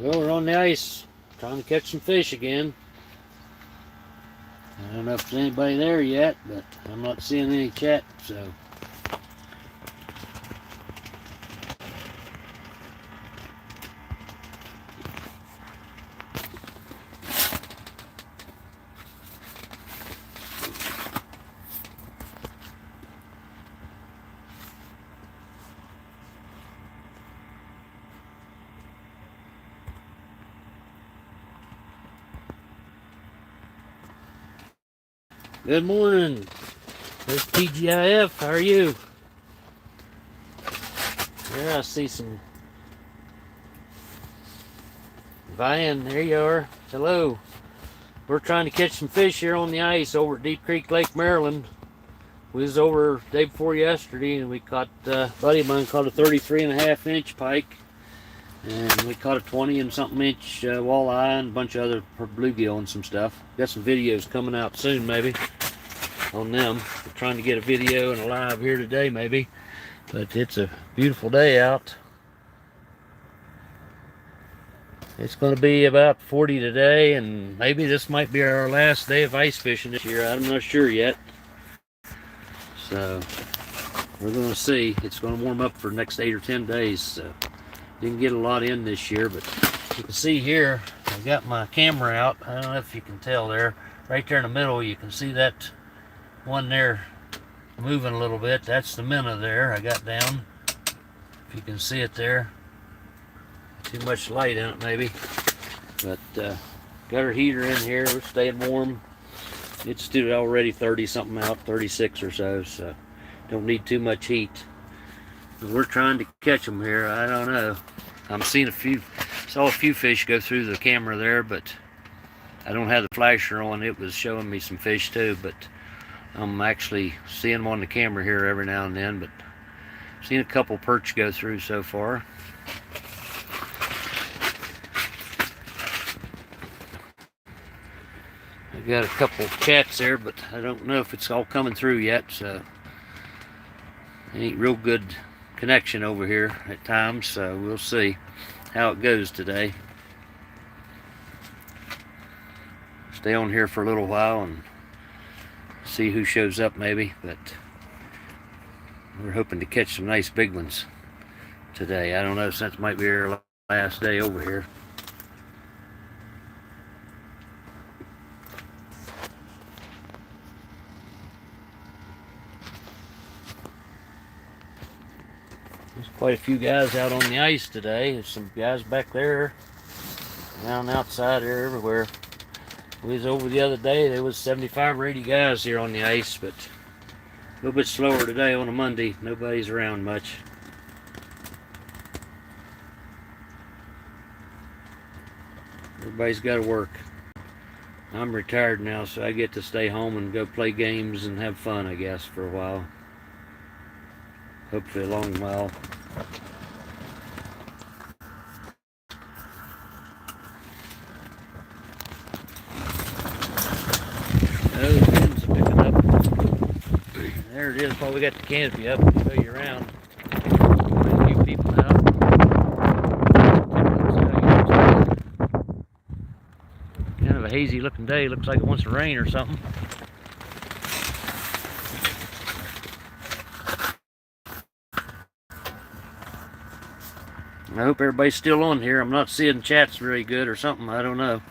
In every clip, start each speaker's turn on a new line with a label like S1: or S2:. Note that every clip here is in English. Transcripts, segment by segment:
S1: Well, we're on the ice, trying to catch some fish again. I don't know if there's anybody there yet, but I'm not seeing any chat, so. Good morning. There's TGIF. How are you? There, I see some. Vian, there you are. Hello. We're trying to catch some fish here on the ice over at Deep Creek Lake, Maryland. We was over the day before yesterday, and we caught, buddy of mine caught a 33.5-inch pike, and we caught a 20 and something inch walleye and a bunch of other bluegill and some stuff. Got some videos coming out soon, maybe, on them. We're trying to get a video and a live here today, maybe, but it's a beautiful day out. It's going to be about 40 today, and maybe this might be our last day of ice fishing this year. I'm not sure yet. So we're going to see. It's going to warm up for the next 8 or 10 days. So didn't get a lot in this year, but you can see here, I've got my camera out. I don't know if you can tell there. Right there in the middle, you can see that one there moving a little bit. That's the minnow there I got down. If you can see it there. Too much light in it maybe, but got our heater in here. We're staying warm. It's still already 30 something out, 36 or so don't need too much heat. We're trying to catch them here. I don't know, I'm seeing saw a few fish go through the camera there, but I don't have the flasher on. It was showing me some fish too, but I'm actually seeing them on the camera here every now and then. But I've seen a couple perch go through so far. I got a couple of cats there, but I don't know if it's all coming through yet, so ain't real good connection over here at times, so we'll see how it goes today. Stay on here for a little while and see who shows up maybe, but we're hoping to catch some nice big ones today. I don't know, since it might be our last day over here. There's quite a few guys out on the ice today. There's some guys back there, down outside here, everywhere. We was over the other day, there was 75 or 80 guys here on the ice, but a little bit slower today on a Monday. Nobody's around much. Everybody's got to work. I'm retired now, so I get to stay home and go play games and have fun, I guess, for a while. Hopefully a long while. Oh, the winds are picking up. There it is. Probably got the canopy up to show you around. Quite a few people out. Kind of a hazy looking day. Looks like it wants to rain or something. I hope everybody's still on here. I'm not seeing chats very good or something. I don't know.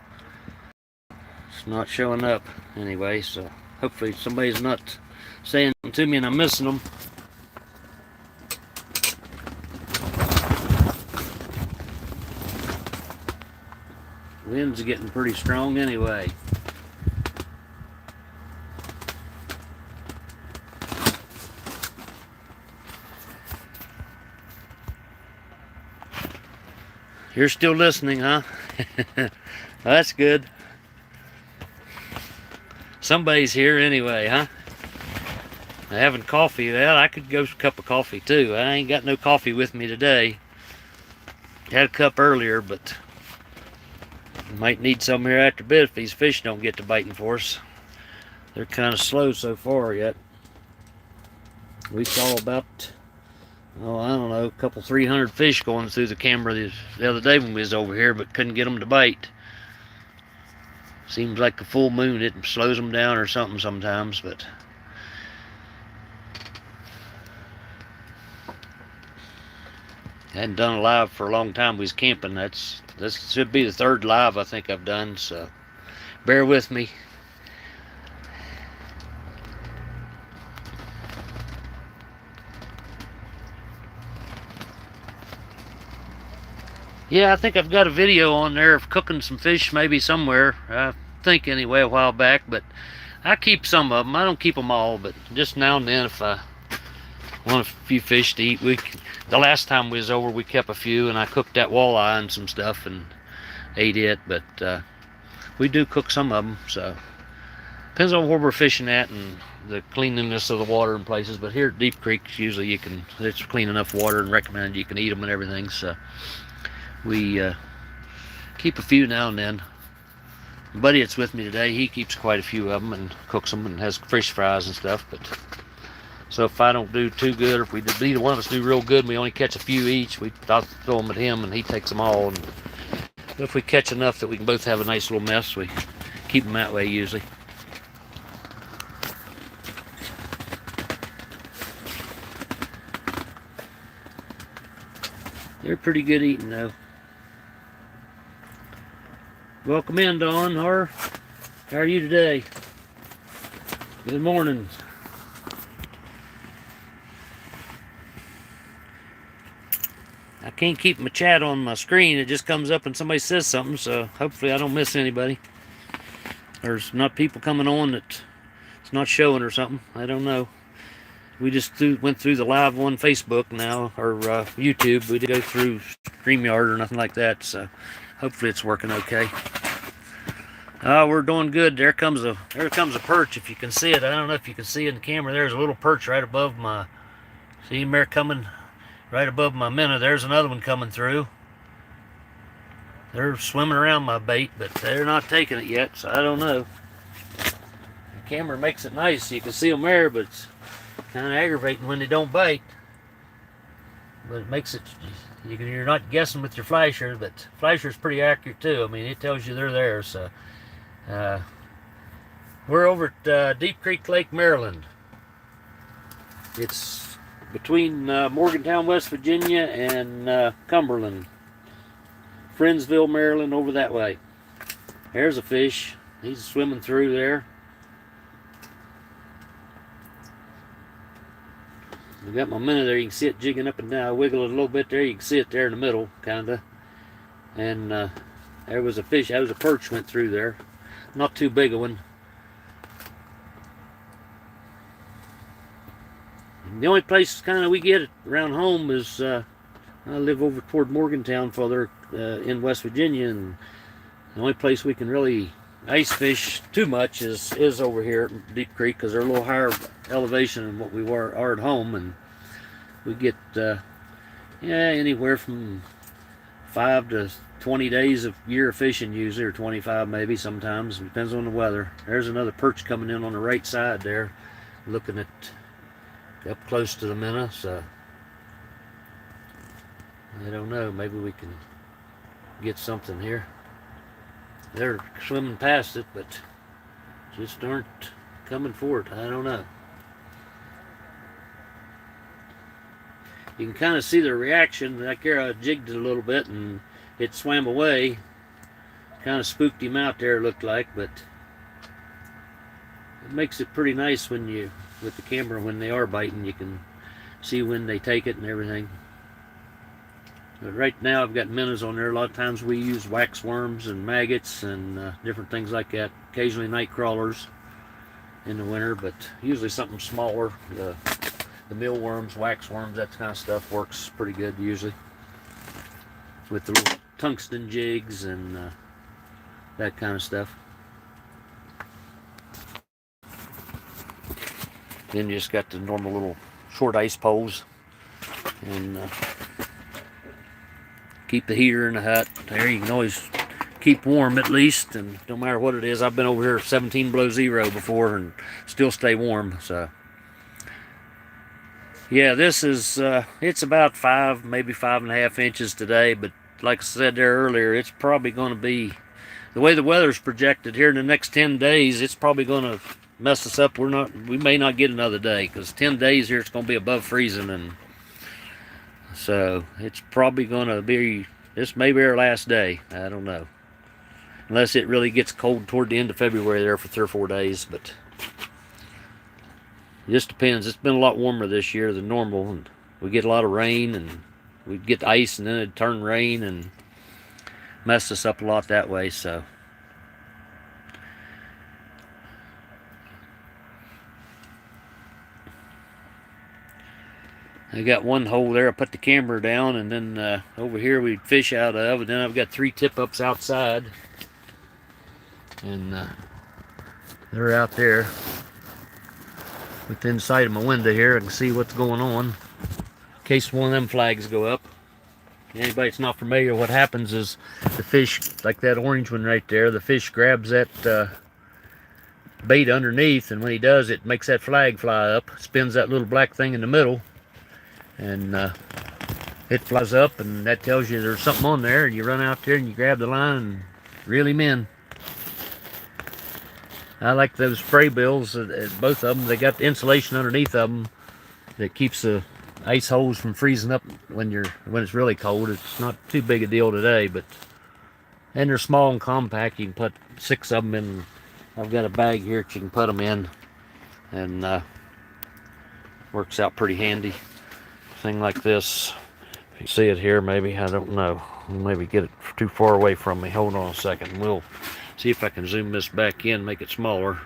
S1: It's not showing up anyway, so hopefully somebody's not saying something to me and I'm missing them. Wind's getting pretty strong anyway. You're still listening, huh? That's good. Somebody's here anyway, huh? Having coffee. Well, I could go for a cup of coffee too. I ain't got no coffee with me today. Had a cup earlier, but might need some here after a bit if these fish don't get to biting for us. They're kind of slow so far yet. We saw about oh, I don't know, a couple 300 fish going through the camera the other day when we was over here, but couldn't get them to bite. Seems like the full moon, it slows them down or something sometimes, but hadn't done a live for a long time. We was camping. This should be the third live I think I've done, so bear with me. Yeah, I think I've got a video on there of cooking some fish maybe somewhere. I think anyway, a while back, but I keep some of them. I don't keep them all, but just now and then if I want a few fish to eat. The last time we was over, we kept a few, and I cooked that walleye and some stuff and ate it, but we do cook some of them, so depends on where we're fishing at and the cleanliness of the water in places. But here at Deep Creek, usually it's clean enough water and recommended you can eat them and everything, so we keep a few now and then. My buddy that's with me today, he keeps quite a few of them and cooks them and has fish fries and stuff. But so if I don't do too good, or if either one of us do real good and we only catch a few each, I'll throw them at him and he takes them all. And if we catch enough that we can both have a nice little mess, we keep them that way usually. They're pretty good eating though. Welcome in, Dawn. How are you today? Good morning. I can't keep my chat on my screen. It just comes up and somebody says something, so hopefully I don't miss anybody. There's not people coming on that it's not showing or something. I don't know. We just went through the live on Facebook now, or YouTube. We didn't go through StreamYard or nothing like that, so hopefully it's working okay. We're doing good. There comes a perch, if you can see it. I don't know if you can see it in the camera. There's a little perch right above my, see him there coming right above my minnow. There's another one coming through. They're swimming around my bait, but they're not taking it yet, so I don't know. The camera makes it nice so you can see them there, but it's kind of aggravating when they don't bite. But it makes it, you're not guessing with your flasher, but flasher's pretty accurate too. I mean, it tells you they're there. So we're over at Deep Creek Lake, Maryland. It's between Morgantown, West Virginia and Cumberland. Friendsville, Maryland, over that way. There's a fish. He's swimming through there. I got my minnow there. You can see it jigging up and down. I wiggle it a little bit there. You can see it there in the middle, kinda. And there was a fish. That was a perch went through there. Not too big a one. And the only place kind of we get it around home is I live over toward Morgantown, further in West Virginia, and the only place we can really ice fish too much is over here at Deep Creek, because they're a little higher elevation than what we are at home, and we get anywhere from 5 to 20 days of year of fishing usually, or 25 maybe sometimes. It depends on the weather. There's another perch coming in on the right side there, looking at up close to the minnow, so I don't know, maybe we can get something here. They're swimming past it, but just aren't coming for it. I don't know. You can kind of see the reaction. Like there, I jigged it a little bit and it swam away. Kind of spooked him out there, it looked like, but it makes it pretty nice when you, with the camera, when they are biting, you can see when they take it and everything. But right now I've got minnows on there. A lot of times we use wax worms and maggots and different things like that. Occasionally night crawlers in the winter, but usually something smaller. The mealworms, wax worms, that kind of stuff works pretty good usually. With the little tungsten jigs and that kind of stuff. Then you just got the normal little short ice poles, and keep the heater in the hut. There you can always keep warm at least, and no matter what it is. I've been over here 17 below zero before and still stay warm, so Yeah, this is, it's about 5, maybe 5.5 inches today, but like I said there earlier, it's probably going to be, the way the weather's projected here in the next 10 days, it's probably going to mess us up. We may not get another day, because 10 days here it's going to be above freezing, and so it's probably going to be, this may be our last day. I don't know. Unless it really gets cold toward the end of February there for 3 or 4 days, but it just depends. It's been a lot warmer this year than normal, and we get a lot of rain, and we'd get ice, and then it'd turn rain, and mess us up a lot that way, so. I got one hole there I put the camera down, and then over here we fish out of, and then I've got 3 tip-ups outside, and they're out there within sight of my window here. I can see what's going on in case one of them flags go up. Anybody that's not familiar, what happens is the fish, like that orange one right there, the fish grabs that bait underneath, and when he does, it makes that flag fly up, spins that little black thing in the middle, and it flies up, and that tells you there's something on there, and you run out there and you grab the line and reel him in. I like those spray bills, both of them. They got the insulation underneath of them that keeps the ice holes from freezing up when it's really cold. It's not too big a deal today, and they're small and compact. You can put 6 of them in. I've got a bag here that you can put them in, and works out pretty handy. Thing like this. If you see it here, maybe, I don't know. Maybe get it too far away from me. Hold on a second. We'll see if I can zoom this back in, make it smaller.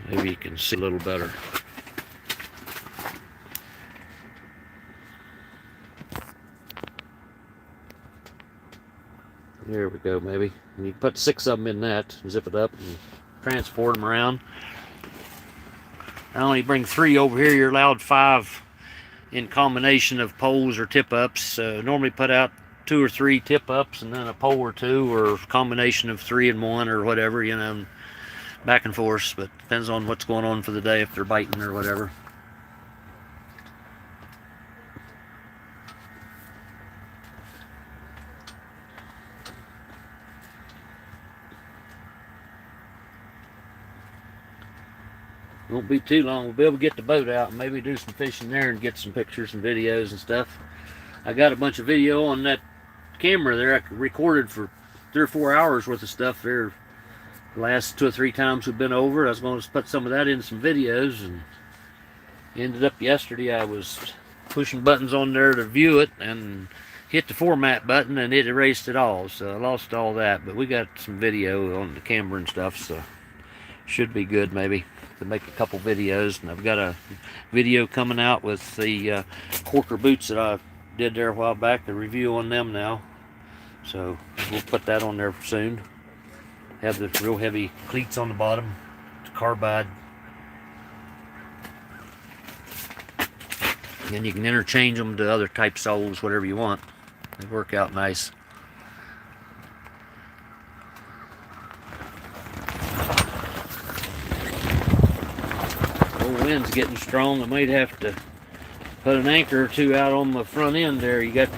S1: Maybe you can see a little better. There we go, maybe. And you put 6 of them in that, zip it up, and transport them around. I only bring 3 over here. You're allowed 5 in combination of poles or tip-ups. Normally put out 2 or 3 tip-ups, and then a pole or 2, or a combination of 3 and 1, or whatever, you know, back and forth. But depends on what's going on for the day, if they're biting or whatever. Won't be too long. We'll be able to get the boat out and maybe do some fishing there and get some pictures and videos and stuff. I got a bunch of video on that camera there. I recorded for 3 or 4 hours worth of stuff there. The last 2 or 3 times we've been over, I was going to put some of that in some videos, and ended up yesterday I was pushing buttons on there to view it and hit the format button, and it erased it all, so I lost all that. But we got some video on the camera and stuff, so should be good maybe to make a couple videos. And I've got a video coming out with the Corker boots that I did there a while back, a review on them now, so we'll put that on there soon. Have the real heavy cleats on the bottom, carbide, and you can interchange them to other type soles, whatever you want. They work out nice. The wind's getting strong. I might have to put an anchor or 2 out on the front end there. You got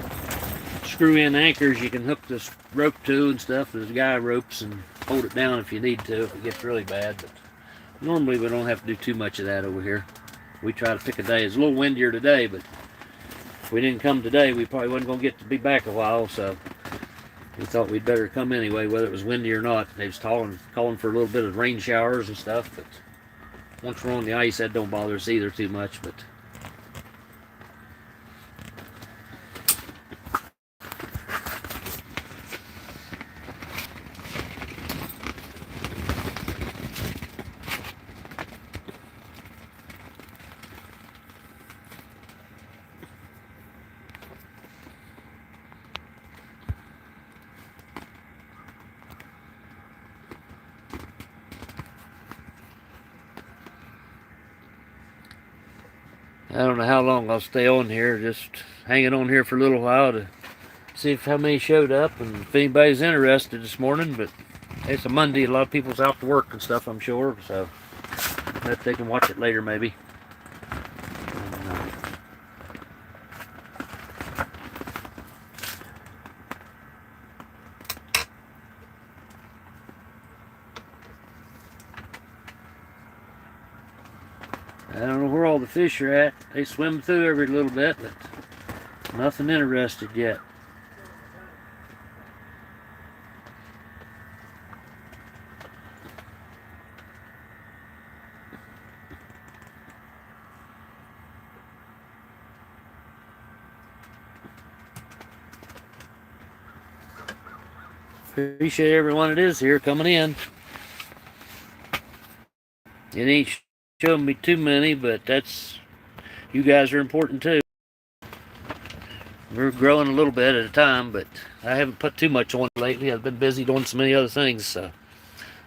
S1: screw-in anchors you can hook this rope to and stuff. There's guy ropes, and hold it down if you need to, if it gets really bad. But normally we don't have to do too much of that over here. We try to pick a day. It's a little windier today, but if we didn't come today, we probably wasn't going to get to be back a while, so we thought we'd better come anyway, whether it was windy or not. They was calling for a little bit of rain showers and stuff, but once we're on the ice, that don't bother us either too much. But I don't know how long I'll stay on here, just hanging on here for a little while to see how many showed up and if anybody's interested this morning. But it's a Monday, a lot of people's out to work and stuff, I'm sure, so that they can watch it later maybe. And, don't know where all the fish are at. They swim through every little bit, but nothing interested yet. Appreciate everyone it is here coming in. It ain't showing me too many, but that's, you guys are important too. We're growing a little bit at a time, but I haven't put too much on lately. I've been busy doing so many other things, so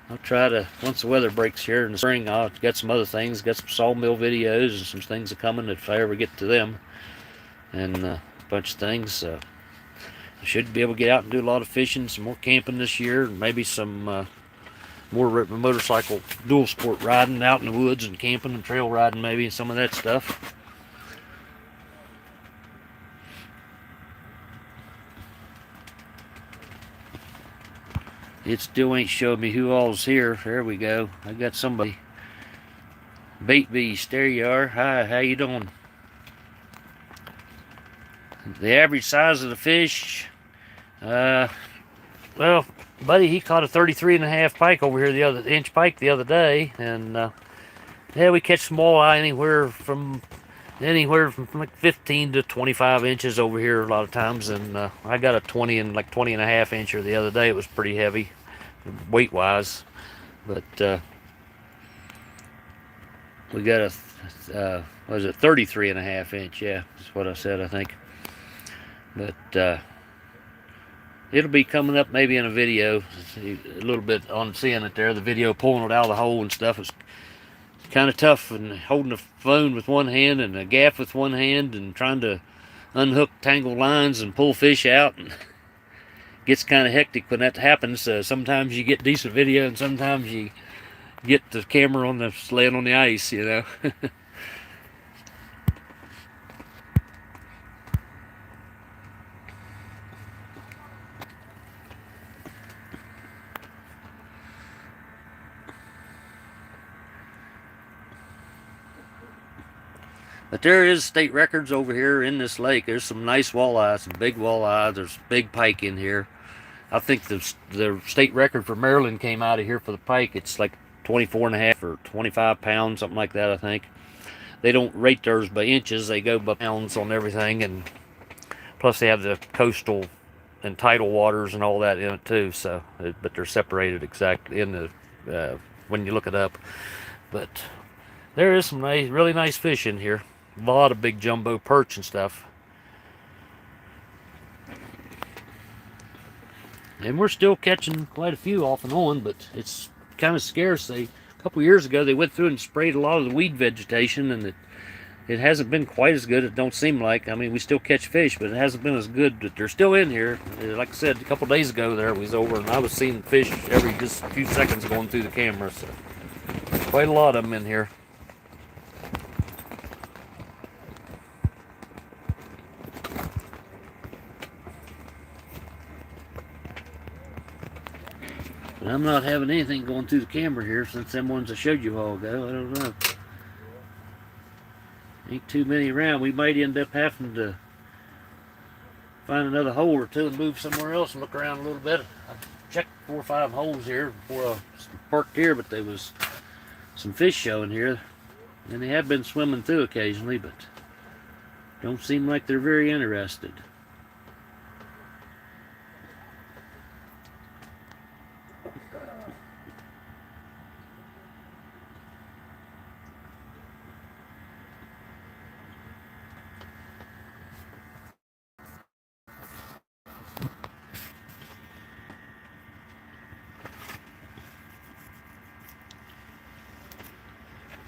S1: I'll try to, once the weather breaks here in the spring, I'll get some other things, got some sawmill videos and some things are coming if I ever get to them, and a bunch of things. So I should be able to get out and do a lot of fishing, some more camping this year, and maybe some more motorcycle dual sport riding out in the woods and camping and trail riding, maybe some of that stuff. It still ain't showed me who all's here. There we go. I got somebody. Bait Beast, there you are. Hi, how you doing? The average size of the fish, well, buddy, he caught a 33.5 pike over here, inch pike the other day, and yeah, we catch some walleye anywhere from like 15 to 25 inches over here a lot of times, and I got a 20 and 20.5 incher the other day. It was pretty heavy weight wise, but we got a what was it, 33.5 inch? Yeah, that's what I said, I think. But it'll be coming up maybe in a video, a little bit on seeing it there, the video pulling it out of the hole and stuff. It's kind of tough, and holding the phone with one hand and a gaff with one hand and trying to unhook tangled lines and pull fish out, and gets kind of hectic when that happens. Sometimes you get decent video and sometimes you get the camera on the laying on the ice, you know. But there is state records over here in this lake. There's some nice walleye, some big walleye. There's big pike in here. I think the state record for Maryland came out of here for the pike. It's like 24.5 or 25 pounds, something like that, I think. They don't rate theirs by inches. They go by pounds on everything. And plus they have the coastal and tidal waters and all that in it too. So, but they're separated exactly in the when you look it up. But there is some nice, really nice fish in here. A lot of big jumbo perch and stuff. And we're still catching quite a few off and on, but it's kind of scarce. A couple years ago, they went through and sprayed a lot of the weed vegetation, and it hasn't been quite as good. It don't seem like. I mean, we still catch fish, but it hasn't been as good. But they're still in here. Like I said, a couple days ago, there was over, and I was seeing fish every just a few seconds going through the camera. So quite a lot of them in here. But I'm not having anything going through the camera here since them ones I showed you all ago. I don't know. Ain't too many around. We might end up having to find another hole or two and move somewhere else and look around a little bit. I checked 4 or 5 holes here before I parked here, but there was some fish showing here. And they have been swimming through occasionally, but don't seem like they're very interested.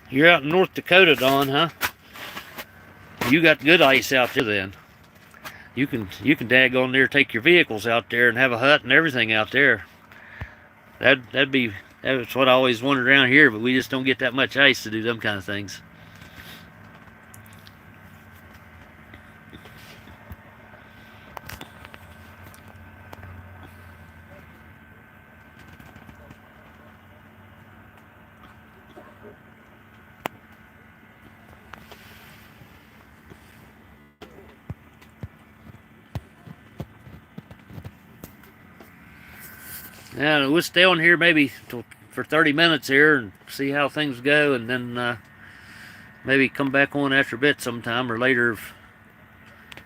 S1: You're out in North Dakota, Don, huh? You got good ice out there then. You can daggone there, take your vehicles out there and have a hut and everything out there. That's what I always wanted around here, but we just don't get that much ice to do them kind of things. Yeah, we'll stay on here maybe for 30 minutes here and see how things go, and then maybe come back on after a bit sometime or later.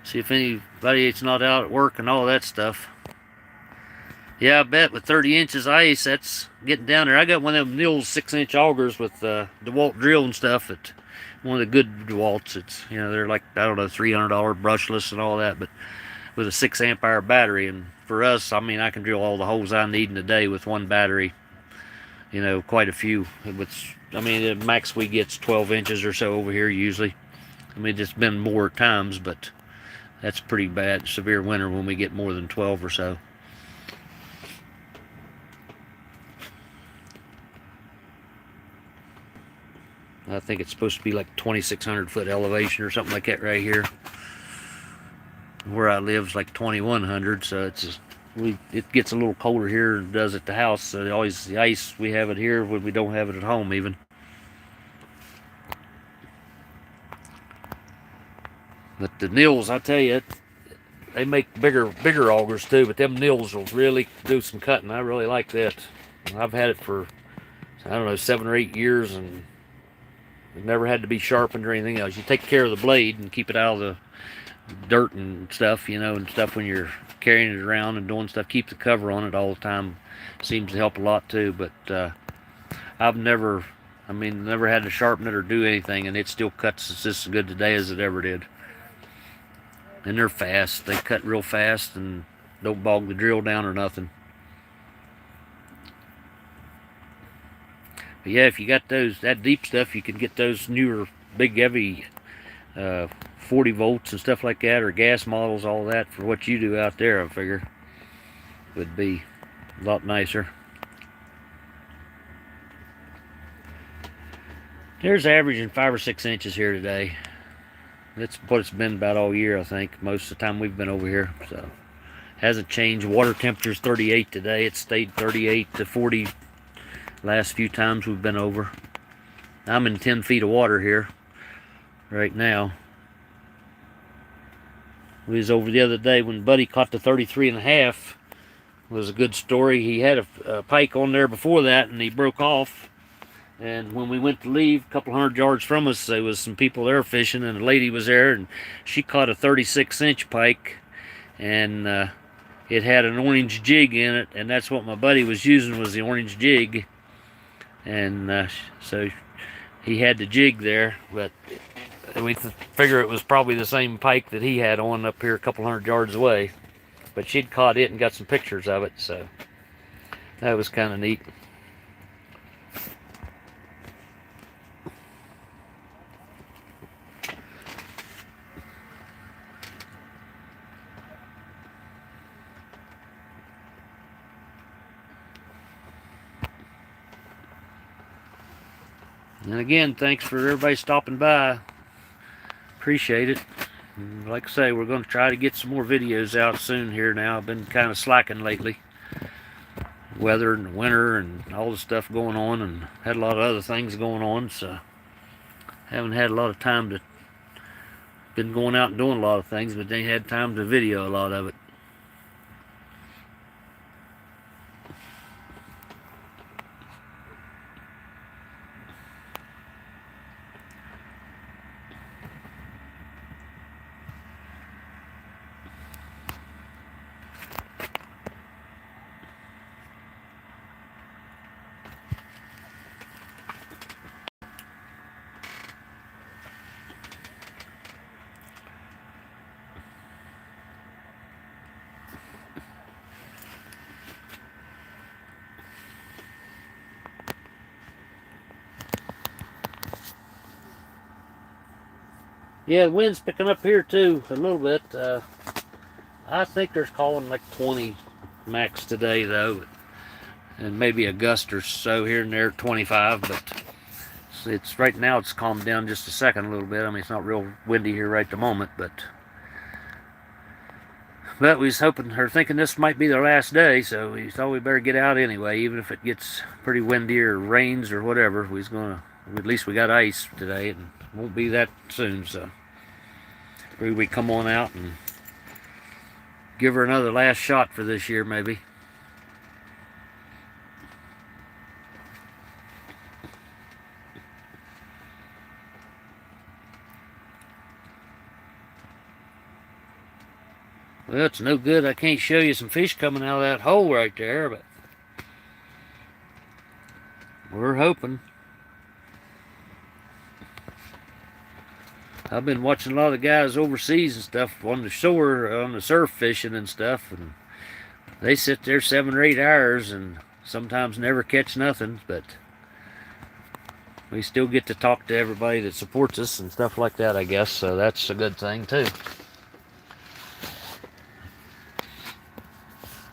S1: See if anybody's not out at work and all that stuff. Yeah, I bet with 30 inches ice, that's getting down there. I got one of them Nils 6-inch augers with DeWalt drill and stuff. At one of the good DeWalts. It's, you know, they're like, I don't know, $300 brushless and all that, but with a 6 amp hour battery. And for us, I mean, I can drill all the holes I need in a day with one battery. You know, quite a few. I mean, the max we get's 12 inches or so over here usually. I mean, it's been more times, but that's pretty bad. Severe winter when we get more than 12 or so. I think it's supposed to be like 2,600 foot elevation or something like that right here. Where I live is like 2,100, so it gets a little colder here than it does at the house. So always the ice, we have it here when we don't have it at home even. But the Nils, I tell you, they make bigger augers too, but them Nils will really do some cutting. I really like that. I've had it for, I don't know, 7 or 8 years, and it never had to be sharpened or anything else. You take care of the blade and keep it out of the dirt and stuff, you know, and stuff when you're carrying it around and doing stuff. Keep the cover on it all the time. Seems to help a lot too. But I've never had to sharpen it or do anything, and it still cuts just as good today as it ever did. And they're fast. They cut real fast and don't bog the drill down or nothing. But yeah, if you got that deep stuff, you can get those newer, big, heavy 40 volts and stuff like that, or gas models, all that, for what you do out there, I figure would be a lot nicer. There's averaging 5 or 6 inches here today. That's what it's been about all year, I think, most of the time we've been over here. So hasn't changed. Water temperature's 38 today. It stayed 38 to 40 last few times we've been over. I'm in 10 feet of water here right now. We was over the other day when Buddy caught the 33.5. It was a good story. He had a pike on there before that, and he broke off. And when we went to leave, a couple hundred yards from us, there was some people there fishing, and a lady was there, and she caught a 36-inch pike, and it had an orange jig in it, and that's what my buddy was using, was the orange jig. And so he had the jig there, but we figure it was probably the same pike that he had on up here a couple hundred yards away. But she'd caught it and got some pictures of it, so that was kind of neat. And again, thanks for everybody stopping by. Appreciate it. And like I say, we're going to try to get some more videos out soon here now. I've been kind of slacking lately. Weather and winter and all the stuff going on, and had a lot of other things going on, so haven't had a lot of time to, been going out and doing a lot of things, but they had time to video a lot of it. Yeah, the wind's picking up here too a little bit. I think they're calling like 20 max today though, and maybe a gust or so here and there, 25. But it's right now it's calmed down just a second a little bit. I mean, it's not real windy here right at the moment, but we was hoping or thinking this might be their last day, so we thought we better get out anyway, even if it gets pretty windy or rains or whatever. At least we got ice today, and it won't be that soon, so maybe we come on out and give her another last shot for this year, maybe. Well, it's no good. I can't show you some fish coming out of that hole right there, but we're hoping. I've been watching a lot of the guys overseas and stuff on the shore, on the surf fishing and stuff, and they sit there 7 or 8 hours and sometimes never catch nothing, but we still get to talk to everybody that supports us and stuff like that, I guess, so that's a good thing too.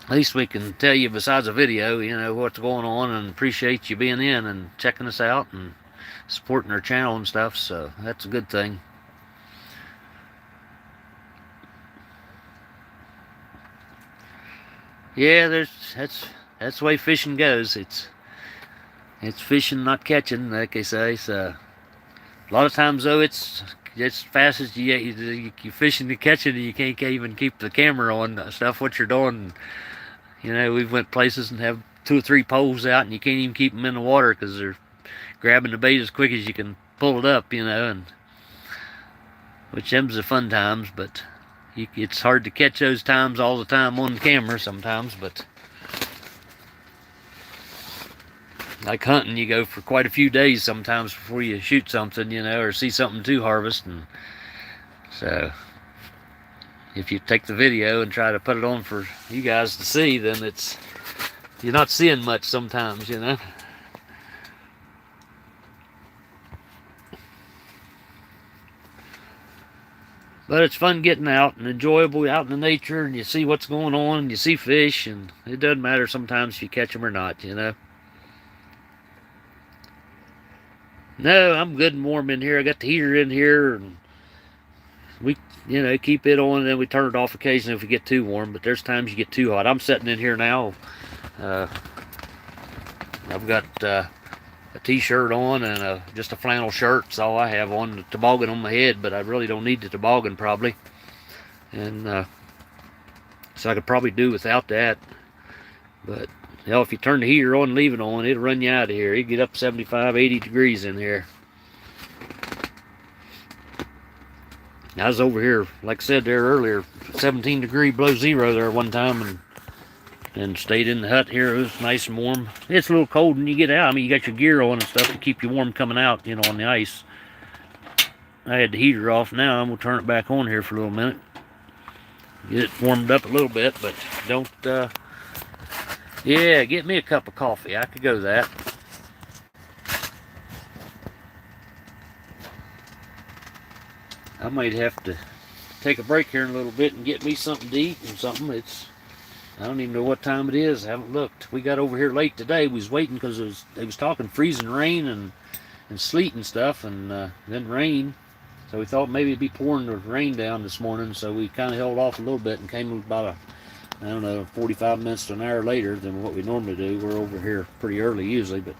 S1: At least we can tell you, besides a video, you know, what's going on, and appreciate you being in and checking us out and supporting our channel and stuff, so that's a good thing. Yeah, that's the way fishing goes. It's fishing, not catching, like they say. So a lot of times, though, it's as fast as you fishing to catching, and you can't even keep the camera on stuff what you're doing. You know, we've went places and have 2 or 3 poles out, and you can't even keep them in the water because they're grabbing the bait as quick as you can pull it up. You know, and which them's the fun times, but it's hard to catch those times all the time on the camera sometimes. But like hunting, you go for quite a few days sometimes before you shoot something, you know, or see something to harvest. And so if you take the video and try to put it on for you guys to see, then you're not seeing much sometimes, you know. But it's fun getting out and enjoyable out in the nature, and you see what's going on, and you see fish, and it doesn't matter sometimes if you catch them or not, you know. No, I'm good and warm in here. I got the heater in here, and we, you know, keep it on, and then we turn it off occasionally if we get too warm, but there's times you get too hot. I'm sitting in here now. I've got a t-shirt on and just a flannel shirt. That's all I have on. The toboggan on my head, but I really don't need the toboggan probably. And so I could probably do without that. But you know, if you turn the heater on and leave it on, it'll run you out of here. It'll get up 75, 80 degrees in here. I was over here, like I said there earlier, 17 degree below zero there one time, and stayed in the hut here. It was nice and warm. It's a little cold when you get out. I mean, you got your gear on and stuff to keep you warm coming out, you know, on the ice. I had the heater off now. I'm going to turn it back on here for a little minute. Get it warmed up a little bit, but don't, yeah, get me a cup of coffee. I could go that. I might have to take a break here in a little bit and get me something to eat and something. I don't even know what time it is. I haven't looked. We got over here late today. We was waiting because they was talking freezing rain and sleet and stuff, and then rain. So we thought maybe it'd be pouring the rain down this morning. So we kind of held off a little bit and came about I don't know, 45 minutes to an hour later than what we normally do. We're over here pretty early usually, but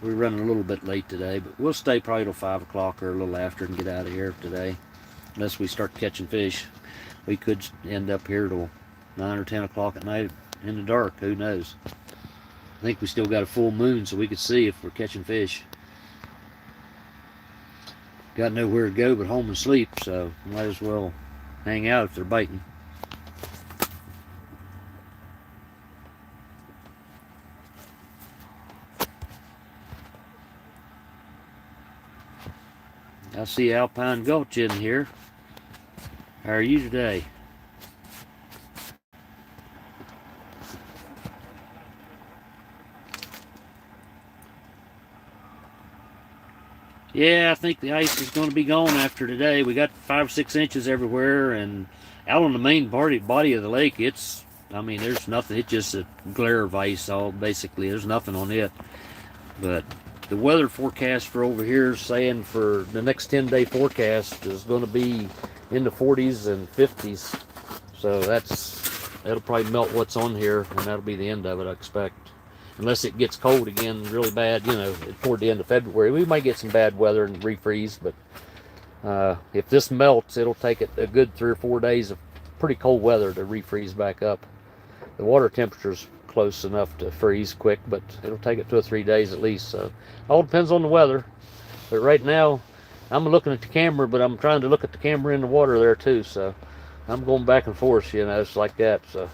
S1: we're running a little bit late today. But we'll stay probably till 5 o'clock or a little after and get out of here today, unless we start catching fish. We could end up here till 9 or 10 o'clock at night in the dark. Who knows? I think we still got a full moon so we could see if we're catching fish. Got nowhere to go but home and sleep, so might as well hang out if they're biting. I see Alpine Gulch in here. How are you today? Yeah, I think the ice is going to be gone after today. We got 5 or 6 inches everywhere, and out on the main body of the lake, I mean, there's nothing. It's just a glare of ice, all basically. There's nothing on it. But the weather forecast for over here is saying for the next 10-day forecast is going to be in the 40s and 50s. So that'll probably melt what's on here, and that'll be the end of it, I expect. Unless it gets cold again really bad, you know, toward the end of February. We might get some bad weather and refreeze, but if this melts, it'll take it a good 3 or 4 days of pretty cold weather to refreeze back up. The water temperature's close enough to freeze quick, but it'll take it 2 or 3 days at least. So all depends on the weather. But right now, I'm looking at the camera, but I'm trying to look at the camera in the water there too. So I'm going back and forth, you know, it's like that. So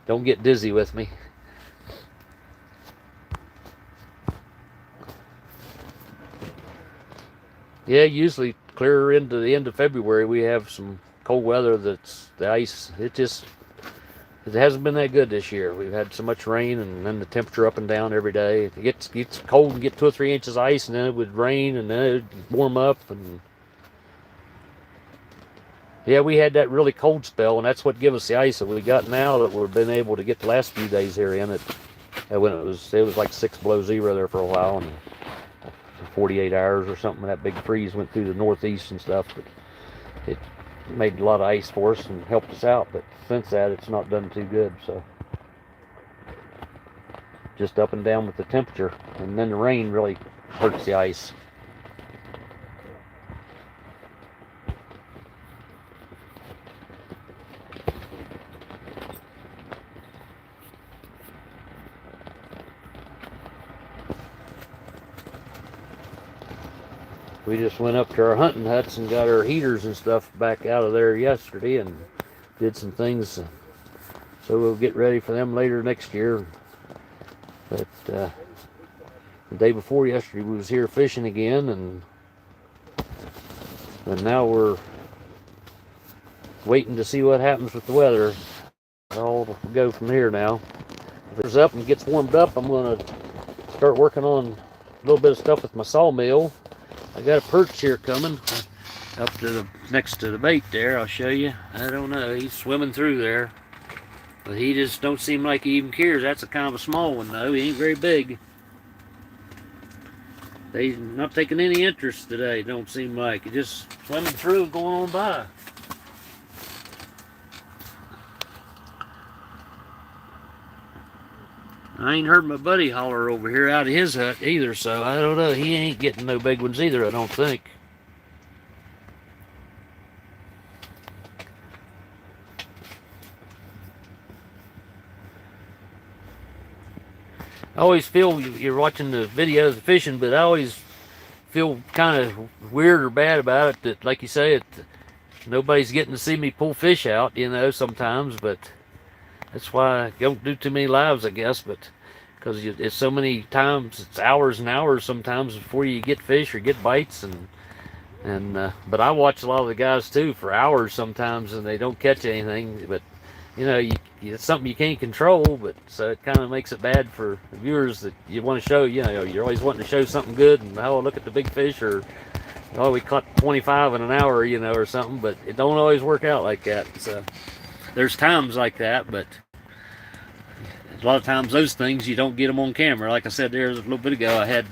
S1: don't get dizzy with me. Yeah, usually clear into the end of February we have some cold weather. That's the ice. It hasn't been that good this year. We've had so much rain, and then the temperature up and down every day. It gets cold and get 2 or 3 inches of ice, and then it would rain, and then it would warm up. And yeah, we had that really cold spell, and that's what gave us the ice that we got now that we've been able to get the last few days here in it. When it was like 6 below 0 there for a while, and 48 hours or something. That big freeze went through the northeast and stuff, but it made a lot of ice for us and helped us out. But since that, it's not done too good. So just up and down with the temperature, and then the rain really hurts the ice. We just went up to our hunting huts and got our heaters and stuff back out of there yesterday and did some things, so we'll get ready for them later next year. But the day before yesterday we was here fishing again, and now we're waiting to see what happens with the weather. I'll go from here now. If it's up and gets warmed up, I'm going to start working on a little bit of stuff with my sawmill. I got a perch here coming up to the next to the bait there. I'll show you. I don't know. He's swimming through there, but he just don't seem like he even cares. That's a kind of a small one though. He ain't very big. They's not taking any interest today. Don't seem like. He's just swimming through and going on by. I ain't heard my buddy holler over here out of his hut either, so I don't know. He ain't getting no big ones either, I don't think. I always feel you're watching the videos of fishing, but I always feel kind of weird or bad about it that, like you say, nobody's getting to see me pull fish out, you know, sometimes, but that's why I don't do too many lives, I guess, but because it's so many times, it's hours and hours sometimes before you get fish or get bites, but I watch a lot of the guys too for hours sometimes, and they don't catch anything. But you know, it's something you can't control, but so it kind of makes it bad for the viewers that you want to show. You know, you're always wanting to show something good, and oh, look at the big fish, or oh, we caught 25 in an hour, you know, or something. But it don't always work out like that. So there's times like that, but a lot of times those things you don't get them on camera. Like I said there a little bit ago, I had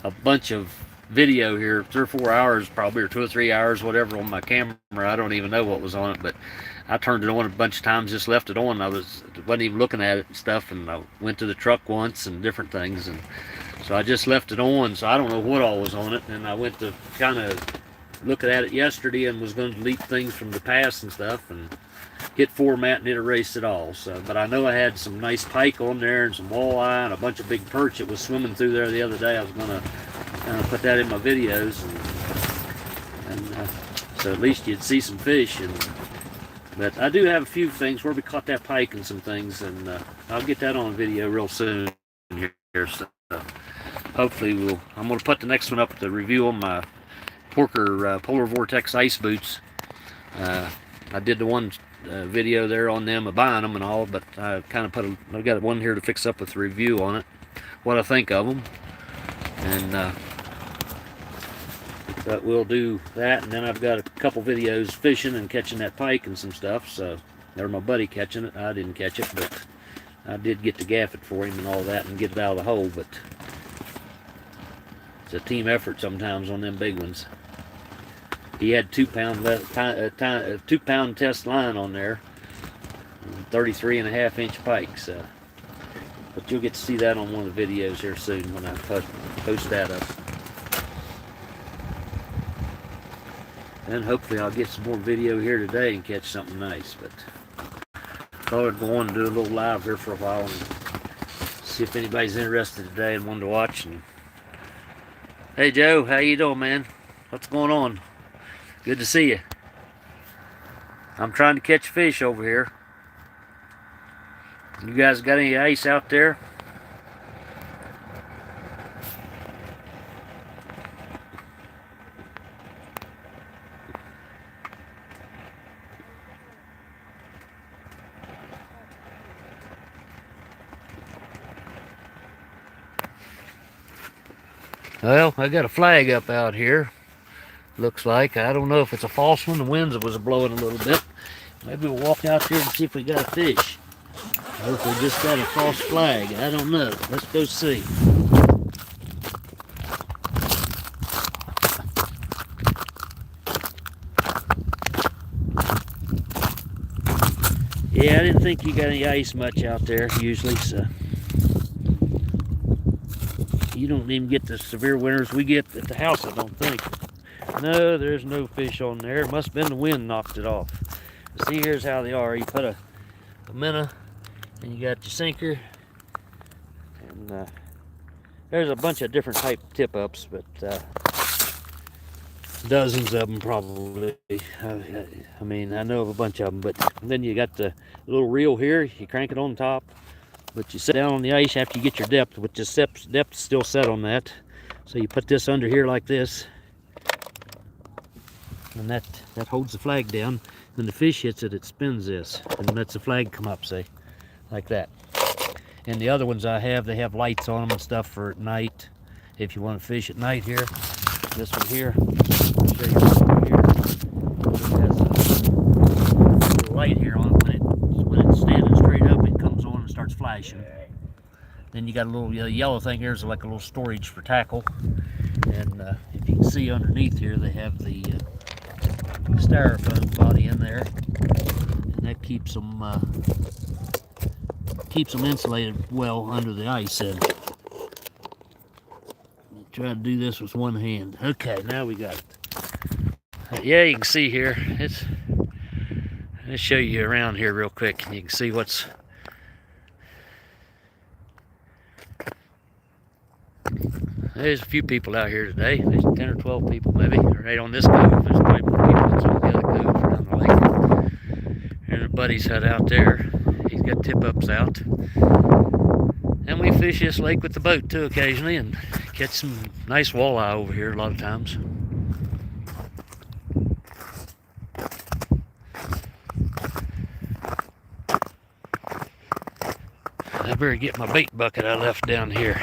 S1: a bunch of video here, 3 or 4 hours probably, or 2 or 3 hours, whatever, on my camera. I don't even know what was on it, but I turned it on a bunch of times, just left it on. I wasn't even looking at it and stuff, and I went to the truck once and different things, and so I just left it on. So I don't know what all was on it, and I went to kind of look at it yesterday and was going to delete things from the past and stuff, and hit format and it erased it all. So, but I know I had some nice pike on there and some walleye and a bunch of big perch that was swimming through there the other day. I was going to kind of put that in my videos, and so at least you'd see some fish. But I do have a few things where we caught that pike and some things, and I'll get that on video real soon here. So hopefully I'm going to put the next one up, the review on my Porker Polar Vortex ice boots. I did the one video there on them, buying them and all, but I kind of I've got one here to fix up with a review on it, what I think of them, and but we'll do that. And then I've got a couple videos fishing and catching that pike and some stuff. So there's my buddy catching it. I didn't catch it, but I did get to gaff it for him and all that and get it out of the hole. But it's a team effort sometimes on them big ones. He had 2 pound 2 pound test line on there, 33.5 inch pike. So, but you'll get to see that on one of the videos here soon when I post that up. And hopefully I'll get some more video here today and catch something nice. But I thought I'd go on and do a little live here for a while and see if anybody's interested today and wanted to watch. And hey Joe, how you doing, man? What's going on? Good to see you. I'm trying to catch fish over here. You guys got any ice out there? Well, I got a flag up out here. Looks like. I don't know if it's a false one. The winds was blowing a little bit. Maybe we'll walk out here and see if we got a fish. Or if we just got a false flag. I don't know. Let's go see. Yeah, I didn't think you got any ice much out there usually, so. You don't even get the severe winters we get at the house, I don't think. No, there's no fish on there. It must have been the wind knocked it off. See, here's how they are. You put a minnow, and you got your sinker, and there's a bunch of different type tip-ups, but dozens of them probably. I mean, I know of a bunch of them, but then you got the little reel here. You crank it on top, but you sit down on the ice after you get your depth, with the depth still set on that. So you put this under here like this, and that holds the flag down. When the fish hits it, it spins this and lets the flag come up, say, like that. And the other ones I have, they have lights on them and stuff for at night, if you want to fish at night here. This one here, I'll show you over here. It has a little light here on it. When it's standing straight up, it comes on and starts flashing. Then you got a little yellow thing here, is like a little storage for tackle. And if you can see underneath here, they have the styrofoam body in there, and that keeps them insulated well under the ice. And try to do this with one hand. Okay, now we got it. Yeah, you can see here. Let's show you around here real quick. You can see what's. There's a few people out here today. There's 10 or 12 people maybe. Right on this cove. There's probably more people than some of the other coves around the lake. And a buddy's hut out there. He's got tip-ups out. And we fish this lake with the boat too occasionally and catch some nice walleye over here a lot of times. I better get my bait bucket I left down here.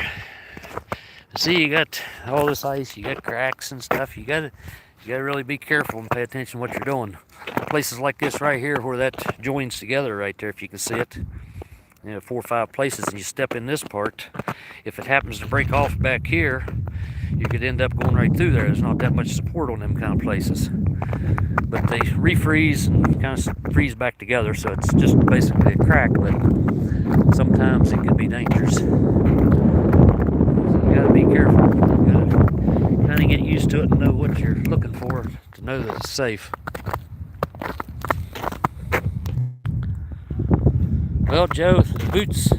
S1: See, you got all this ice, you got cracks and stuff. You gotta really be careful and pay attention to what you're doing. Places like this right here where that joins together right there, if you can see it. You know, 4 or 5 places, and you step in this part. If it happens to break off back here, you could end up going right through there. There's not that much support on them kind of places. But they refreeze and kind of freeze back together, so it's just basically a crack, but sometimes it can be dangerous. So you gotta be careful. You gotta kind of get used to it and know what you're looking for to know that it's safe. Well, Joe, the boots,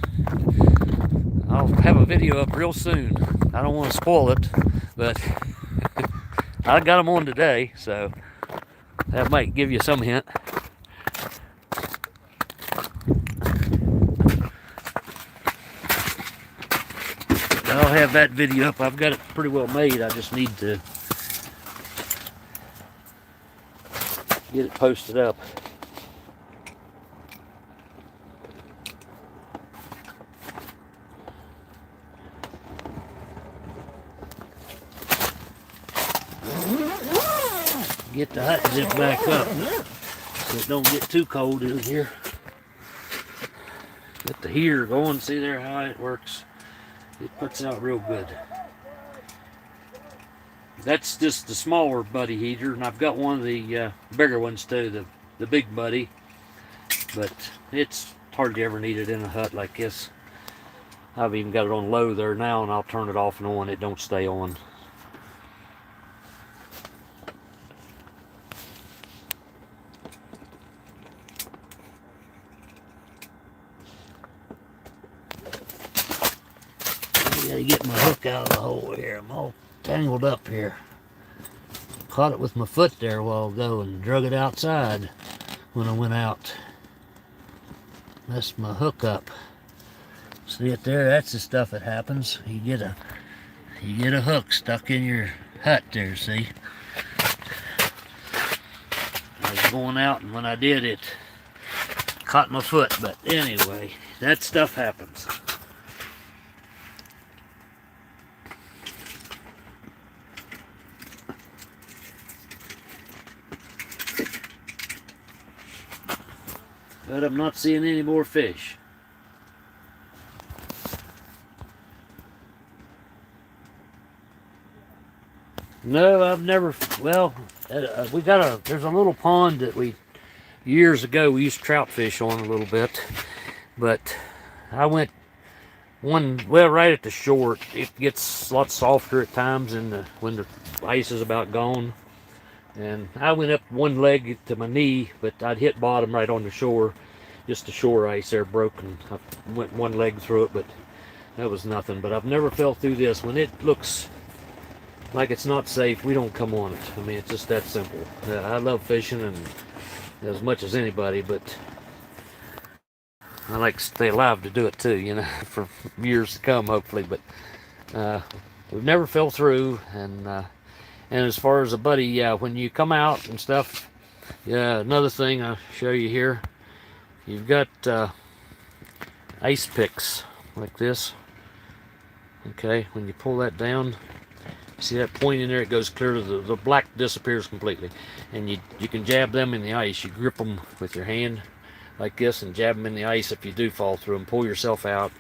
S1: I'll have a video up real soon. I don't want to spoil it, but I got them on today, so that might give you some hint. I'll have that video up. I've got it pretty well made. I just need to get it posted up. Get the hut zipped back up so it don't get too cold in here. Get the heater going. See there how it works. It puts out real good. That's just the smaller buddy heater, and I've got one of the bigger ones too, the big buddy. But it's hardly ever needed in a hut like this. I've even got it on low there now, and I'll turn it off and on. It don't stay on. Gotta get my hook out of the hole here. I'm all tangled up here. Caught it with my foot there a while ago and drug it outside. when I went out. That's my hookup. See it there? That's the stuff that happens. You get a hook stuck in your hut there, see? I was going out, and when I did, it caught my foot. But anyway, that stuff happens. But I'm not seeing any more fish. No, I've never, well, there's a little pond that years ago we used to trout fish on a little bit. But I went right at the shore. It gets a lot softer at times when the ice is about gone. And I went up one leg to my knee, but I'd hit bottom right on the shore. Just the shore ice there broke, and I went one leg through it, but that was nothing. But I've never fell through this. When it looks like it's not safe, we don't come on it. I mean, it's just that simple. I love fishing and as much as anybody, but I like to stay alive to do it too, you know, for years to come, hopefully. But we've never fell through, and as far as a buddy, when you come out and stuff, another thing I'll show you here, you've got ice picks like this. Okay, when you pull that down, see that point in there, it goes clear to the black disappears completely. And you can jab them in the ice. You grip them with your hand like this and jab them in the ice if you do fall through them. Pull yourself out.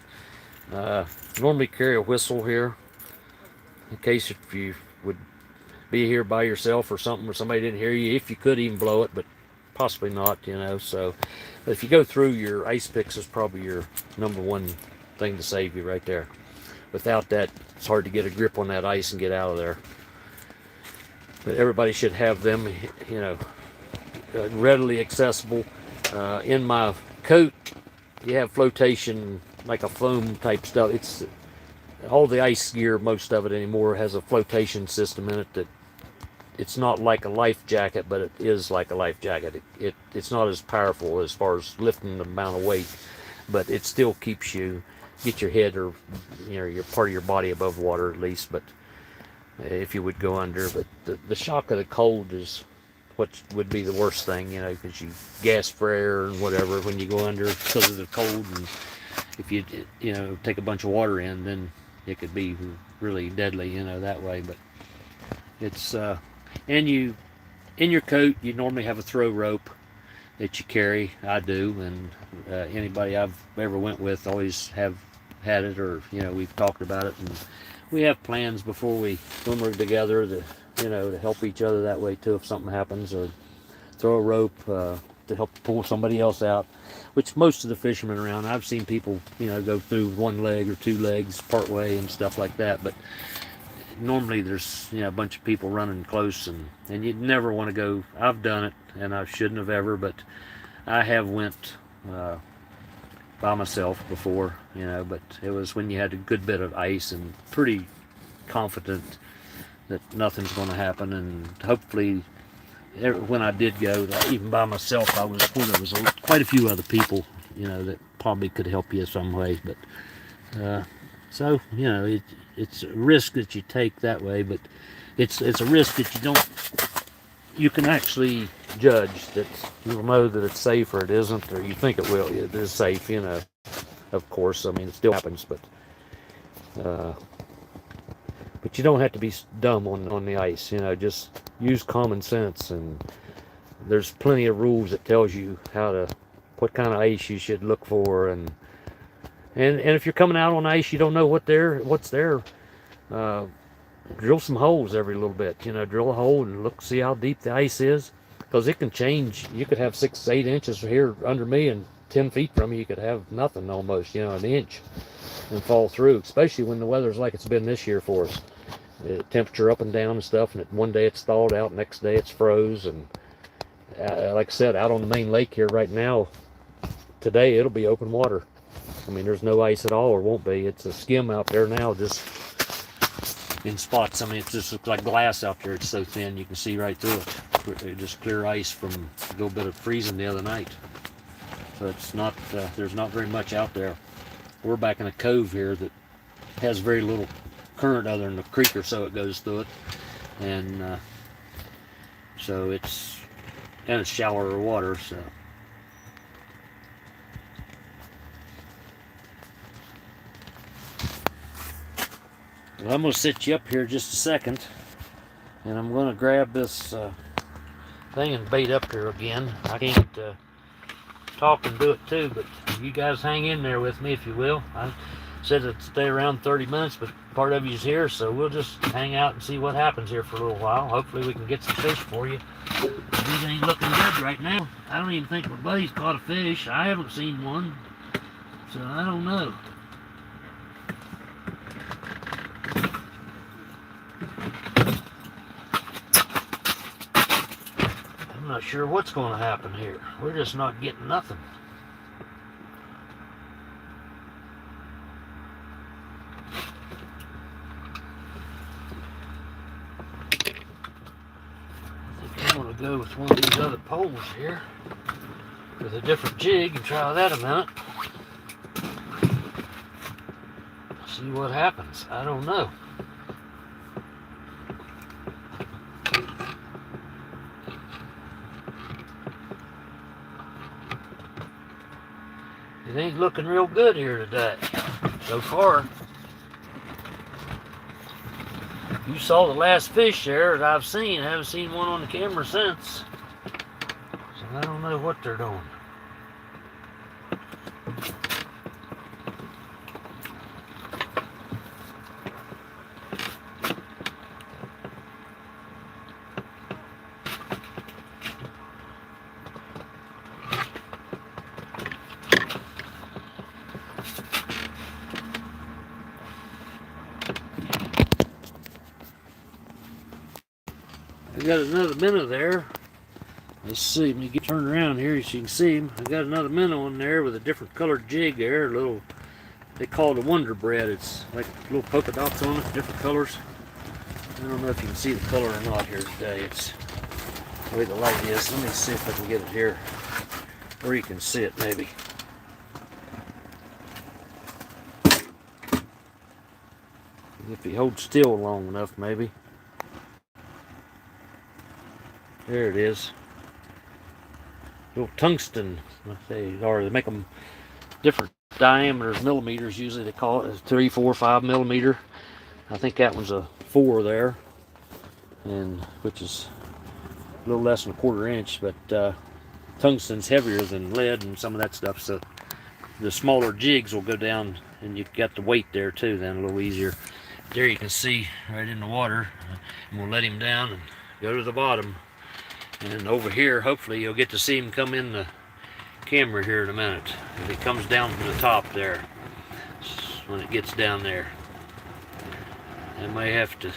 S1: Normally carry a whistle here in case if you would be here by yourself or something where somebody didn't hear you, if you could even blow it, but possibly not, you know. So but if you go through, your ice picks is probably your number one thing to save you right there. Without that, it's hard to get a grip on that ice and get out of there. But everybody should have them, you know, readily accessible. In my coat, you have flotation, like a foam type stuff. It's all the ice gear, most of it anymore, has a flotation system in it that it's not like a life jacket, but it is like a life jacket. It's not as powerful as far as lifting the amount of weight, but it still keeps you, get your head or, you know, your part of your body above water at least, but if you would go under. But the shock of the cold is what would be the worst thing, you know, because you gasp for air and whatever when you go under because of the cold. And if you take a bunch of water in, then it could be really deadly, you know, that way. But it's and you, in your coat, you normally have a throw rope that you carry. I do, and anybody I've ever went with always have had it, or, you know, we've talked about it, and we have plans before when we're together to, you know, to help each other that way too if something happens, or throw a rope to help pull somebody else out, which most of the fishermen around, I've seen people, you know, go through one leg or two legs part way and stuff like that. But normally there's, you know, a bunch of people running close, and you'd never want to go. I've done it, and I shouldn't have ever, but I have went by myself before, you know, but it was when you had a good bit of ice and pretty confident that nothing's going to happen. And hopefully when I did go, even by myself, I was, well, there was quite a few other people, you know, that probably could help you some way. But so, you know, it's a risk that you take that way, but it's a risk that you can actually judge, that you'll know that it's safe or it isn't, or you think it will. It is safe, you know. Of course, I mean, it still happens, but you don't have to be dumb on the ice, you know. Just use common sense, and there's plenty of rules that tells you what kind of ice you should look for, and if you're coming out on ice, you don't know what's there. Drill some holes every little bit, you know. Drill a hole and see how deep the ice is, because it can change. You could have 6 to 8 inches here under me, and 10 feet from me you could have nothing, almost, you know, an inch, and fall through, especially when the weather's like it's been this year for us. The temperature up and down and stuff, and one day it's thawed out, next day it's froze. And like I said, out on the main lake here right now, today it'll be open water. I mean, there's no ice at all, or won't be. It's a skim out there now, just in spots. I mean, it just looks like glass out there. It's so thin you can see right through it. just clear ice from a little bit of freezing the other night. So it's not, there's not very much out there. We're back in a cove here that has very little current other than the creek or so it goes through it. And so it's shallower water, so. Well, I'm going to sit you up here just a second, and I'm going to grab this thing and bait up here again. I can't talk and do it too, but you guys hang in there with me if you will. I said it'd stay around 30 minutes, but part of you's here, so we'll just hang out and see what happens here for a little while. Hopefully we can get some fish for you. These ain't looking good right now. I don't even think my buddy's caught a fish. I haven't seen one, so I don't know. I'm not sure what's going to happen here. We're just not getting nothing. I'm going to go with one of these other poles here with a different jig and try that a minute. See what happens. I don't know. It ain't looking real good here today so far. You saw the last fish there that I've seen. I haven't seen one on the camera since. So I don't know what they're doing. I got another minnow there. Let's see, let me get turned around here so you can see him. I got another minnow in there with a different colored jig there. A little, they call it a Wonder Bread. It's like little polka dots on it, different colors. I don't know if you can see the color or not here today. It's the way the light is. Let me see if I can get it here where you can see it maybe. If you hold still long enough maybe. There it is. Little tungsten, or they make them different diameters, millimeters usually. They call it 3, 4, 5 millimeter. I think that one's a 4 there, and which is a little less than a 1/4 inch. But tungsten's heavier than lead and some of that stuff, so the smaller jigs will go down, and you've got the weight there too. Then a little easier. There you can see right in the water, and we'll let him down and go to the bottom. And over here, hopefully you'll get to see him come in the camera here in a minute. If he comes down from the top there, when it gets down there. I may have to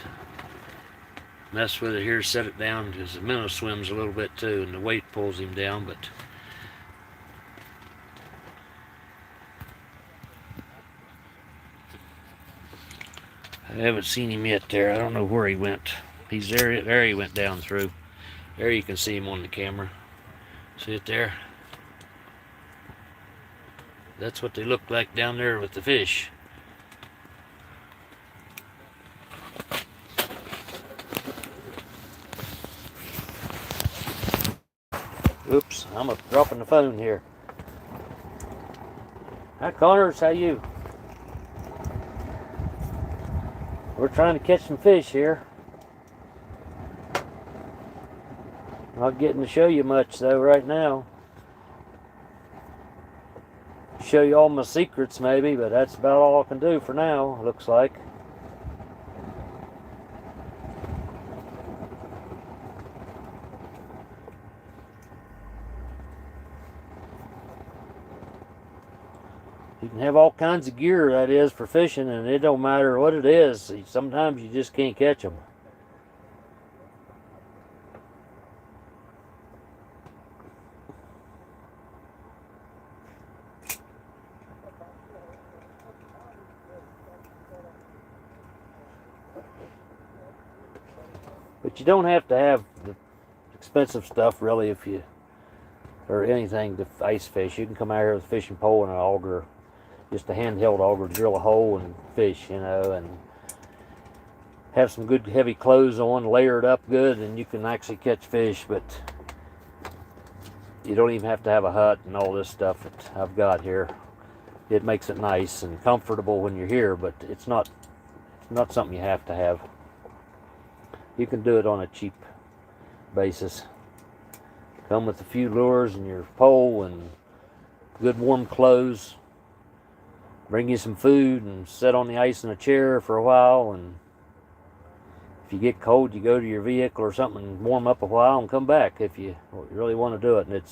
S1: mess with it here, set it down, because the minnow swims a little bit too, and the weight pulls him down, but I haven't seen him yet there. I don't know where he went. He's there. There he went down through. There you can see him on the camera. See it there? That's what they look like down there with the fish. Oops, I'm dropping the phone here. Hi Connors, how you? We're trying to catch some fish here. Not getting to show you much though right now. Show you all my secrets maybe, but that's about all I can do for now, looks like. You can have all kinds of gear, that is, for fishing, and it don't matter what it is. Sometimes you just can't catch them. But you don't have to have the expensive stuff, really, if you, or anything to ice fish. You can come out here with a fishing pole and an auger, just a handheld auger, drill a hole and fish, you know, and have some good heavy clothes on, layer it up good, and you can actually catch fish. But you don't even have to have a hut and all this stuff that I've got here. It makes it nice and comfortable when you're here, but it's not something you have to have. You can do it on a cheap basis. Come with a few lures and your pole and good warm clothes. Bring you some food and sit on the ice in a chair for a while, and if you get cold, you go to your vehicle or something and warm up a while and come back if you really want to do it. And it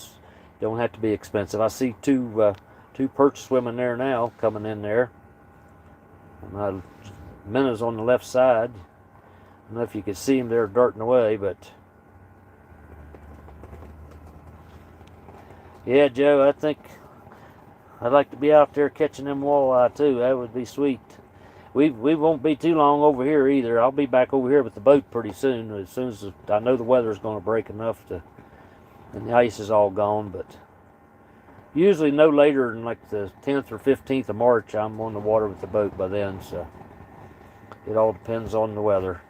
S1: don't have to be expensive. I see two perch swimming there now, coming in there. And minnows on the left side. I don't know if you can see them there darting away, but yeah, Joe, I think I'd like to be out there catching them walleye too. That would be sweet. We won't be too long over here either. I'll be back over here with the boat pretty soon as I know the weather's going to break enough to, and the ice is all gone. But usually no later than like the 10th or 15th of March, I'm on the water with the boat by then. So it all depends on the weather.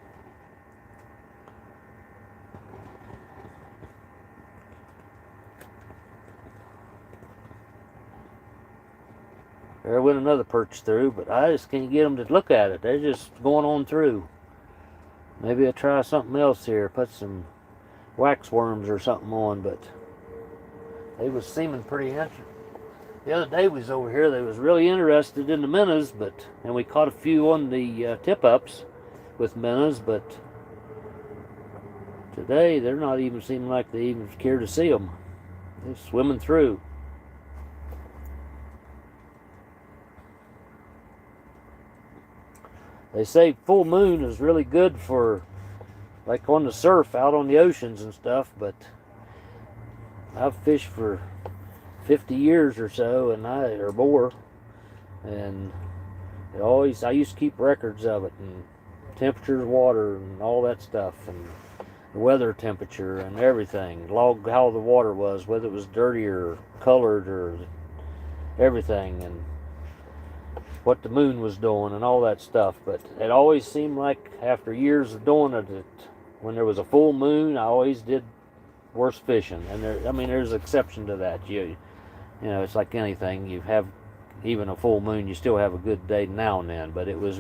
S1: There went another perch through, but I just can't get them to look at it. They're just going on through. Maybe I'll try something else here. Put some wax worms or something on, but they was seeming pretty interesting. The other day we was over here, they was really interested in the minnows, and we caught a few on the tip-ups with minnows, but today they're not even seeming like they even care to see them. They're swimming through. They say full moon is really good for, like, on the surf out on the oceans and stuff, but I've fished for 50 years or so, or more, and I used to keep records of it, and temperatures, water, and all that stuff, and the weather temperature and everything, log how the water was, whether it was dirty or colored or everything, and what the moon was doing and all that stuff. But it always seemed like after years of doing it, when there was a full moon, I always did worse fishing. And there's an exception to that. You know, it's like anything. You have even a full moon, you still have a good day now and then. But it was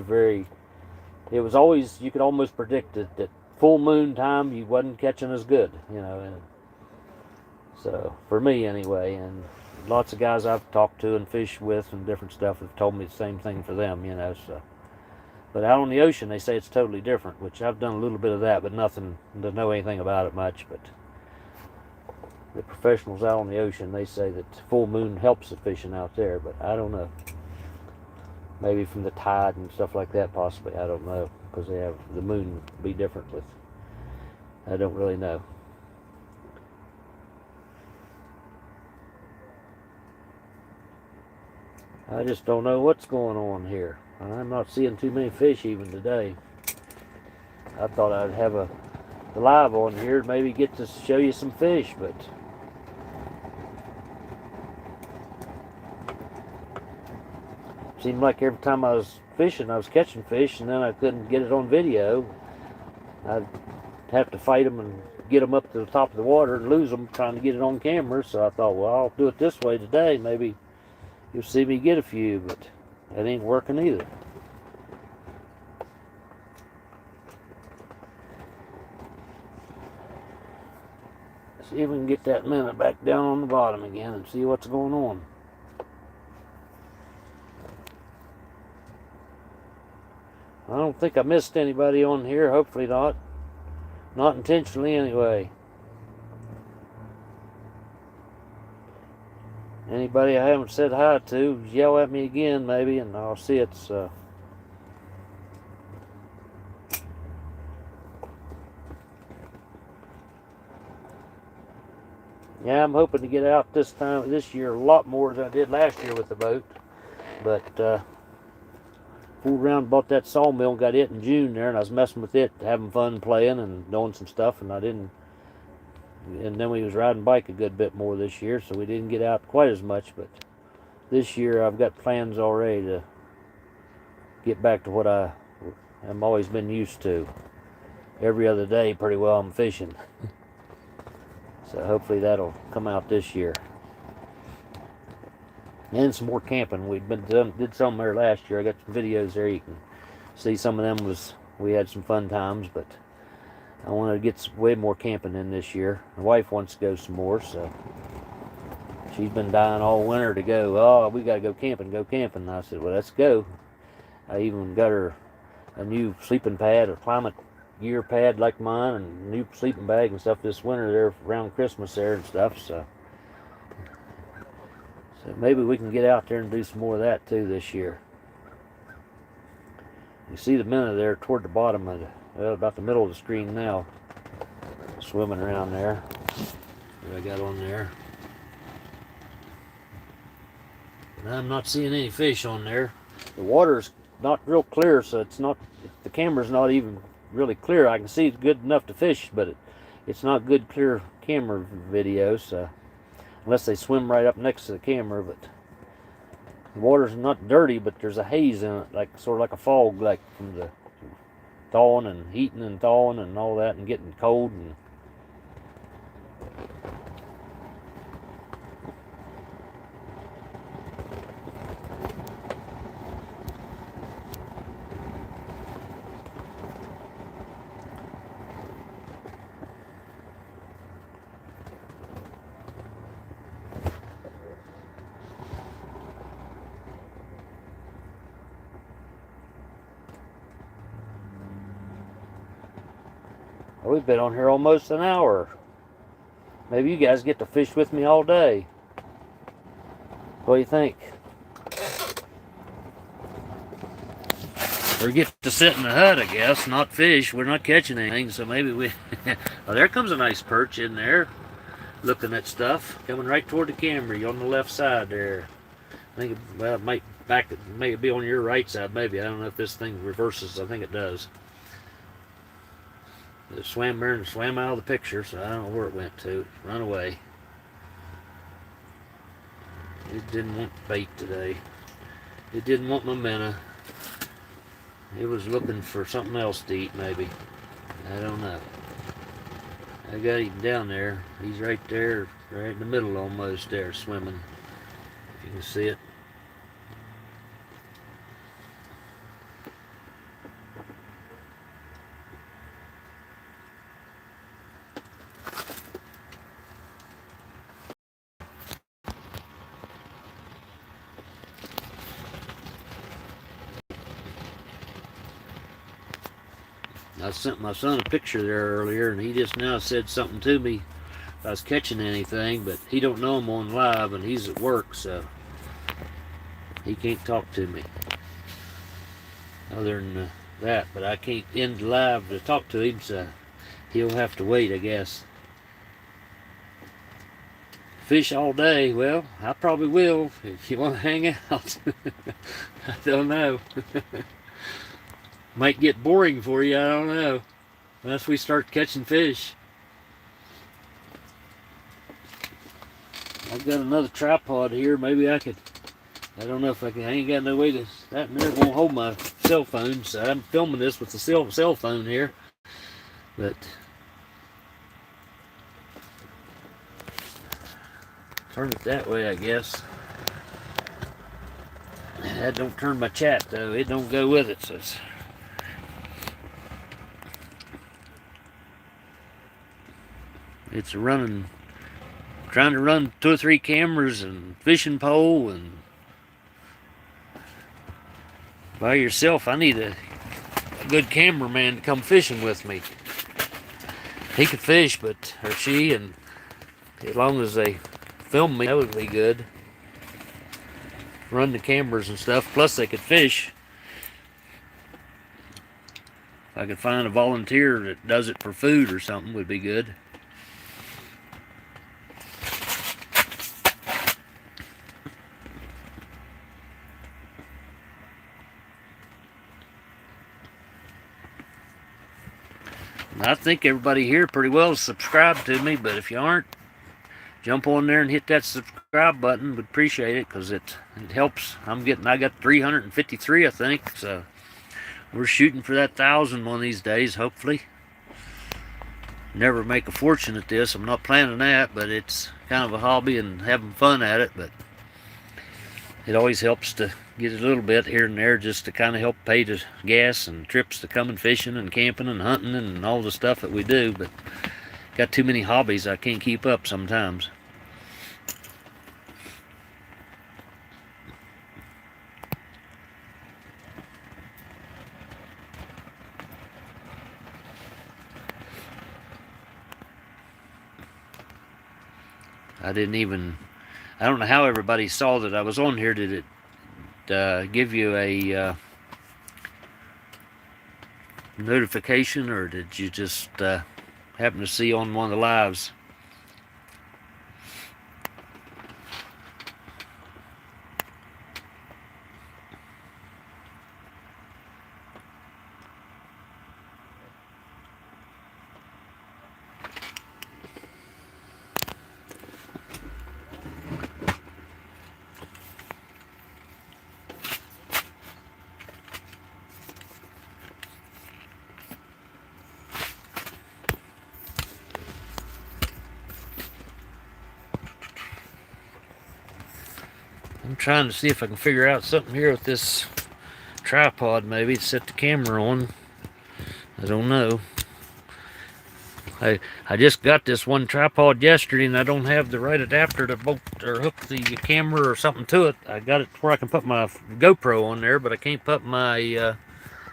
S1: always, you could almost predict it, that full moon time you wasn't catching as good, you know. And so for me anyway, and lots of guys I've talked to and fished with and different stuff have told me the same thing for them, you know. So, but out on the ocean, they say it's totally different, which I've done a little bit of that, but nothing to know anything about it much. But the professionals out on the ocean, they say that full moon helps the fishing out there, but I don't know. Maybe from the tide and stuff like that, possibly. I don't know, because they have the moon be different with. I don't really know. I just don't know what's going on here. I'm not seeing too many fish even today. I thought I'd have a live on here, maybe get to show you some fish, but seemed like every time I was fishing, I was catching fish, and then I couldn't get it on video. I'd have to fight them and get them up to the top of the water and lose them trying to get it on camera. So I thought, well, I'll do it this way today. Maybe you'll see me get a few, but it ain't working either. See if we can get that minnow back down on the bottom again and see what's going on. I don't think I missed anybody on here. Hopefully not. Not intentionally anyway. Anybody I haven't said hi to, yell at me again maybe, and I'll see it's yeah, I'm hoping to get out this year a lot more than I did last year with the boat. But fooled around, bought that sawmill, got it in June there, and I was messing with it, having fun playing and doing some stuff, and I didn't and then we was riding bike a good bit more this year, so we didn't get out quite as much. But this year I've got plans already to get back to what I've always been used to. Every other day pretty well I'm fishing. So hopefully that'll come out this year. And some more camping. Did some there last year. I got some videos there. You can see some of them we had some fun times, but I wanted to get way more camping in this year. My wife wants to go some more, so she's been dying all winter to go. Oh, we got to go camping, And I said, well, let's go. I even got her a new sleeping pad, a climate gear pad like mine, and a new sleeping bag and stuff this winter there around Christmas there and stuff. So maybe we can get out there and do some more of that too this year. You see the minnow there toward the bottom of about the middle of the screen now, swimming around there. What I got on there. And I'm not seeing any fish on there. The water's not real clear, so the camera's not even really clear. I can see it's good enough to fish, but it's not good clear camera video, so unless they swim right up next to the camera. But the water's not dirty, but there's a haze in it, like sort of like a fog, like from the thawing and heating and thawing and all that, and getting cold. And we've been on here almost an hour. Maybe you guys get to fish with me all day. What do you think? Or get to sit in the hut, I guess, not fish. We're not catching anything, so maybe we... Oh, there comes a nice perch in there, looking at stuff, coming right toward the camera. You're on the left side there. I think, well, it may be on your right side, maybe. I don't know if this thing reverses. I think it does. It swam there and swam out of the picture, so I don't know where it went to. Run away. It didn't want bait today. It didn't want my minnow. It was looking for something else to eat, maybe. I don't know. I got him down there. He's right there, right in the middle almost there, swimming. If you can see it. I sent my son a picture there earlier, and he just now said something to me if I was catching anything, but he don't know I'm on live, and he's at work, so he can't talk to me other than that. But I can't end live to talk to him, so he'll have to wait, I guess. Fish all day? Well, I probably will if you want to hang out. I don't know. Might get boring for you, I don't know, unless we start catching fish. I've got another tripod here. Maybe I don't know if I can. I ain't got no way to. That there won't hold my cell phone, so I'm filming this with the cell phone here. But turn it that way, I guess. That don't turn my chat though. It don't go with it, so it's running, trying to run 2 or 3 cameras and fishing pole, and by yourself, I need a good cameraman to come fishing with me. He could fish, or she, and as long as they film me, that would be good. Run the cameras and stuff, plus they could fish. If I could find a volunteer that does it for food or something, would be good. And I think everybody here pretty well is subscribed to me, but if you aren't, jump on there and hit that subscribe button. Would appreciate it, because it helps. I got 353, I think, so we're shooting for that 1,000 one of these days, hopefully. Never make a fortune at this. I'm not planning that, but it's kind of a hobby and having fun at it. But it always helps to get a little bit here and there, just to kind of help pay the gas and trips to coming fishing and camping and hunting and all the stuff that we do. But got too many hobbies I can't keep up sometimes. I don't know how everybody saw that I was on here. Did it give you a notification, or did you just happen to see on one of the lives? I'm trying to see if I can figure out something here with this tripod, maybe to set the camera on. I don't know. I just got this one tripod yesterday, and I don't have the right adapter to bolt or hook the camera or something to it. I got it where I can put my GoPro on there, but I can't put my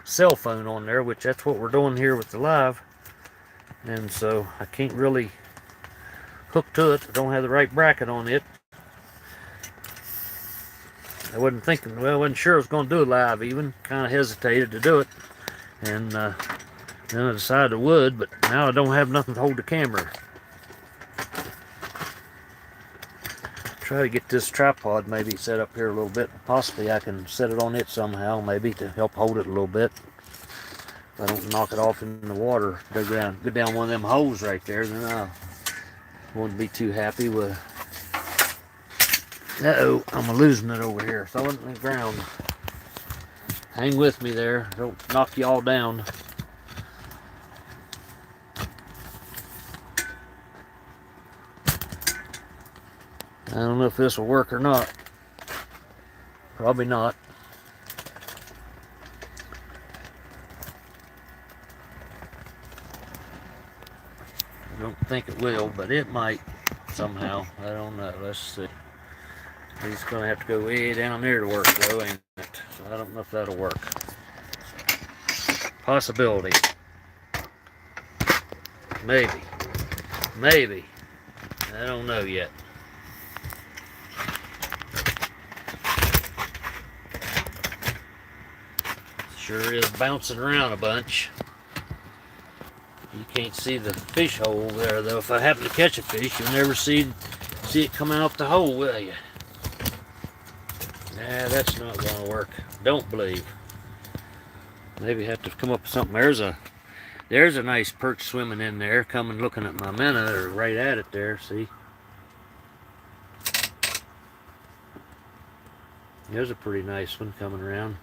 S1: cell phone on there, which that's what we're doing here with the live. And so I can't really hook to it. I don't have the right bracket on it. I wasn't thinking, well, I wasn't sure I was going to do a live even. Kind of hesitated to do it. And then I decided I would, but now I don't have nothing to hold the camera. Try to get this tripod maybe set up here a little bit. Possibly I can set it on it somehow, maybe, to help hold it a little bit. If I don't knock it off in the water, go down one of them holes right there, then I wouldn't be too happy with. Uh-oh, I'm losing it over here. Throw it in the ground. Hang with me there. Don't knock you all down. I don't know if this will work or not. Probably not. I don't think it will, but it might somehow. I don't know. Let's see. He's going to have to go way down there to work, though, ain't it? So I don't know if that'll work. Possibility. Maybe. Maybe. I don't know yet. Sure is bouncing around a bunch. You can't see the fish hole there, though. If I happen to catch a fish, you'll never see it coming out the hole, will you? Nah, that's not going to work. Don't believe. Maybe have to come up with something. There's a nice perch swimming in there, coming looking at my minnow, or right at it there, see? There's a pretty nice one coming around.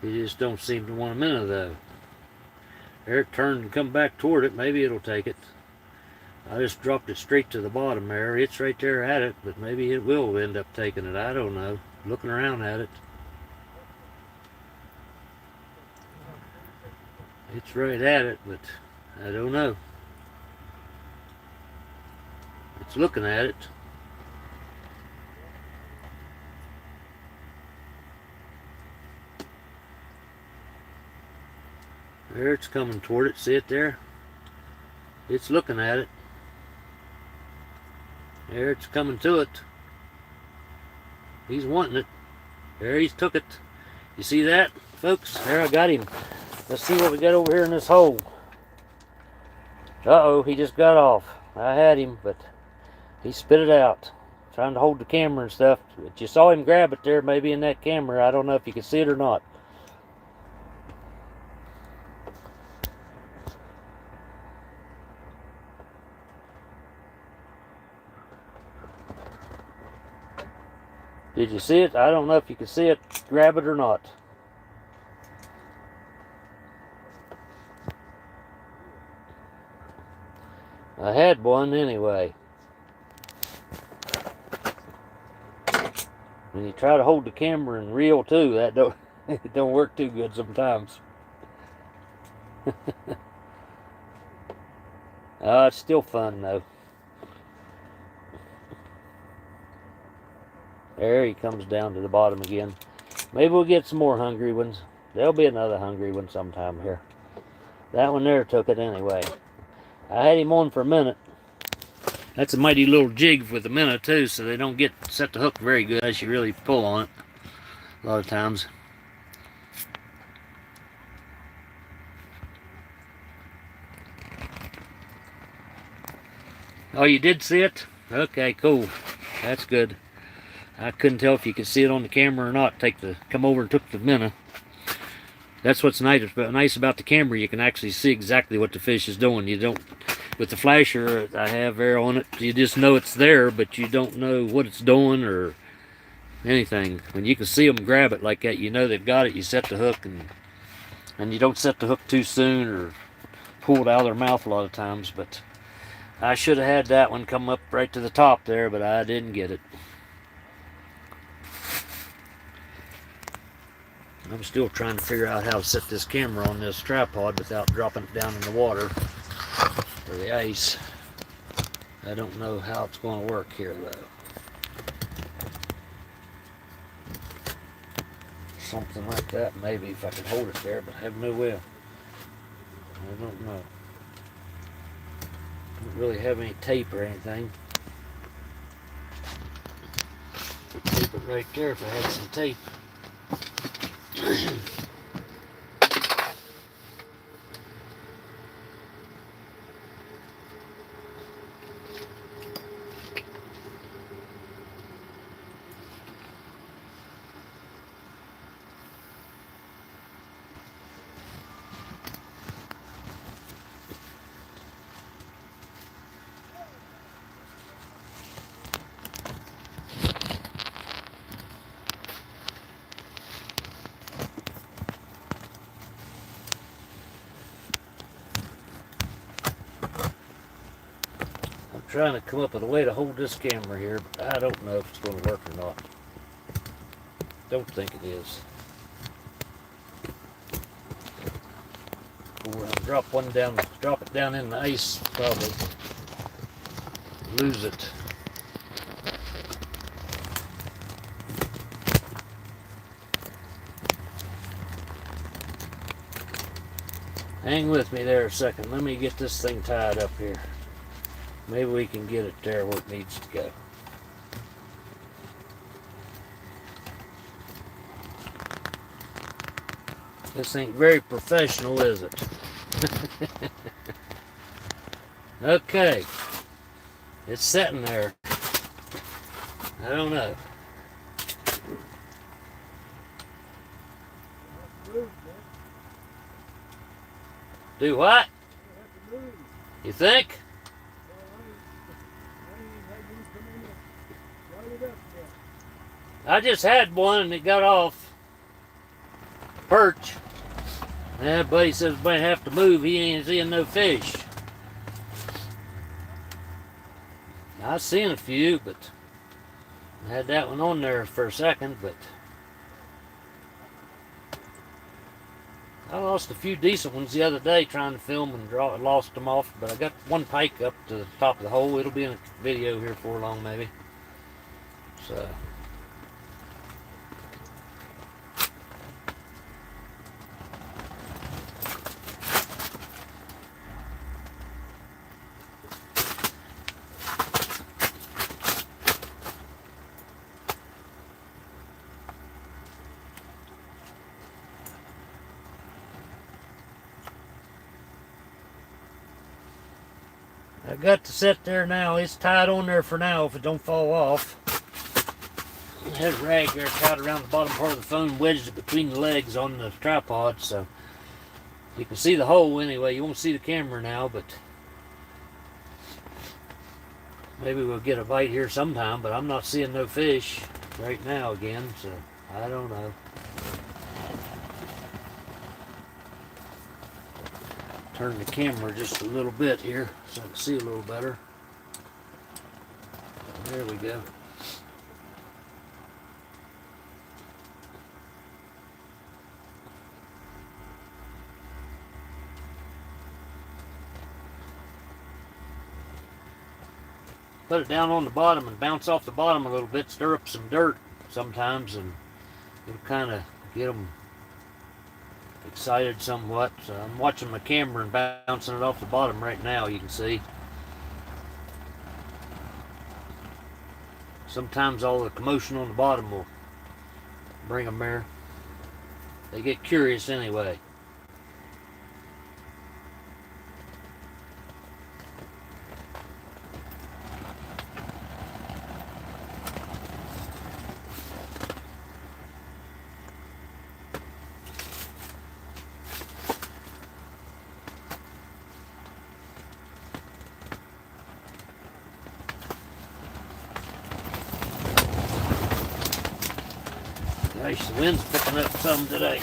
S1: He just don't seem to want a minnow, though. There it turned and come back toward it. Maybe it'll take it. I just dropped it straight to the bottom there. It's right there at it, but maybe it will end up taking it. I don't know. Looking around at it. It's right at it, but I don't know. It's looking at it. There it's coming toward it. See it there? It's looking at it. There it's coming to it. He's wanting it. There he's took it. You see that, folks? There I got him. Let's see what we got over here in this hole. Uh-oh, he just got off. I had him, but he spit it out. Trying to hold the camera and stuff. But you saw him grab it there, maybe in that camera. I don't know if you can see it or not. Did you see it? I don't know if you can see it, grab it or not. I had one anyway. When you try to hold the camera and reel too, that don't it don't work too good sometimes. It's still fun though. There he comes down to the bottom again. Maybe we'll get some more hungry ones. There'll be another hungry one sometime here. That one there took it anyway. I had him on for a minute. That's a mighty little jig with a minnow too, so they don't get set the hook very good as you really pull on it a lot of times. Oh, you did see it? Okay, cool. That's good. I couldn't tell if you could see it on the camera or not. Come over and took the minnow. That's what's nice about the camera. You can actually see exactly what the fish is doing. You don't, with the flasher I have there on it, you just know it's there, but you don't know what it's doing or anything. When you can see them grab it like that, you know they've got it. You set the hook, and you don't set the hook too soon or pull it out of their mouth a lot of times. But I should have had that one come up right to the top there, but I didn't get it. I'm still trying to figure out how to set this camera on this tripod without dropping it down in the water or the ice. I don't know how it's going to work here though. Something like that maybe, if I can hold it there, but I have no way. I don't know. Don't really have any tape or anything. Could tape it right there if I had some tape. Trying to come up with a way to hold this camera here, but I don't know if it's going to work or not. Don't think it is. Or I'll drop it down in the ice, probably lose it. Hang with me there a second. Let me get this thing tied up here. Maybe we can get it there where it needs to go. This ain't very professional, is it? Okay. It's sitting there. I don't know. Do what? You think? I just had one and it got off perch. And buddy says we might have to move. He ain't seeing no fish. I seen a few, but I had that one on there for a second, but I lost a few decent ones the other day trying to film and lost them off, but I got one pike up to the top of the hole. It'll be in a video here for long maybe. So I got to sit there now. It's tied on there for now if it don't fall off. I had a rag there tied around the bottom part of the phone, wedged it between the legs on the tripod, so you can see the hole anyway. You won't see the camera now, but maybe we'll get a bite here sometime, but I'm not seeing no fish. right now again, so I don't know. Turn the camera just a little bit here so I can see a little better. There we go. Put it down on the bottom and bounce off the bottom a little bit, stir up some dirt sometimes, and it'll kind of get them excited somewhat. So I'm watching my camera and bouncing it off the bottom right now, you can see. Sometimes all the commotion on the bottom will bring them there. They get curious anyway. Gosh, the wind's picking up some today.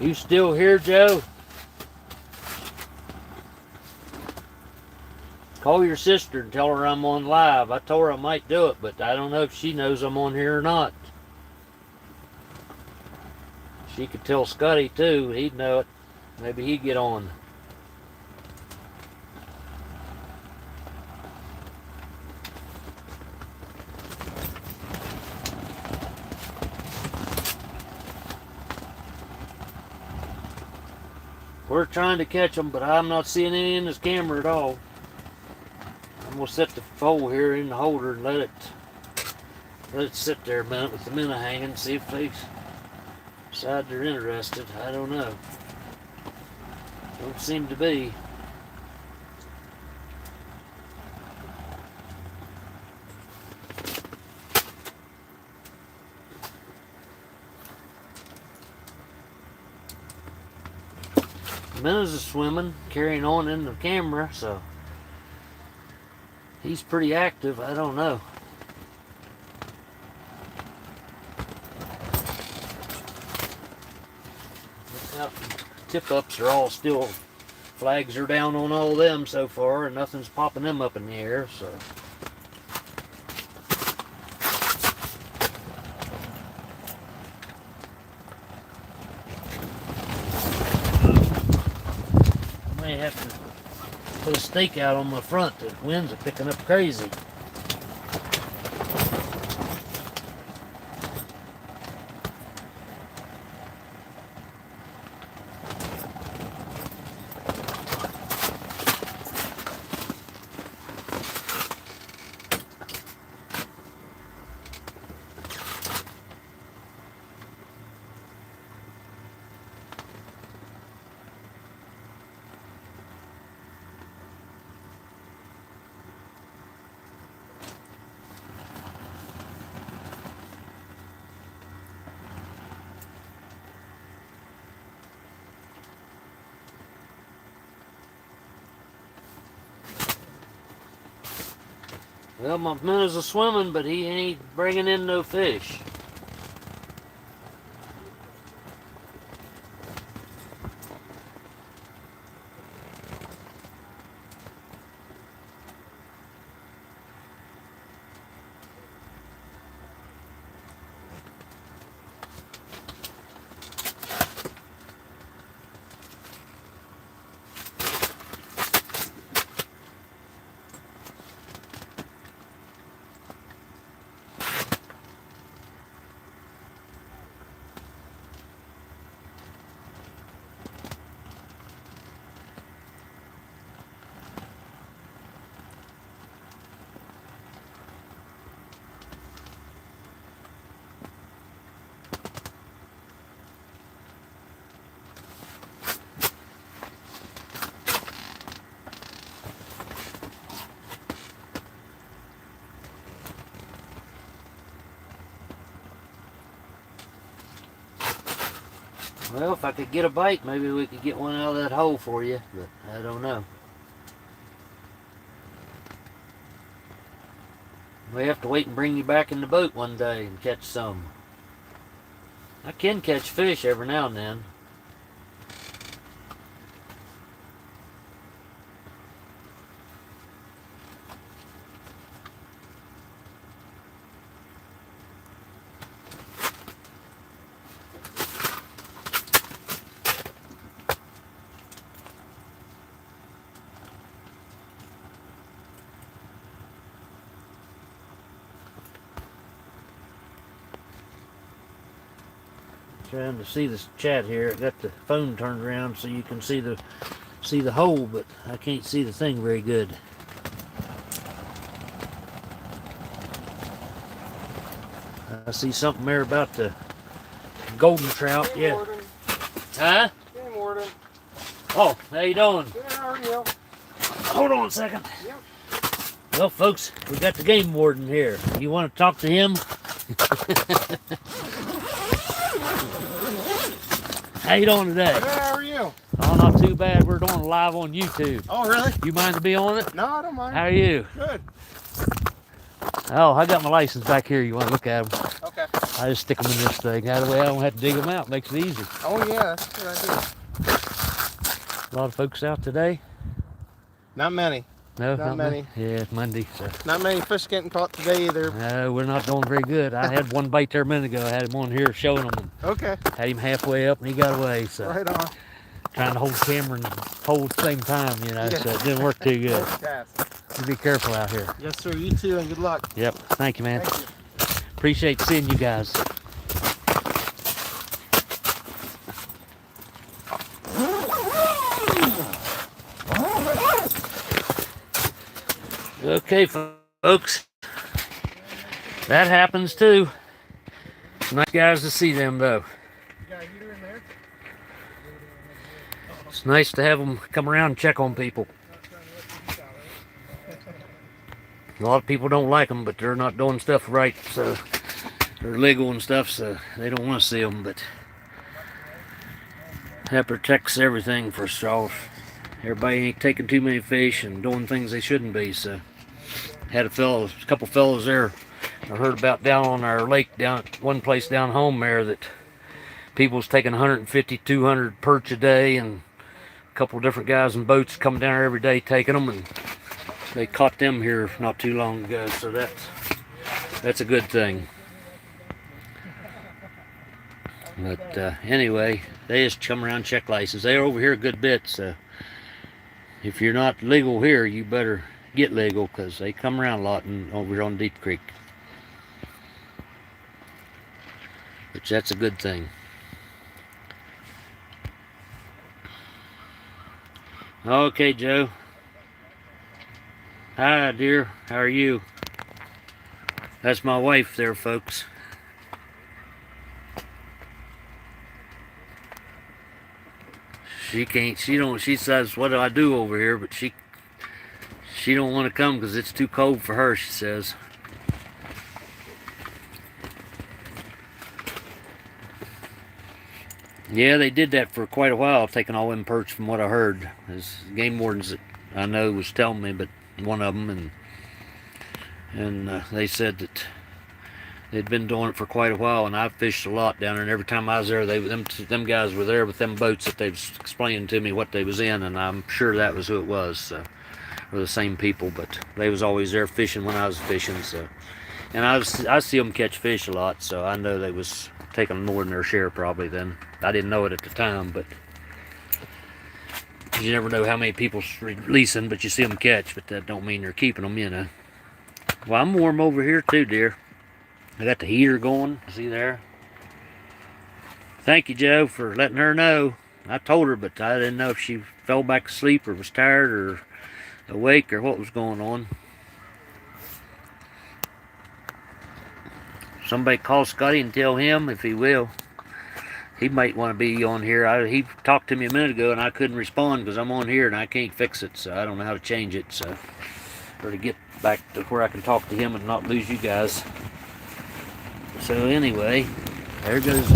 S1: You still here, Joe? Call your sister and tell her I'm on live. I told her I might do it, but I don't know if she knows I'm on here or not. She could tell Scotty too. He'd know it. Maybe he'd get on. We're trying to catch them, but I'm not seeing any in this camera at all. I'm gonna set the pole here in the holder and let it sit there a minute with the minnow hanging, see if they decide they're interested. I don't know. Don't seem to be. Minnows is swimming, carrying on in the camera, so he's pretty active. I don't know. Look out, tip-ups are all still, flags are down on all of them so far, and nothing's popping them up in the air, so. I have to put a stake out on my front. The winds are picking up crazy. Well, my minnows are swimming, but he ain't bringing in no fish. Well, if I could get a bite, maybe we could get one out of that hole for you, but I don't know. We have to wait and bring you back in the boat one day and catch some. I can catch fish every now and then. Trying to see this chat here. I got the phone turned around so you can see the hole, but I can't see the thing very good. I see something there about the golden trout.
S2: Hey,
S1: yeah.
S2: Warden.
S1: Huh?
S2: Hey, Warden.
S1: Oh, how you doing?
S2: Good, how are you?
S1: Hold on a second.
S2: Yep.
S1: Well, folks, we got the game warden here. You want to talk to him? How you doing today?
S2: Good, how are you?
S1: Oh, not too bad. We're doing live on YouTube.
S2: Oh, really?
S1: You mind to be on it?
S2: No, I don't mind.
S1: How are you?
S2: Good.
S1: Oh, I got my license back here. You want to look at them?
S2: Okay.
S1: I just stick them in this thing. That way I don't have to dig them out. Makes it easy.
S2: Oh, yeah, that's a good idea.
S1: A lot of folks out today?
S2: Not many.
S1: No,
S2: Not many.
S1: Yeah, it's Monday. So.
S2: Not many fish getting caught today either.
S1: No, we're not doing very good. I had one bite there a minute ago. I had him on here showing them.
S2: Okay.
S1: Had him halfway up and he got away. So
S2: Right on.
S1: trying to hold the camera and hold at the same time, you know,
S2: Yeah.
S1: so it didn't work too good.
S2: Yes.
S1: You be careful out here.
S2: Yes, sir. You too, and good luck.
S1: Yep. Thank you, man.
S2: Thank you.
S1: Appreciate seeing you guys. Okay, folks. That happens too. It's nice guys to see them, though.
S2: You got a heater in there?
S1: It's nice to have them come around and check on people. A lot of people don't like them, but they're not doing stuff right, so they're legal and stuff, so they don't want to see them, but that protects everything for us all. Everybody ain't taking too many fish and doing things they shouldn't be, so had a couple fellows there I heard about down on our lake, down one place down home there, that people's taking 150, 200 perch a day, and a couple different guys in boats coming down there every day taking them, and they caught them here not too long ago, so that's a good thing. But anyway, they just come around and check license. They're over here a good bit, so if you're not legal here, you better get legal, because they come around a lot over here on Deep Creek. Which that's a good thing. Okay, Joe. Hi, dear. How are you? That's my wife there, folks. She says, what do I do over here? But she don't want to come because it's too cold for her, she says. Yeah, they did that for quite a while, taking all them perch from what I heard. There's game wardens that I know was telling me, but one of them, and they said that they'd been doing it for quite a while, and I've fished a lot down there, and every time I was there, them guys were there with them boats that they was explaining to me what they was in, and I'm sure that was who it was, so, or the same people, but they was always there fishing when I was fishing, so, and I see them catch fish a lot, so I know they was taking more than their share probably then. I didn't know it at the time, but you never know how many people's releasing, but you see them catch, but that don't mean they're keeping them, you know. Well, I'm warm over here too, dear. I got the heater going, see there? Thank you, Joe, for letting her know. I told her, but I didn't know if she fell back asleep or was tired or awake or what was going on. Somebody call Scotty and tell him if he will. He might want to be on here. He talked to me a minute ago and I couldn't respond because I'm on here and I can't fix it, so I don't know how to change it. So, or to get back to where I can talk to him and not lose you guys. So anyway, there goes.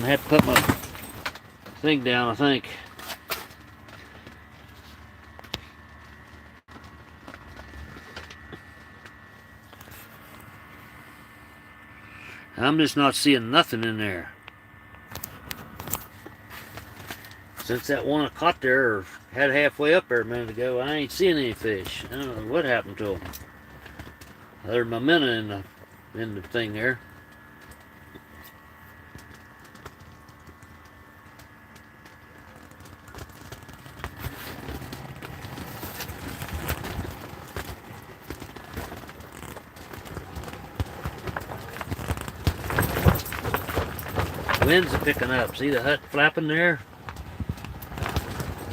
S1: gonna have to put my thing down, I think. I'm just not seeing nothing in there. Since that one I caught there, or had halfway up there a minute ago, I ain't seeing any fish. I don't know what happened to them. There's my minnow in the thing there. Winds are picking up. See the hut flapping there?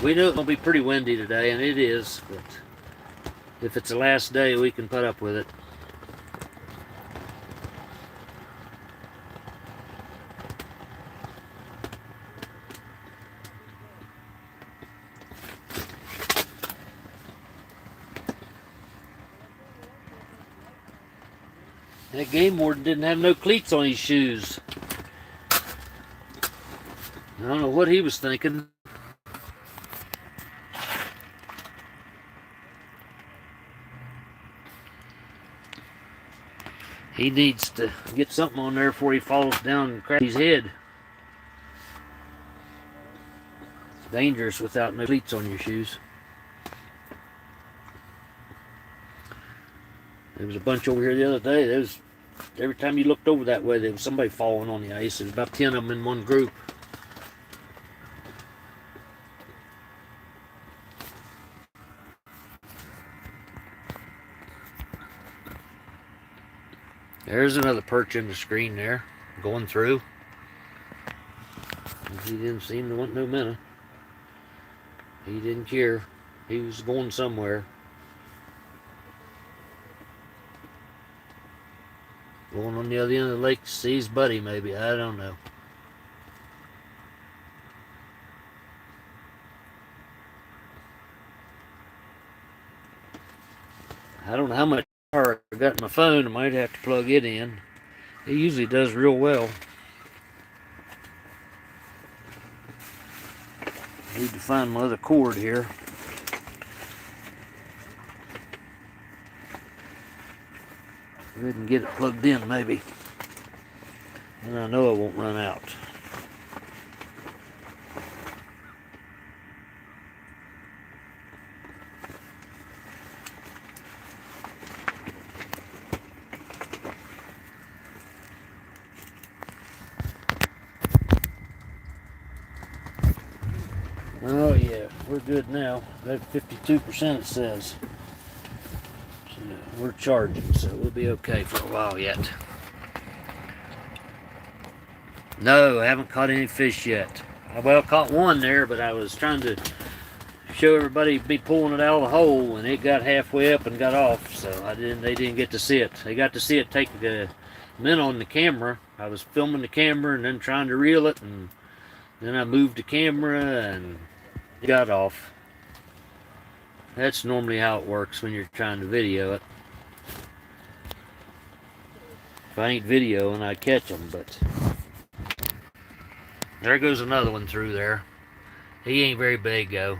S1: We know it's going to be pretty windy today, and it is, but if it's the last day, we can put up with it. That game warden didn't have no cleats on his shoes. I don't know what he was thinking. He needs to get something on there before he falls down and cracks his head. It's dangerous without no cleats on your shoes. There was a bunch over here the other day. There was, every time you looked over that way, there was somebody falling on the ice. There was about 10 of them in one group. There's another perch in the screen there, going through. He didn't seem to want no minnow. He didn't care. He was going somewhere. Going on the other end of the lake to see his buddy, maybe. I don't know. I don't know how much power I got in my phone. I might have to plug it in. It usually does real well. I need to find my other cord here. Go ahead and get it plugged in, maybe. And I know it won't run out. Oh yeah, we're good now. Got 52% it says. So we're charging, so we'll be okay for a while yet. No, I haven't caught any fish yet. Well, I caught one there, but I was trying to show everybody me pulling it out of the hole, and it got halfway up and got off, so they didn't get to see it. They got to see it take the minnow on the camera. I was filming the camera and then trying to reel it, and then I moved the camera and it got off. That's normally how it works when you're trying to video it. If I ain't videoing, I catch them, but there goes another one through there. He ain't very big though.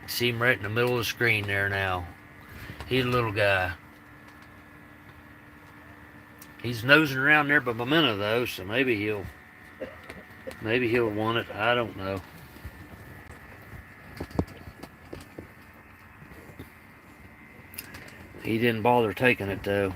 S1: See him right in the middle of the screen there now. He's a little guy. He's nosing around there by my minnow though, so maybe he'll want it. I don't know. He didn't bother taking it though.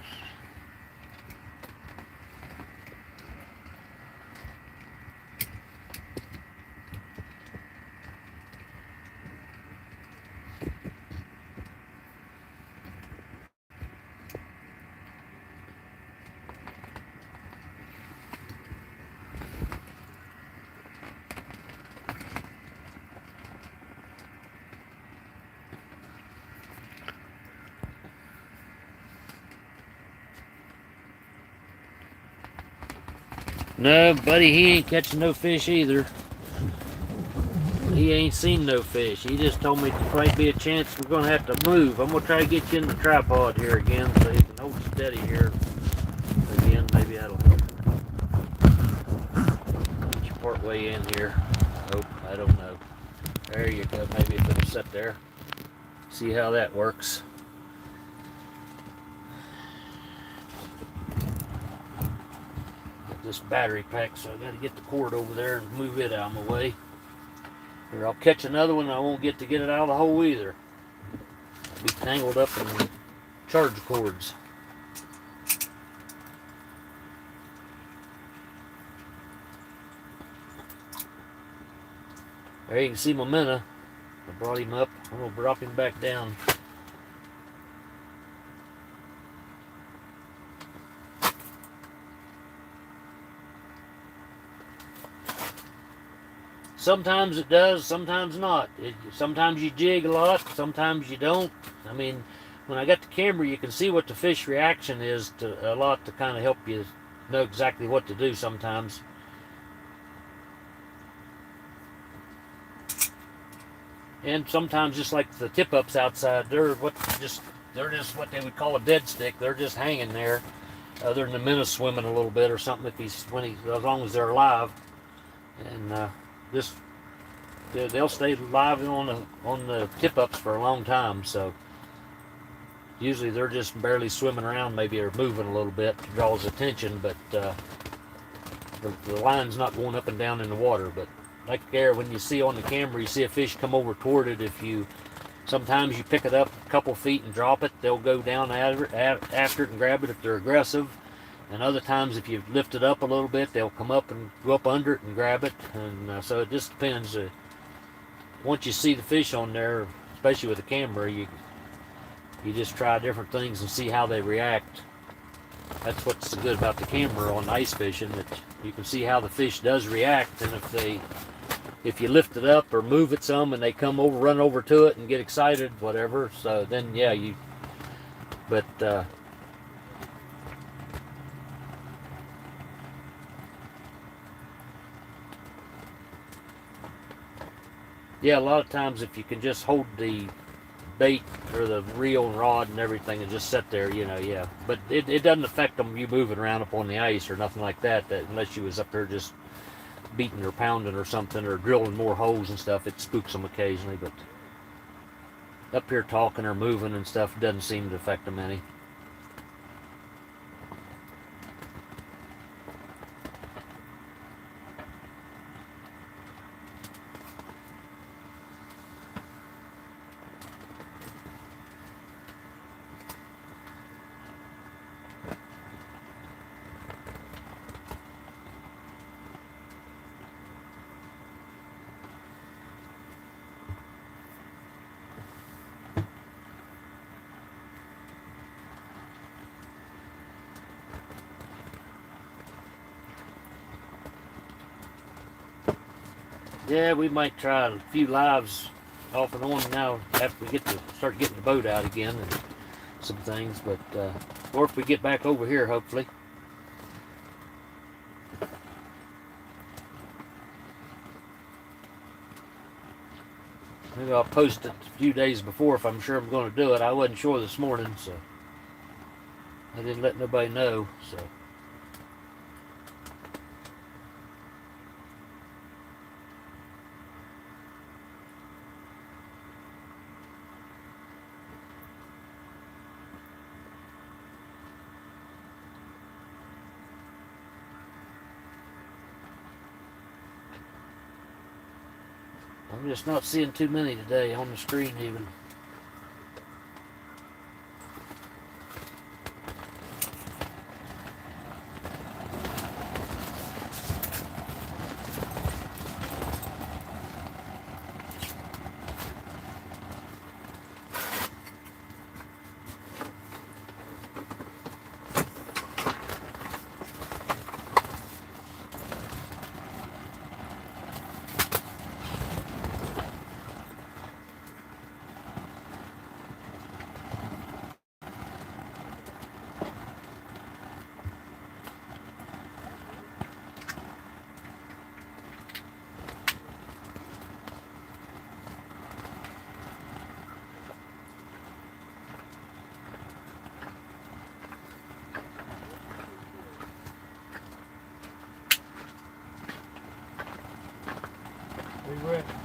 S1: No, buddy, he ain't catching no fish either. He ain't seen no fish. He just told me there might be a chance we're going to have to move. I'm going to try to get you in the tripod here again so you can hold steady here again. Maybe that'll help. part way in here. Nope, I don't know. There you go. Maybe if it'll sit there. See how that works. Got this battery pack, so I got to get the cord over there and move it out of my way. Or I'll catch another one and I won't get to get it out of the hole either. I'll be tangled up in charge cords. There you can see my minnow. I brought him up. I'm going to drop him back down. Sometimes it does, sometimes not. Sometimes you jig a lot, sometimes you don't. I mean, when I got the camera, you can see what the fish reaction is to a lot to kind of help you know exactly what to do sometimes. And sometimes, just like the tip-ups outside, they're just what they would call a dead stick. They're just hanging there, other than the minnow swimming a little bit or something. As long as they're alive, and they'll stay live on the tip-ups for a long time. So usually they're just barely swimming around, maybe, or moving a little bit to draw his attention, but the line's not going up and down in the water. But like there, when you see on the camera, you see a fish come over toward it. Sometimes you pick it up a couple feet and drop it, they'll go down after it and grab it if they're aggressive. And other times, if you lift it up a little bit, they'll come up and go up under it and grab it. And so it just depends. Once you see the fish on there, especially with the camera, you just try different things and see how they react. That's what's good about the camera on ice fishing, that you can see how the fish does react. And if you lift it up or move it some and they run over to it and get excited, whatever, so then yeah, yeah, a lot of times if you can just hold the bait or the reel and rod and everything and just sit there, yeah. But it doesn't affect them, you moving around up on the ice or nothing like that, unless you was up there just beating or pounding or something, or drilling more holes and stuff. It spooks them occasionally, but up here talking or moving and stuff doesn't seem to affect them any. Yeah, we might try a few lives off and on now after we start getting the boat out again and some things, but or if we get back over here, hopefully. Maybe I'll post it a few days before if I'm sure I'm going to do it. I wasn't sure this morning, so I didn't let nobody know, so. I'm just not seeing too many today on the screen even.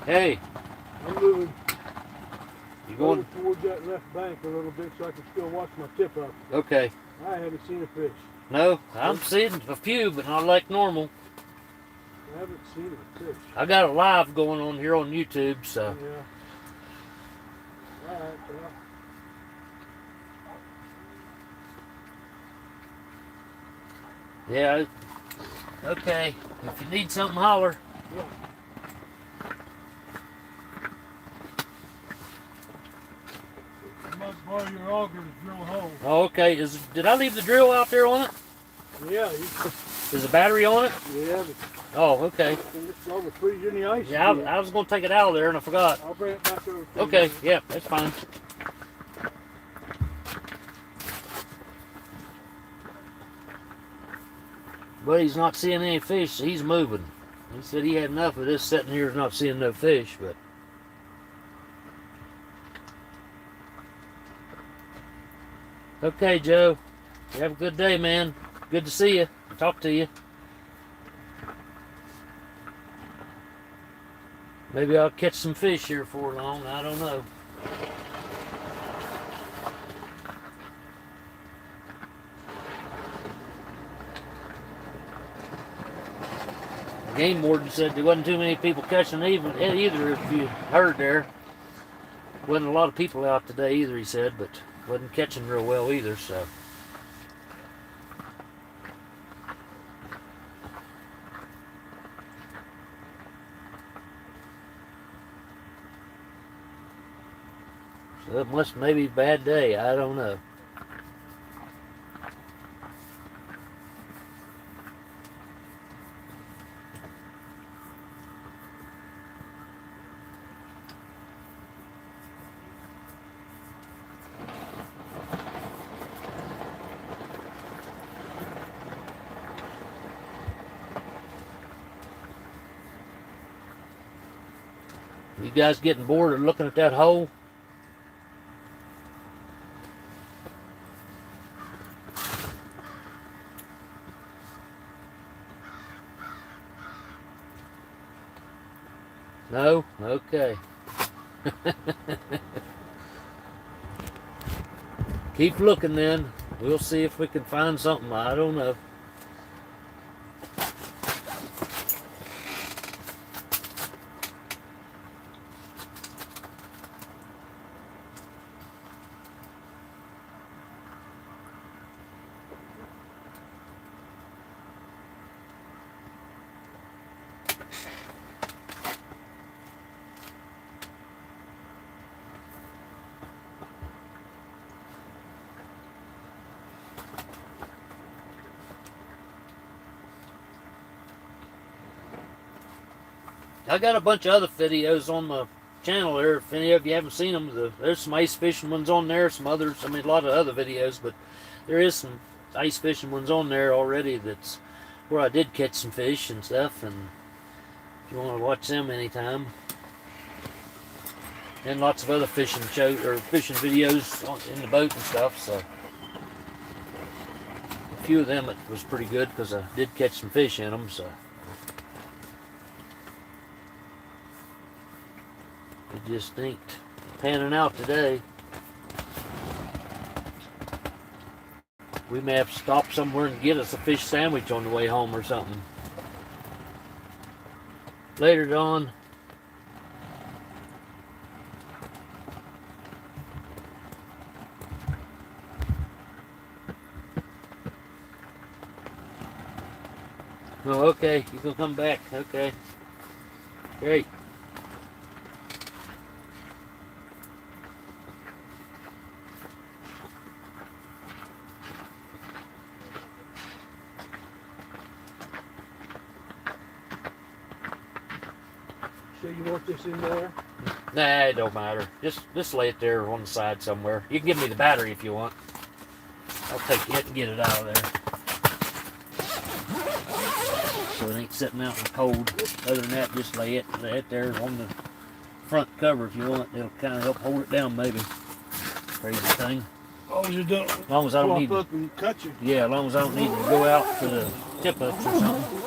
S1: Hey,
S3: I'm moving
S1: you
S3: over
S1: going?
S3: towards that left bank a little bit so I can still watch my tip up.
S1: Okay.
S3: I haven't seen a fish.
S1: No, I'm seeing a few, but not like normal.
S3: I haven't seen a fish.
S1: I got a live going on here on YouTube, so.
S3: Yeah. Alright, well.
S1: Yeah. Okay. If you need something, holler.
S3: Yeah. I might borrow your auger to drill a hole.
S1: Oh, okay. Did I leave the drill out there on it?
S3: Yeah,
S1: Is the battery on it?
S3: yeah, but
S1: Oh, okay.
S3: this auger freeze in the ice.
S1: Yeah, I was going to take it out of there and I forgot.
S3: I'll bring it back over to
S1: Okay,
S3: you.
S1: yeah, that's fine. But he's not seeing any fish, so he's moving. He said he had enough of this sitting here not seeing no fish, but. Okay, Joe. You have a good day, man. Good to see you. Talk to you. Maybe I'll catch some fish here before long. I don't know. The game warden said there wasn't too many people catching either, if you heard there. Wasn't a lot of people out today either, he said, but wasn't catching real well either, so. So it must maybe a bad day, I don't know. You guys getting bored of looking at that hole? No? Okay. Keep looking then. We'll see if we can find something. I don't know. I got a bunch of other videos on my channel there. If any of you haven't seen them, there's some ice fishing ones on there, some others. I mean, a lot of other videos, but there is some ice fishing ones on there already. That's where I did catch some fish and stuff. And if you want to watch them anytime, and lots of other fishing shows or fishing videos in the boat and stuff. So a few of them it was pretty good because I did catch some fish in them. So. It just ain't panning out today. We may have to stop somewhere and get us a fish sandwich on the way home or something. Later, Dawn. Oh, okay. You can come back. Okay. Great.
S3: So you want this in there?
S1: Nah, it don't matter. Just lay it there on the side somewhere. You can give me the battery if you want. I'll take it and get it out of there. So it ain't sitting out in the cold. Other than that, just lay it there on the front cover if you want. It'll kind of help hold it down maybe. Crazy thing.
S3: Oh, you don't.
S1: As long as I don't need
S3: up and cut you.
S1: yeah, as long as I don't need to go out to the tip-ups or something.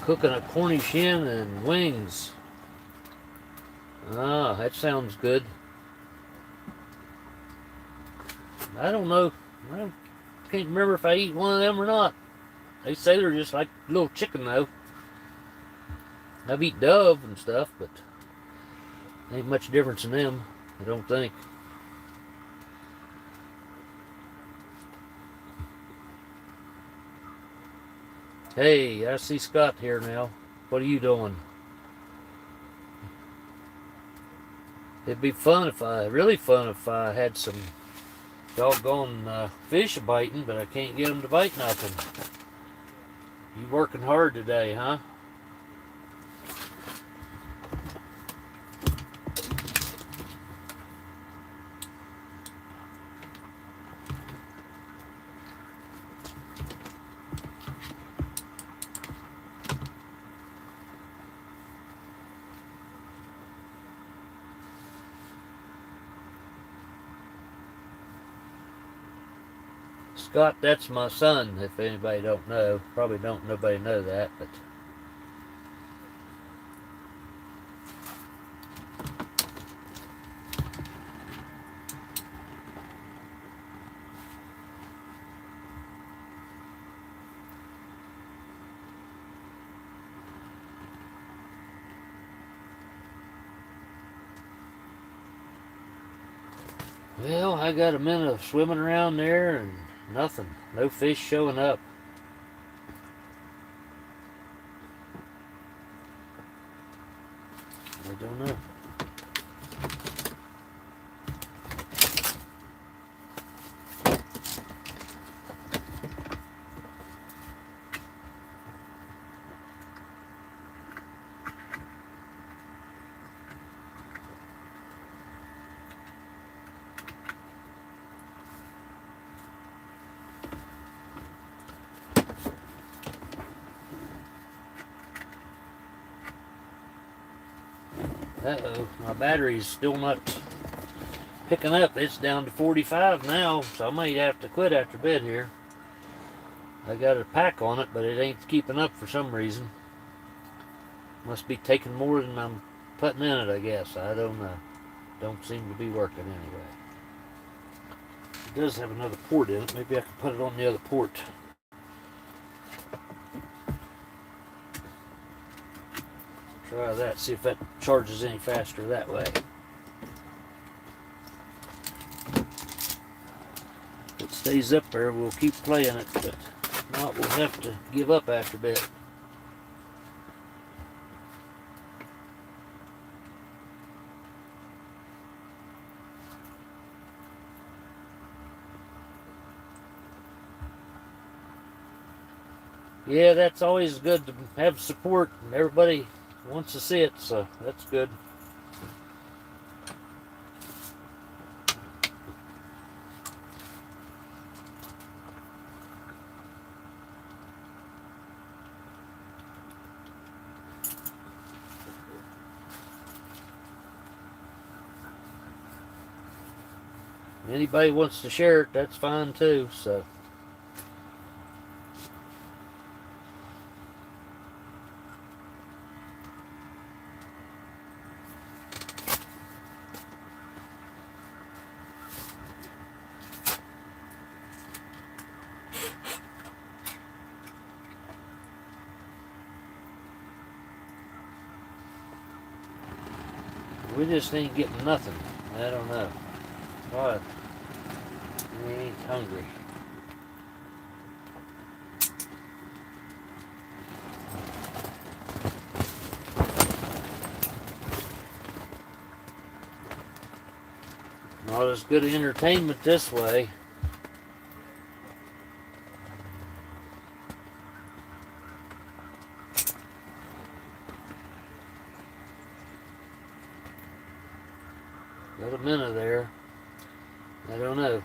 S1: cooking a Cornish hen and wings. Ah, that sounds good. I don't know. I can't remember if I eat one of them or not. They say they're just like little chicken though. I've eaten dove and stuff, but ain't much difference in them, I don't think. Hey, I see Scott here now. What are you doing? It'd be really fun if I had some doggone fish biting, but I can't get them to bite nothing. You working hard today, huh? Scott, that's my son, if anybody don't know. Probably don't nobody know that, but well, I got a minute of swimming around there and nothing. No fish showing up. I don't know. Uh-oh, my battery's still not picking up. It's down to 45 now, so I might have to quit after bed here. I got a pack on it, but it ain't keeping up for some reason. Must be taking more than I'm putting in it, I guess. I don't know. Don't seem to be working anyway. It does have another port in it. Maybe I can put it on the other port. Try that, see if that charges any faster that way. If it stays up there, we'll keep playing it, but if not, we'll have to give up after a bit. Yeah, that's always good to have support. Everybody wants to see it, so that's good. Anybody wants to share it, that's fine too, so. We just ain't getting nothing. I don't know. What? We ain't hungry. Not as good entertainment this way. Got a minute there. I don't know.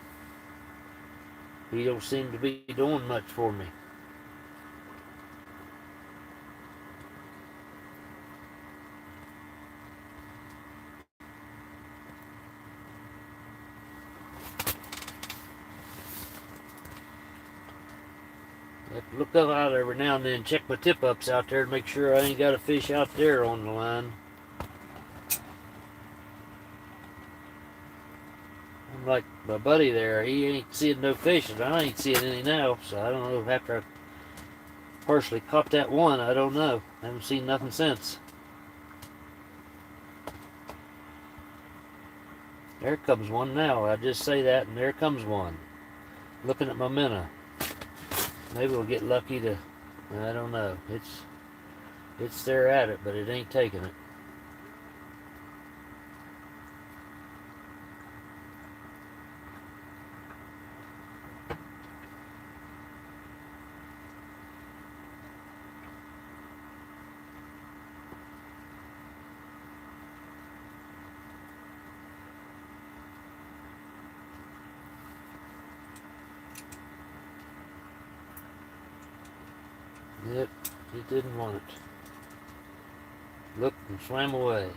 S1: He don't seem to be doing much for me. I have to look up out every now and then, check my tip-ups out there to make sure I ain't got a fish out there on the line. I'm like my buddy there, he ain't seeing no fish, and I ain't seeing any now, so I don't know. After I partially caught that one, I don't know. I haven't seen nothing since. There comes one now. I just say that, and there comes one. Looking at my minnow. Maybe we'll get lucky to. I don't know. It's there at it, but it ain't taking it. Yep, it didn't want it. Looked and swam away.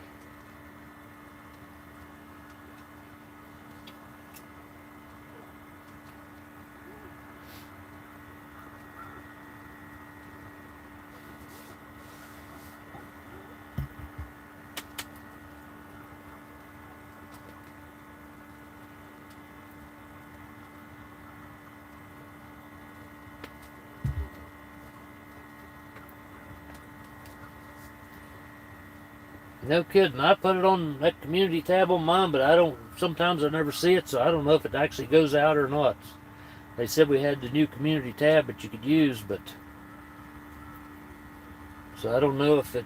S1: No kidding. I put it on that community tab on mine, but sometimes I never see it, so I don't know if it actually goes out or not. They said we had the new community tab that you could use, but so I don't know if it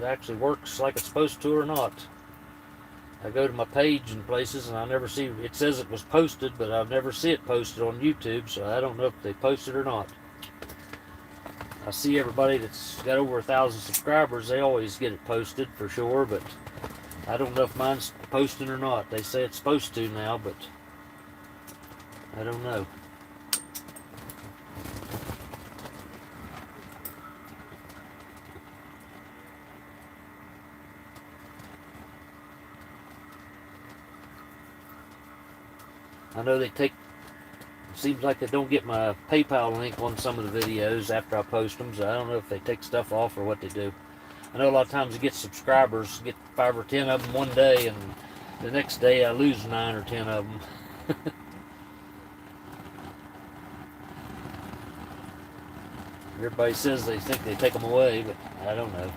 S1: actually works like it's supposed to or not. I go to my page and places and I never see it. Says it was posted, but I never see it posted on YouTube, so I don't know if they posted or not. I see everybody that's got over 1,000 subscribers, they always get it posted for sure, but I don't know if mine's posting or not. They say it's supposed to now, but I don't know. I know they take. Seems like they don't get my PayPal link on some of the videos after I post them, so I don't know if they take stuff off or what they do. I know a lot of times you get subscribers, get 5 or 10 of them one day, and the next day I lose 9 or 10 of them. Everybody says they think they take them away, but I don't know.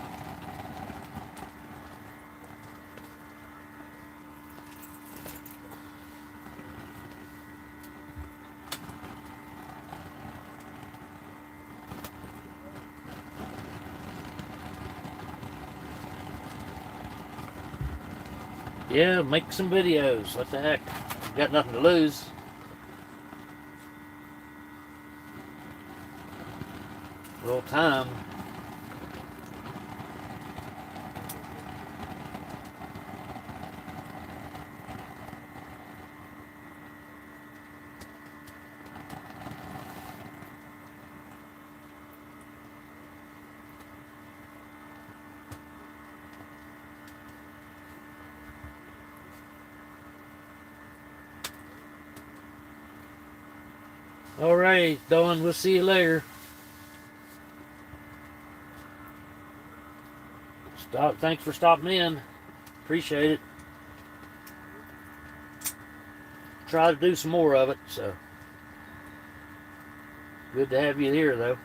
S1: Yeah, make some videos. What the heck? Got nothing to lose. A little time. All right, Dawn, we'll see you later. Thanks for stopping in. Appreciate it. Try to do some more of it, so. Good to have you here, though.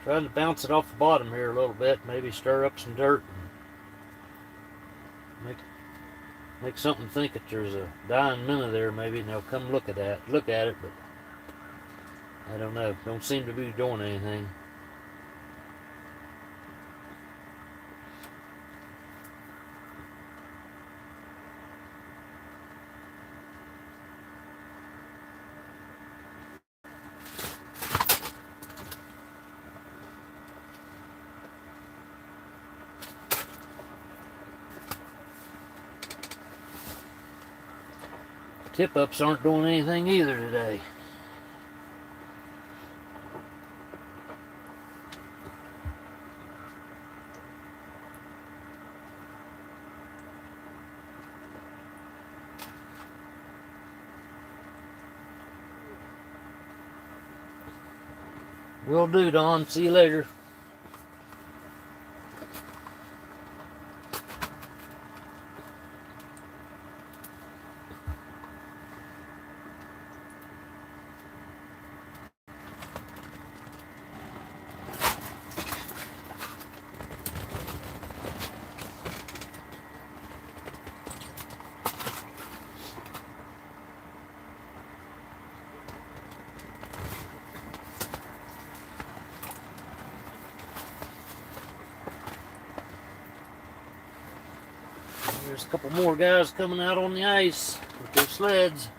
S1: Trying to bounce it off the bottom here a little bit, maybe stir up some dirt. make something think that there's a dying minnow there maybe, and they'll come look at it, but I don't know. Don't seem to be doing anything. Tip-ups aren't doing anything either today. Will do, Don. See you later. There's a couple more guys coming out on the ice with their sleds.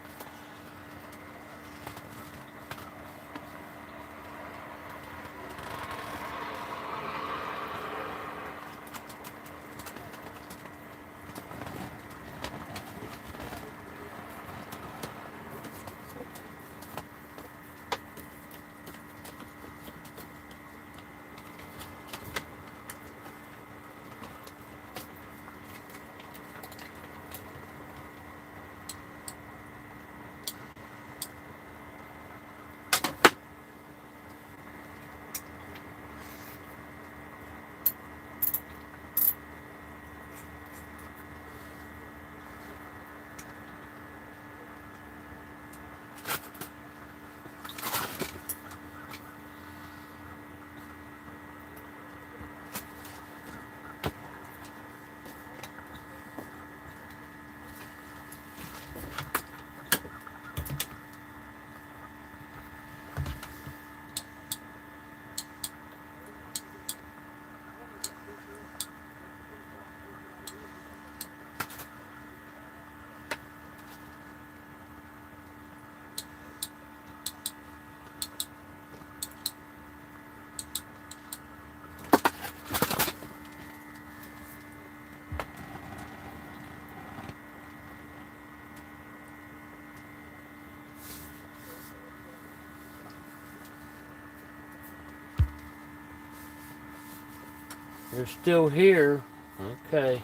S1: They're still here. Okay.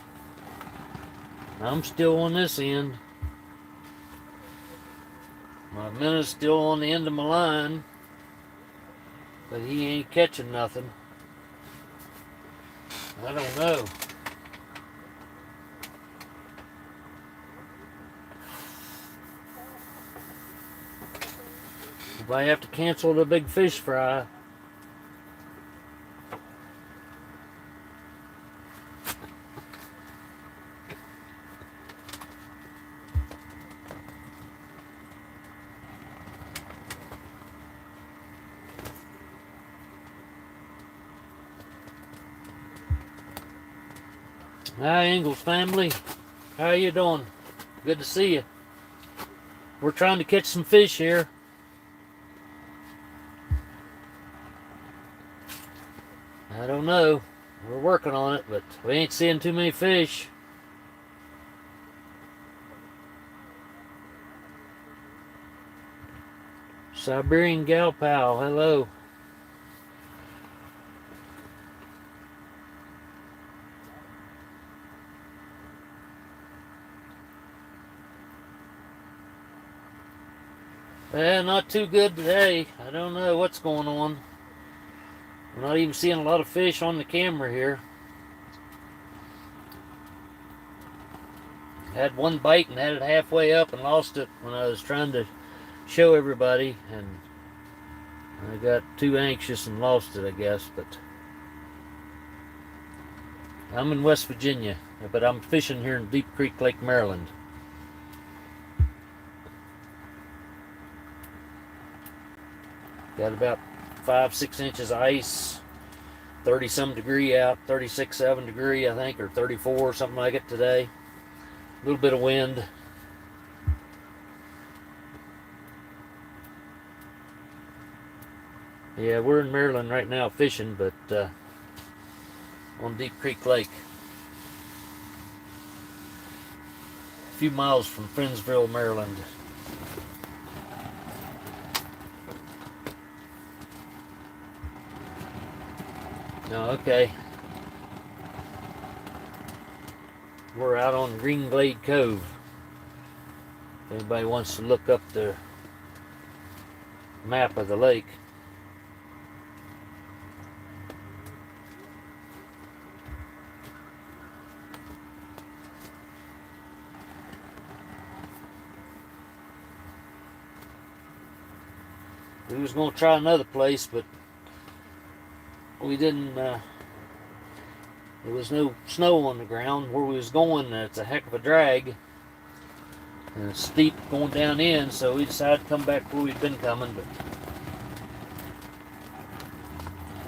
S1: I'm still on this end. My minute's still on the end of my line, but he ain't catching nothing. I don't know. If I have to cancel the big fish fry. Hi, Ingalls family. How you doing? Good to see you. We're trying to catch some fish here. I don't know. We're working on it, but we ain't seeing too many fish. Siberian gal pal, hello. Not too good today. I don't know what's going on. We're not even seeing a lot of fish on the camera here. I had one bite and had it halfway up and lost it when I was trying to show everybody, and I got too anxious and lost it, I guess. But I'm in West Virginia, but I'm fishing here in Deep Creek Lake, Maryland. Got about 5-6 inches of ice, 30 some degree out, 36-7 degree I think, or 34, something like it today. A little bit of wind. Yeah, we're in Maryland right now fishing, but on Deep Creek Lake. A few miles from Friendsville, Maryland. Oh, okay. We're out on Green Glade Cove. If anybody wants to look up the map of the lake. We was going to try another place, but we didn't, there was no snow on the ground. Where we was going, it's a heck of a drag. And it's steep going down in, so we decided to come back where we'd been coming, but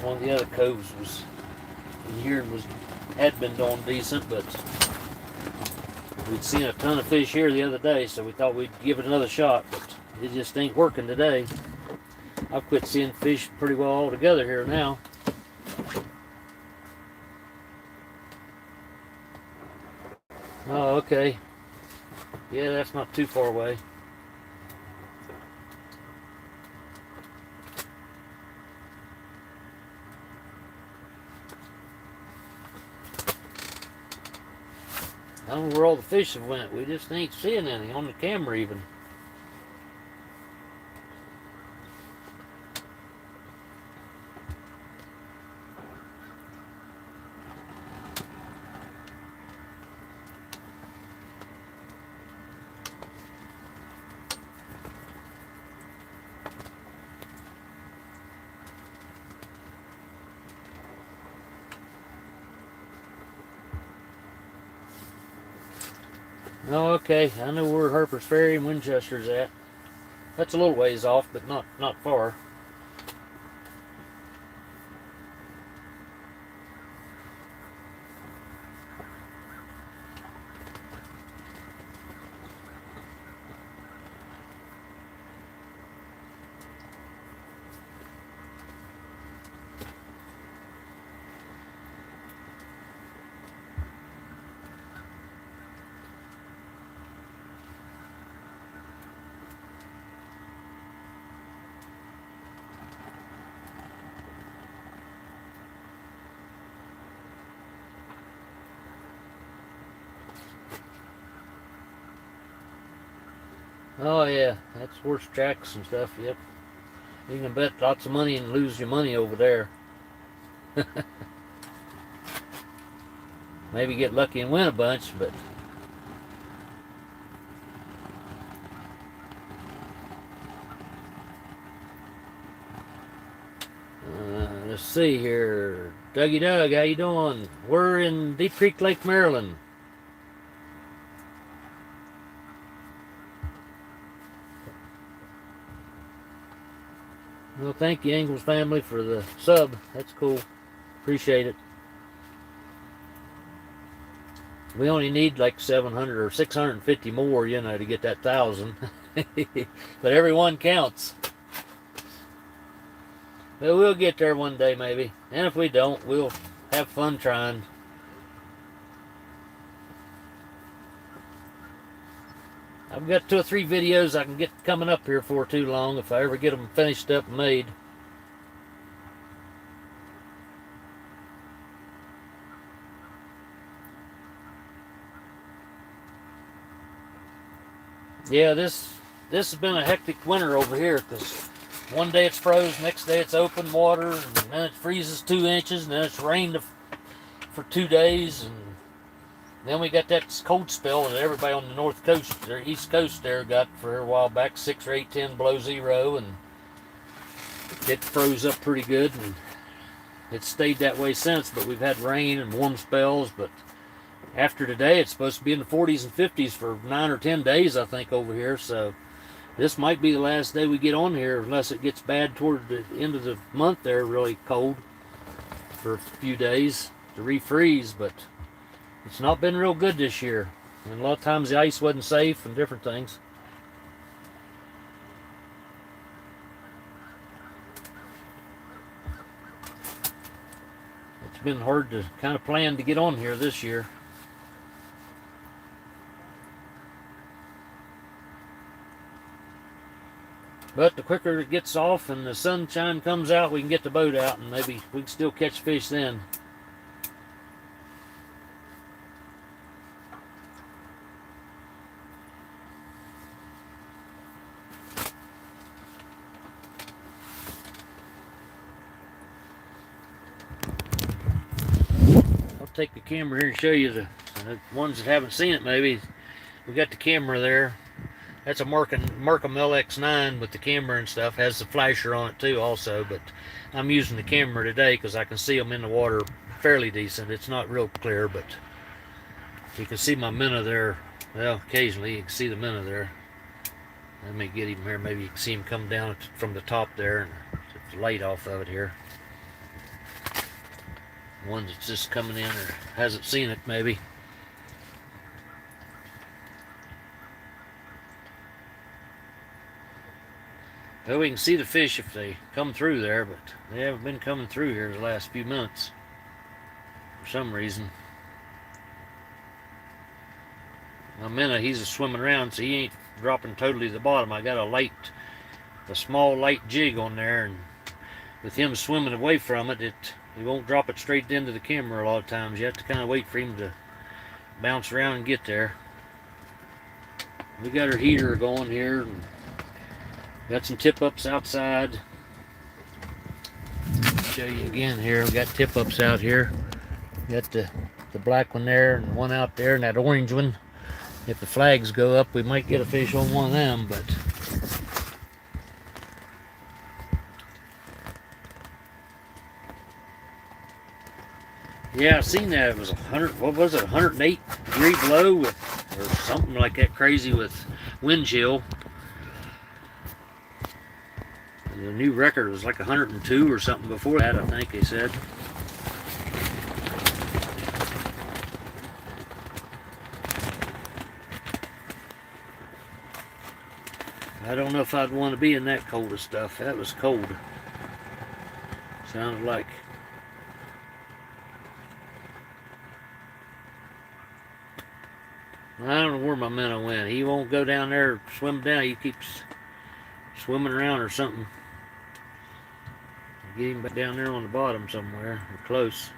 S1: one of the other coves was in here had been doing decent, but we'd seen a ton of fish here the other day, so we thought we'd give it another shot, but it just ain't working today. I've quit seeing fish pretty well altogether here now. Oh, okay. Yeah, that's not too far away. I don't know where all the fish have went. We just ain't seeing any on the camera even. Oh, okay. I know where Harper's Ferry and Winchester's at. That's a little ways off, but not far. Oh yeah, that's horse tracks and stuff, yep. You can bet lots of money and lose your money over there. Maybe get lucky and win a bunch, but let's see here. Dougie Doug, how you doing? We're in Deep Creek Lake, Maryland. Well, thank you, Ingles family, for the sub. That's cool. Appreciate it. We only need like 700 or 650 more, you know, to get that 1,000. But every one counts. But we'll get there one day, maybe. And if we don't, we'll have fun trying. I've got 2 or 3 videos I can get coming up here for too long if I ever get them finished up and made. Yeah, this has been a hectic winter over here, because one day it's froze, next day it's open water, and then it freezes 2 inches, and then it's rained for 2 days, and then we got that cold spell that everybody on the north coast, or east coast there, got for a while back, 6 or 8, 10 below zero, and it froze up pretty good, and it's stayed that way since, but we've had rain and warm spells. But after today, it's supposed to be in the 40s and 50s for 9 or 10 days, I think, over here. So this might be the last day we get on here, unless it gets bad toward the end of the month there, really cold for a few days to refreeze. But it's not been real good this year, and a lot of times the ice wasn't safe and different things. It's been hard to kind of plan to get on here this year. But the quicker it gets off and the sunshine comes out, we can get the boat out and maybe we can still catch fish then. I'll take the camera here and show you the ones that haven't seen it maybe. We got the camera there. That's a Markham LX9 with the camera and stuff. Has the flasher on it too also, but I'm using the camera today because I can see them in the water fairly decent. It's not real clear, but you can see my minnow there. Well, occasionally you can see the minnow there. Let me get him here. Maybe you can see him come down from the top there and get the light off of it here. One that's just coming in or hasn't seen it maybe. Well, we can see the fish if they come through there, but they haven't been coming through here the last few months for some reason. My minnow, he's swimming around, so he ain't dropping totally to the bottom. I got a small light jig on there, and with him swimming away from it, he won't drop it straight into the camera a lot of times. You have to kind of wait for him to bounce around and get there. We got our heater going here. And got some tip-ups outside. Show you again here. We got tip-ups out here. Got the black one there and one out there and that orange one. If the flags go up, we might get a fish on one of them, but yeah, I seen that. It was 100. What was it? 108 degree below, or something like that crazy with wind chill. The new record was like 102 or something before that, I think they said. I don't know if I'd want to be in that cold of stuff. That was cold. Sounded like. I don't know where my minnow went. He won't go down there, swim down. He keeps swimming around or something. Get him back down there on the bottom somewhere, or close.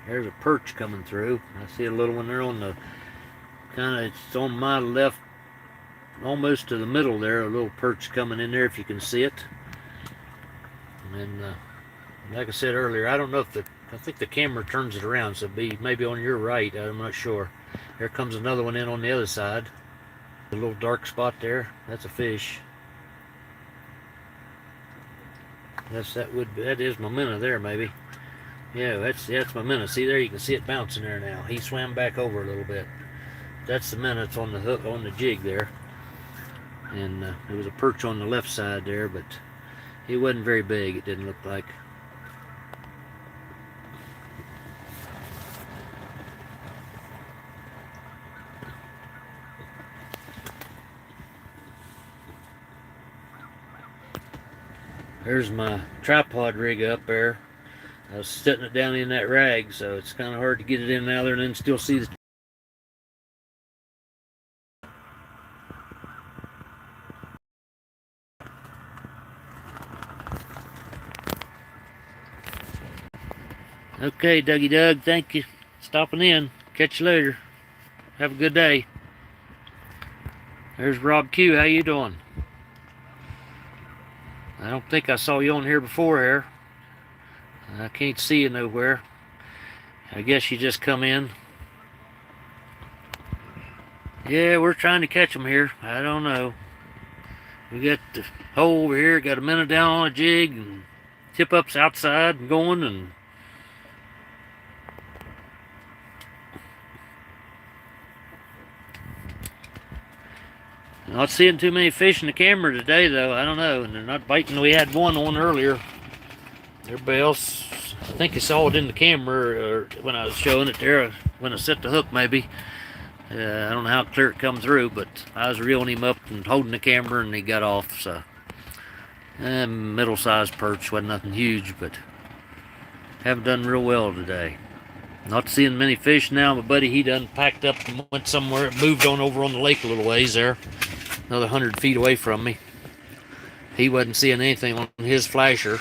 S1: There's a perch coming through. I see a little one there on the it's on my left, almost to the middle there. A little perch coming in there, if you can see it. And like I said earlier, I don't know if I think the camera turns it around, so maybe on your right. I'm not sure. There comes another one in on the other side. A little dark spot there. That's a fish. That is my minnow there, maybe. Yeah, that's my minnow. See there, you can see it bouncing there now. He swam back over a little bit. That's the minnow that's on the hook, on the jig there. And there was a perch on the left side there, but he wasn't very big. It didn't look like. There's my tripod rig up there. I was setting it down in that rag, so it's kind of hard to get it in now there and then still see the. Okay, Dougie Doug, thank you. Stopping in. Catch you later. Have a good day. There's Rob Q. How you doing? I don't think I saw you on here before here. I can't see you nowhere. I guess you just come in. Yeah, we're trying to catch them here. I don't know. We got the hole over here, got a minnow down on a jig, and tip ups outside and going, and not seeing too many fish in the camera today, though. I don't know, and they're not biting. We had one on earlier. Everybody else, I think I saw it in the camera or when I was showing it there, when I set the hook maybe. I don't know how clear it come through, but I was reeling him up and holding the camera, and he got off. So, middle-sized perch, wasn't nothing huge, but haven't done real well today. Not seeing many fish now. My buddy, he done packed up and went somewhere, moved on over on the lake a little ways there, another 100 feet away from me. He wasn't seeing anything on his flasher.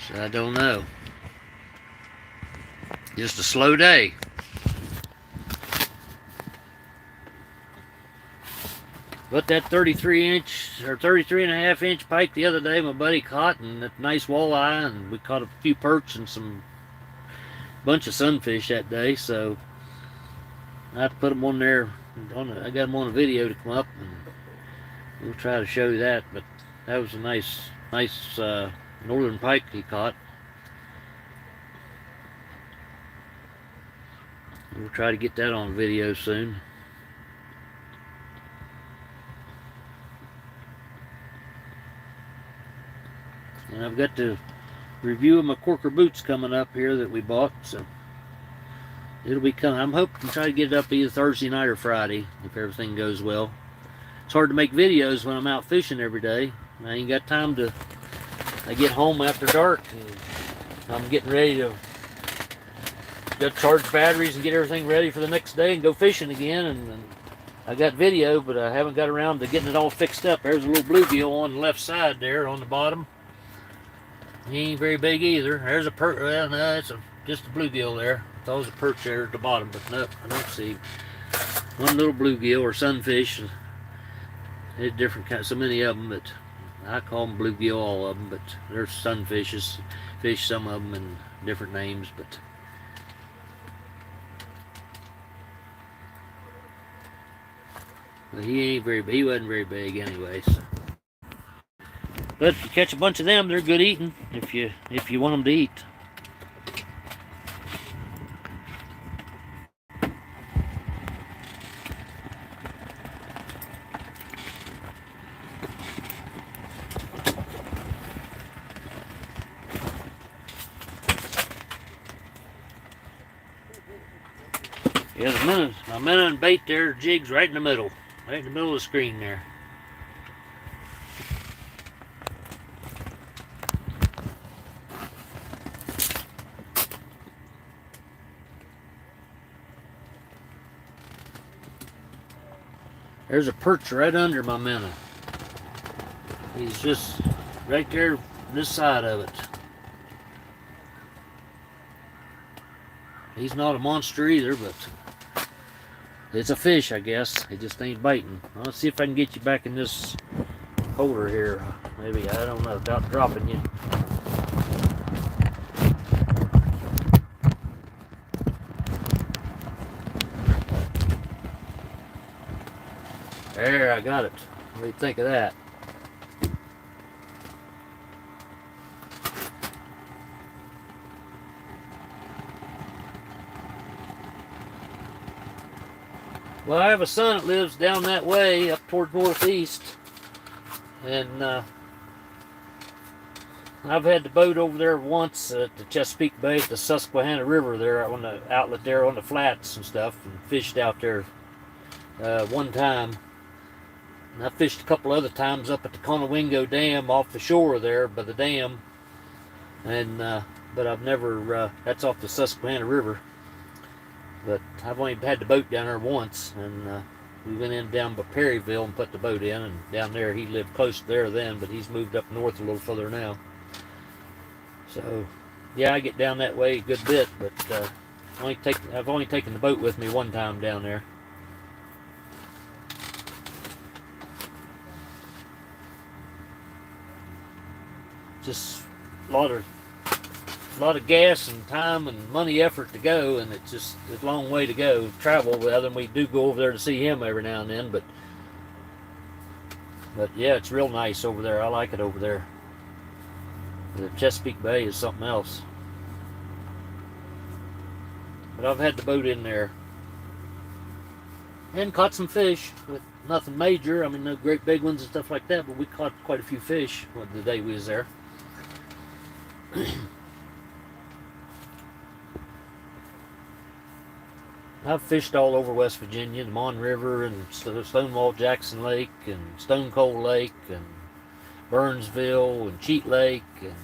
S1: So I don't know. Just a slow day. But that 33-inch or 33.5-inch pike the other day, my buddy caught, and that nice walleye, and we caught a few perch and some bunch of sunfish that day. So I put them on there. I got them on a video to come up, and we'll try to show you that. But that was a nice northern pike he caught. We'll try to get that on video soon. And I've got the review of my Corker boots coming up here that we bought, so it'll be coming. I'm hoping to try to get it up either Thursday night or Friday if everything goes well. It's hard to make videos when I'm out fishing every day. I ain't got time to. I get home after dark and I'm getting ready to charge batteries and get everything ready for the next day and go fishing again. And I got video, but I haven't got around to getting it all fixed up. There's a little bluegill on the left side there on the bottom. He ain't very big either. There's a perch. Well, no, it's just a bluegill there. Thought it was a perch there at the bottom, but no, I don't see one little bluegill or sunfish. There's different kinds, so many of them, but I call them bluegill, all of them. But there's sunfishes, fish, some of them, and different names. But he ain't very. He wasn't very big, anyways. But if you catch a bunch of them, they're good eating if you want them to eat. Yeah, my minnow and bait there, jigs right in the middle of the screen there. There's a perch right under my minnow. He's just right there, this side of it. He's not a monster either, but it's a fish, I guess. He just ain't biting. Let's see if I can get you back in this holder here. Maybe, I don't know, without dropping you. There, I got it. What do you think of that? Well, I have a son that lives down that way, up toward northeast, and I've had the boat over there once at the Chesapeake Bay at the Susquehanna River there on the outlet there on the flats and stuff, and fished out there one time. And I fished a couple other times up at the Conowingo Dam off the shore there by the dam, and but I've never. That's off the Susquehanna River. But I've only had the boat down there once, and we went in down by Perryville and put the boat in, and down there he lived close to there then, but he's moved up north a little further now. So, yeah, I get down that way a good bit, but I've only taken the boat with me one time down there. Just a lot of lot of gas and time and money effort to go, and it's a long way to go travel. Other than we do go over there to see him every now and then, but yeah, it's real nice over there. I like it over there. The Chesapeake Bay is something else. But I've had the boat in there and caught some fish, but nothing major. I mean, no great big ones and stuff like that, but we caught quite a few fish the day we was there. I've fished all over West Virginia, the Mon River and Stonewall Jackson Lake and Stone Cold Lake and Burnsville and Cheat Lake and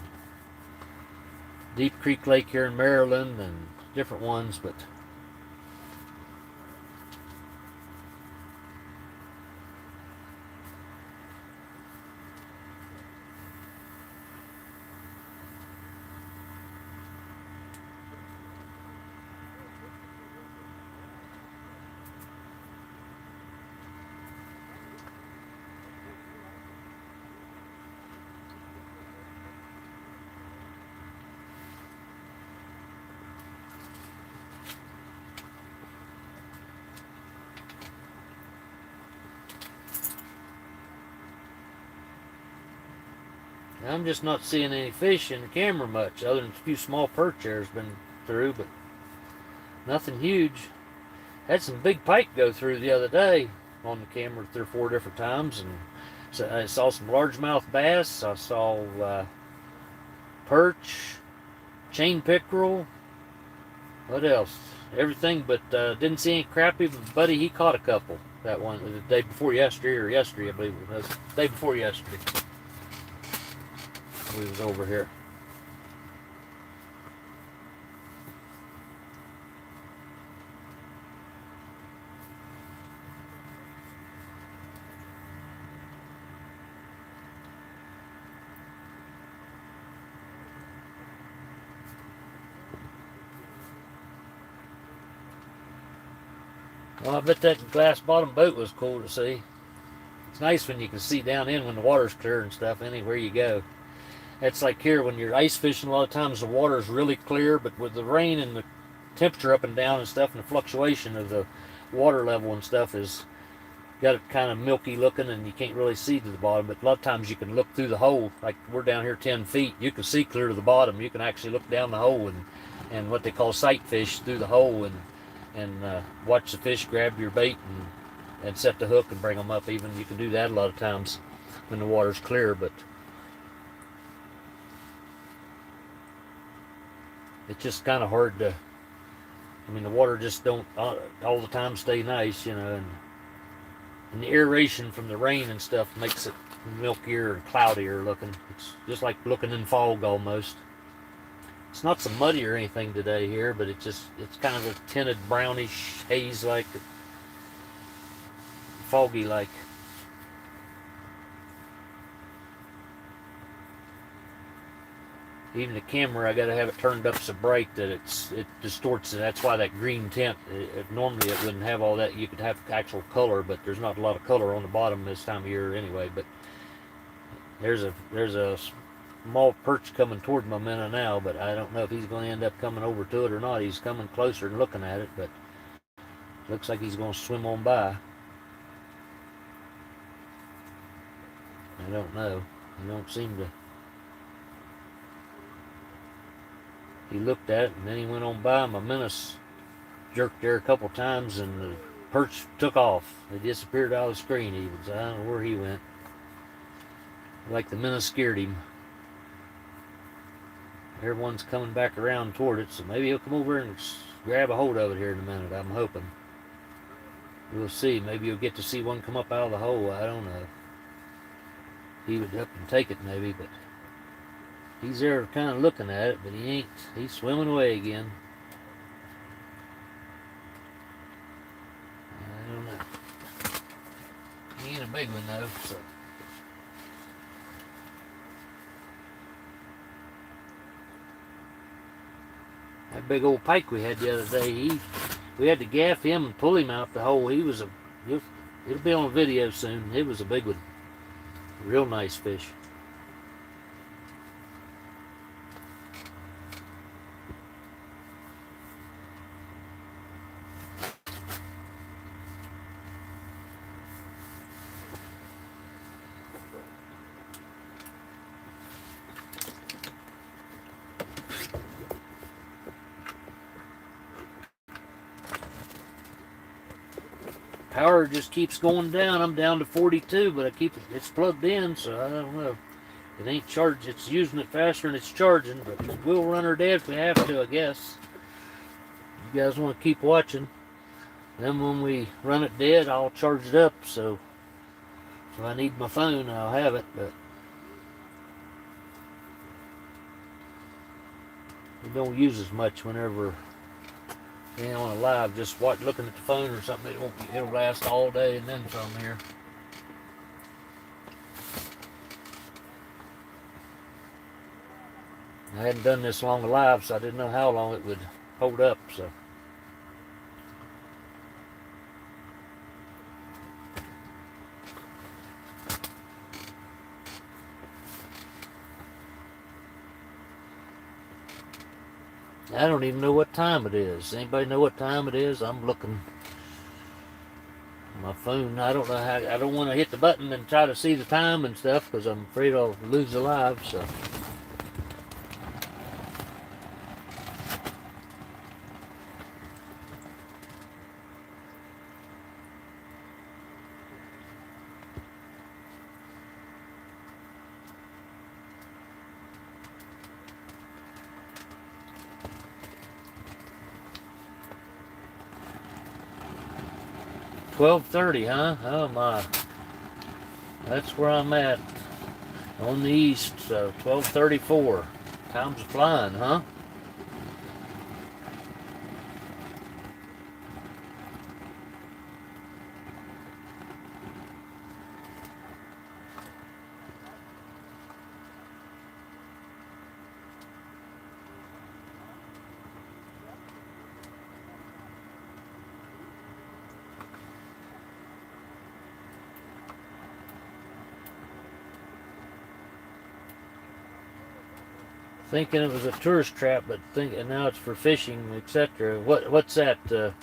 S1: Deep Creek Lake here in Maryland and different ones, but I'm just not seeing any fish in the camera much, other than a few small perch there's been through, but nothing huge. Had some big pike go through the other day on the camera 3 or 4 different times, and so I saw some largemouth bass. I saw perch, chain pickerel. What else? Everything, but didn't see any crappie. But buddy, he caught a couple. That one the day before yesterday, or yesterday, I believe it was. The day before yesterday. We was over here. Well, I bet that glass bottom boat was cool to see. It's nice when you can see down in when the water's clear and stuff anywhere you go. It's like here when you're ice fishing, a lot of times the water is really clear, but with the rain and the temperature up and down and stuff, and the fluctuation of the water level and stuff is got it kind of milky looking, and you can't really see to the bottom. But a lot of times you can look through the hole. Like we're down here 10 feet, you can see clear to the bottom. You can actually look down the hole and what they call sight fish through the hole and watch the fish grab your bait and set the hook and bring them up. Even you can do that a lot of times when the water's clear, but it's just kind of hard to, I mean, the water just don't all the time stay nice, you know, and the aeration from the rain and stuff makes it milkier and cloudier looking. It's just like looking in fog almost. It's not so muddy or anything today here, but it's kind of a tinted brownish haze, like foggy like. Even the camera, I gotta have it turned up so bright that it distorts it. That's why that green tint. Normally it wouldn't have all that. You could have actual color, but there's not a lot of color on the bottom this time of year anyway. But there's a small perch coming toward my minnow now, but I don't know if he's going to end up coming over to it or not. He's coming closer and looking at it, but looks like he's going to swim on by. I don't know. He don't seem to. He looked at it and then he went on by. My menace jerked there a couple times and the perch took off. It disappeared out of the screen even, so I don't know where he went. Like the menace scared him. Everyone's coming back around toward it, so maybe he'll come over and grab a hold of it here in a minute. I'm hoping. We'll see. Maybe you'll get to see one come up out of the hole. I don't know. He would up and take it maybe, but he's there kind of looking at it, but he ain't. He's swimming away again. I don't know. He ain't a big one though, so. That big old pike we had the other day, we had to gaff him and pull him out the hole. It'll be on video soon. It was a big one. Real nice fish. power just keeps going down. I'm down to 42, but it's plugged in, so I don't know. It ain't charged. It's using it faster than it's charging, but we'll run her dead if we have to, I guess. You guys want to keep watching. Then when we run it dead, I'll charge it up, so if I need my phone, I'll have it, but we don't use as much whenever you on a live, just looking at the phone or something. It'll last all day and then some here. I hadn't done this long alive, so I didn't know how long it would hold up. So. I don't even know what time it is. Anybody know what time it is? I'm looking my phone. I don't know how. I don't want to hit the button and try to see the time and stuff because I'm afraid I'll lose the live. So. $12:30, huh? Oh my. That's where I'm at on the east. So 12:34. Time's flying, huh? Thinking it was a tourist trap, but thinking now it's for fishing, etc. What's that? The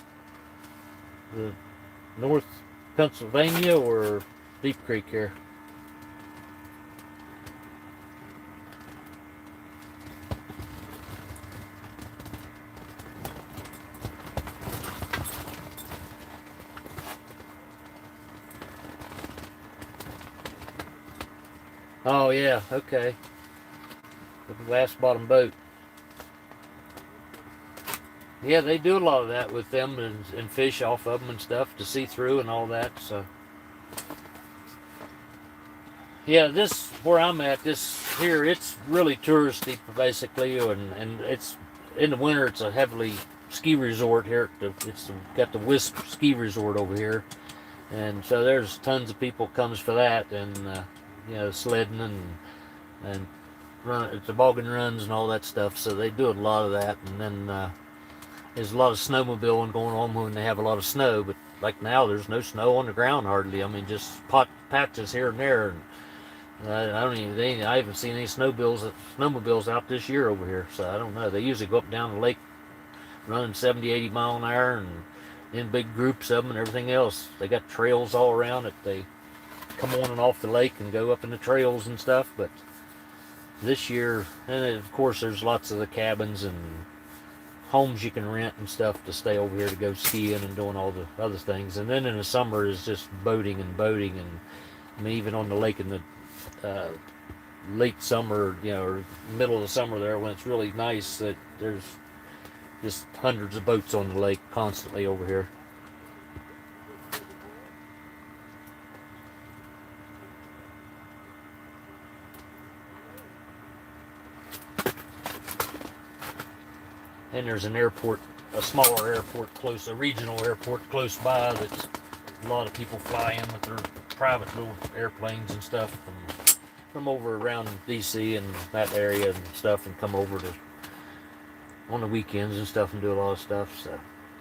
S1: North Pennsylvania or Deep Creek here? Oh yeah, okay. The glass bottom boat. Yeah, they do a lot of that with them and fish off of them and stuff to see through and all that. So yeah, this where I'm at, this here, it's really touristy basically, and it's in the winter. It's a heavily ski resort here. It's got the Wisp ski resort over here, and so there's tons of people comes for that, and sledding and toboggan runs and all that stuff. So they do a lot of that, and then there's a lot of snowmobiling going on when they have a lot of snow. But like now, there's no snow on the ground hardly. I mean, just patches here and there. And I haven't seen any snowmobiles out this year over here. So I don't know. They usually go up and down the lake, running 70, 80 mile an hour, and in big groups of them and everything else. They got trails all around it. They come on and off the lake and go up in the trails and stuff. But this year, and of course, there's lots of the cabins and homes you can rent and stuff to stay over here to go skiing and doing all the other things. And then in the summer is just boating, and I mean, even on the lake in the late summer, or middle of the summer there when it's really nice, that there's just hundreds of boats on the lake constantly over here. And there's an airport, a smaller airport a regional airport close by that a lot of people fly in with their private little airplanes and stuff from over around DC and that area and stuff, and come over to on the weekends and stuff and do a lot of stuff. So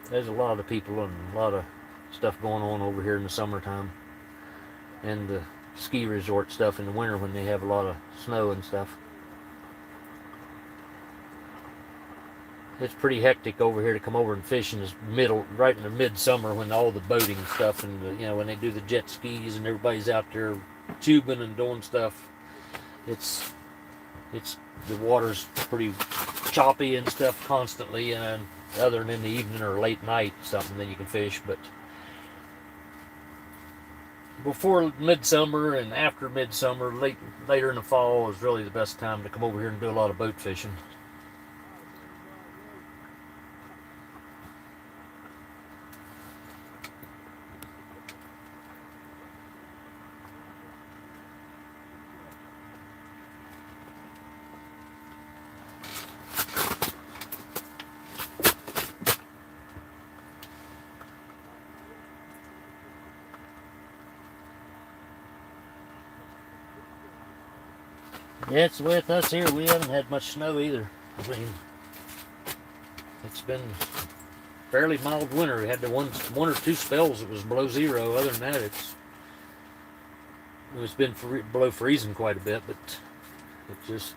S1: there's a lot of people and a lot of stuff going on over here in the summertime, and the ski resort stuff in the winter when they have a lot of snow and stuff. It's pretty hectic over here to come over and fish in this right in the midsummer when all the boating stuff and when they do the jet skis and everybody's out there tubing and doing stuff. It's the water's pretty choppy and stuff constantly, and other than in the evening or late night something then you can fish. But before midsummer and after midsummer, later in the fall is really the best time to come over here and do a lot of boat fishing. Yeah, it's with us here. We haven't had much snow either. I mean, it's been fairly mild winter. We had the one or two spells it was below zero. Other than that, it's been below freezing quite a bit, but it just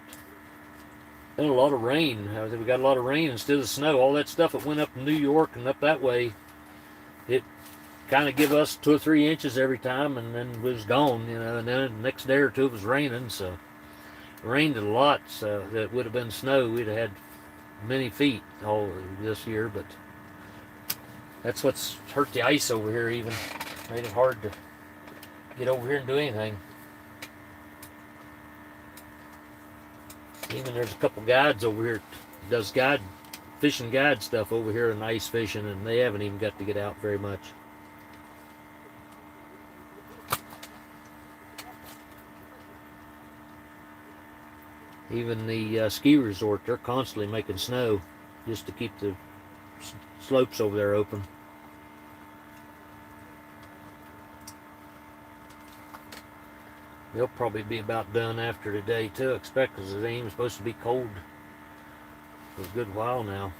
S1: been a lot of rain. We got a lot of rain instead of snow. All that stuff that went up to New York and up that way, it kind of give us 2 or 3 inches every time, and then it was gone. And then the next day or two it was raining, so. Rained a lot, so that would have been snow. We'd have had many feet all this year, but that's what's hurt the ice over here even. Made it hard to get over here and do anything. Even there's a couple guides over here that does fishing guide stuff over here in ice fishing, and they haven't even got to get out very much. Even the ski resort, they're constantly making snow just to keep the slopes over there open. They'll probably be about done after today too, I expect, because it ain't even supposed to be cold for a good while now.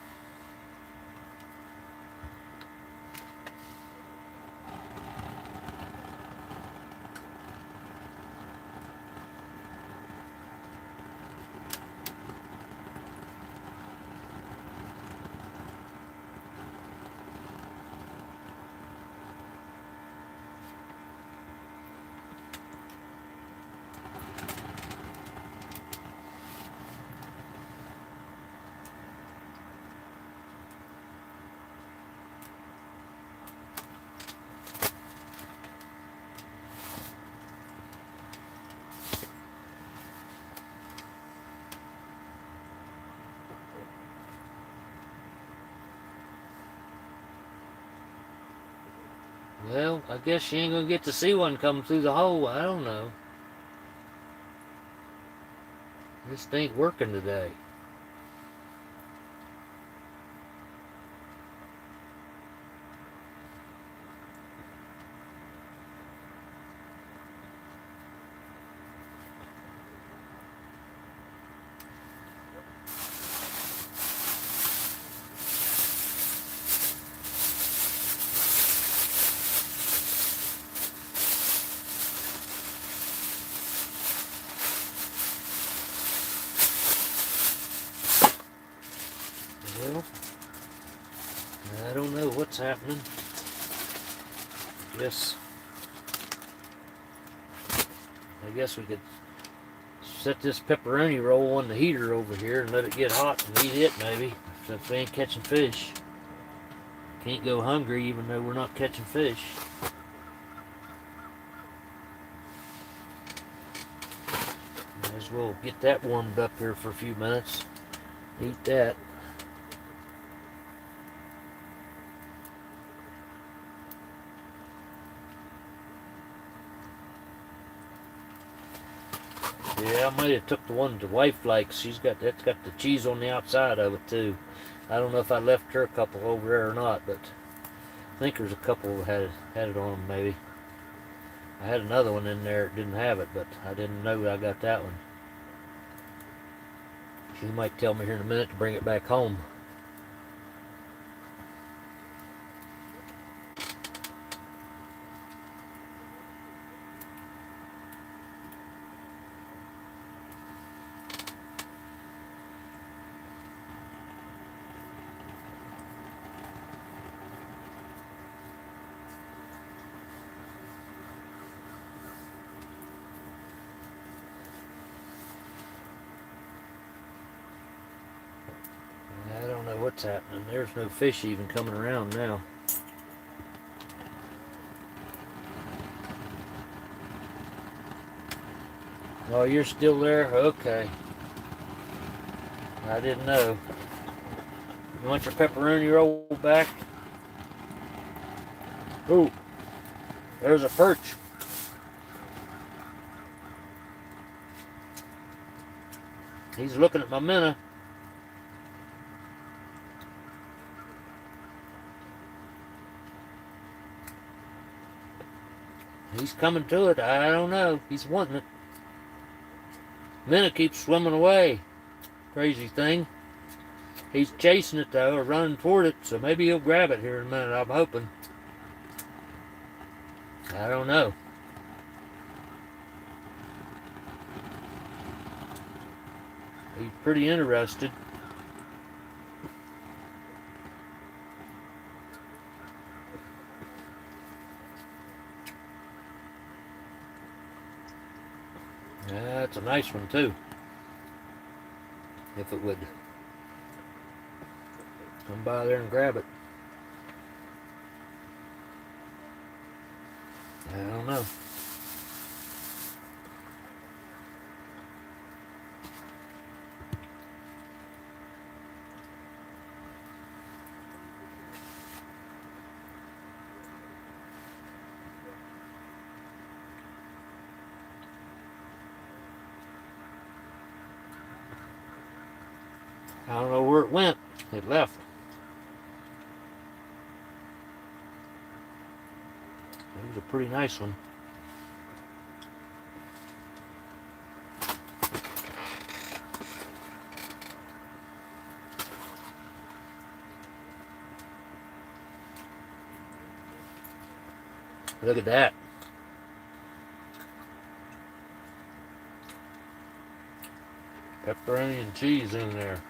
S1: Well, I guess you ain't gonna get to see one come through the hole. I don't know. This ain't working today. Well, I don't know what's happening. I guess we could set this pepperoni roll on the heater over here and let it get hot and eat it maybe, since we ain't catching fish. Can't go hungry even though we're not catching fish. Might as well get that warmed up here for a few minutes. Eat that. Yeah, I might have took the one the wife likes. That's got the cheese on the outside of it too. I don't know if I left her a couple over there or not, but I think there's a couple that had it on them maybe. I had another one in there that didn't have it, but I didn't know I got that one. She might tell me here in a minute to bring it back home. I don't know what's happening. There's no fish even coming around now. Oh, you're still there? Okay. I didn't know. You want your pepperoni roll back? Ooh, there's a perch. He's looking at my minnow. He's coming to it. I don't know. He's wanting it. Minnow keeps swimming away. Crazy thing. He's chasing it though, or running toward it, so maybe he'll grab it here in a minute. I'm hoping. I don't know. He's pretty interested. Yeah, that's a nice one too. If it would come by there and grab it. I don't know. I don't know where it went. It left. It was a pretty nice one. Look at that. Pepperoni and cheese in there.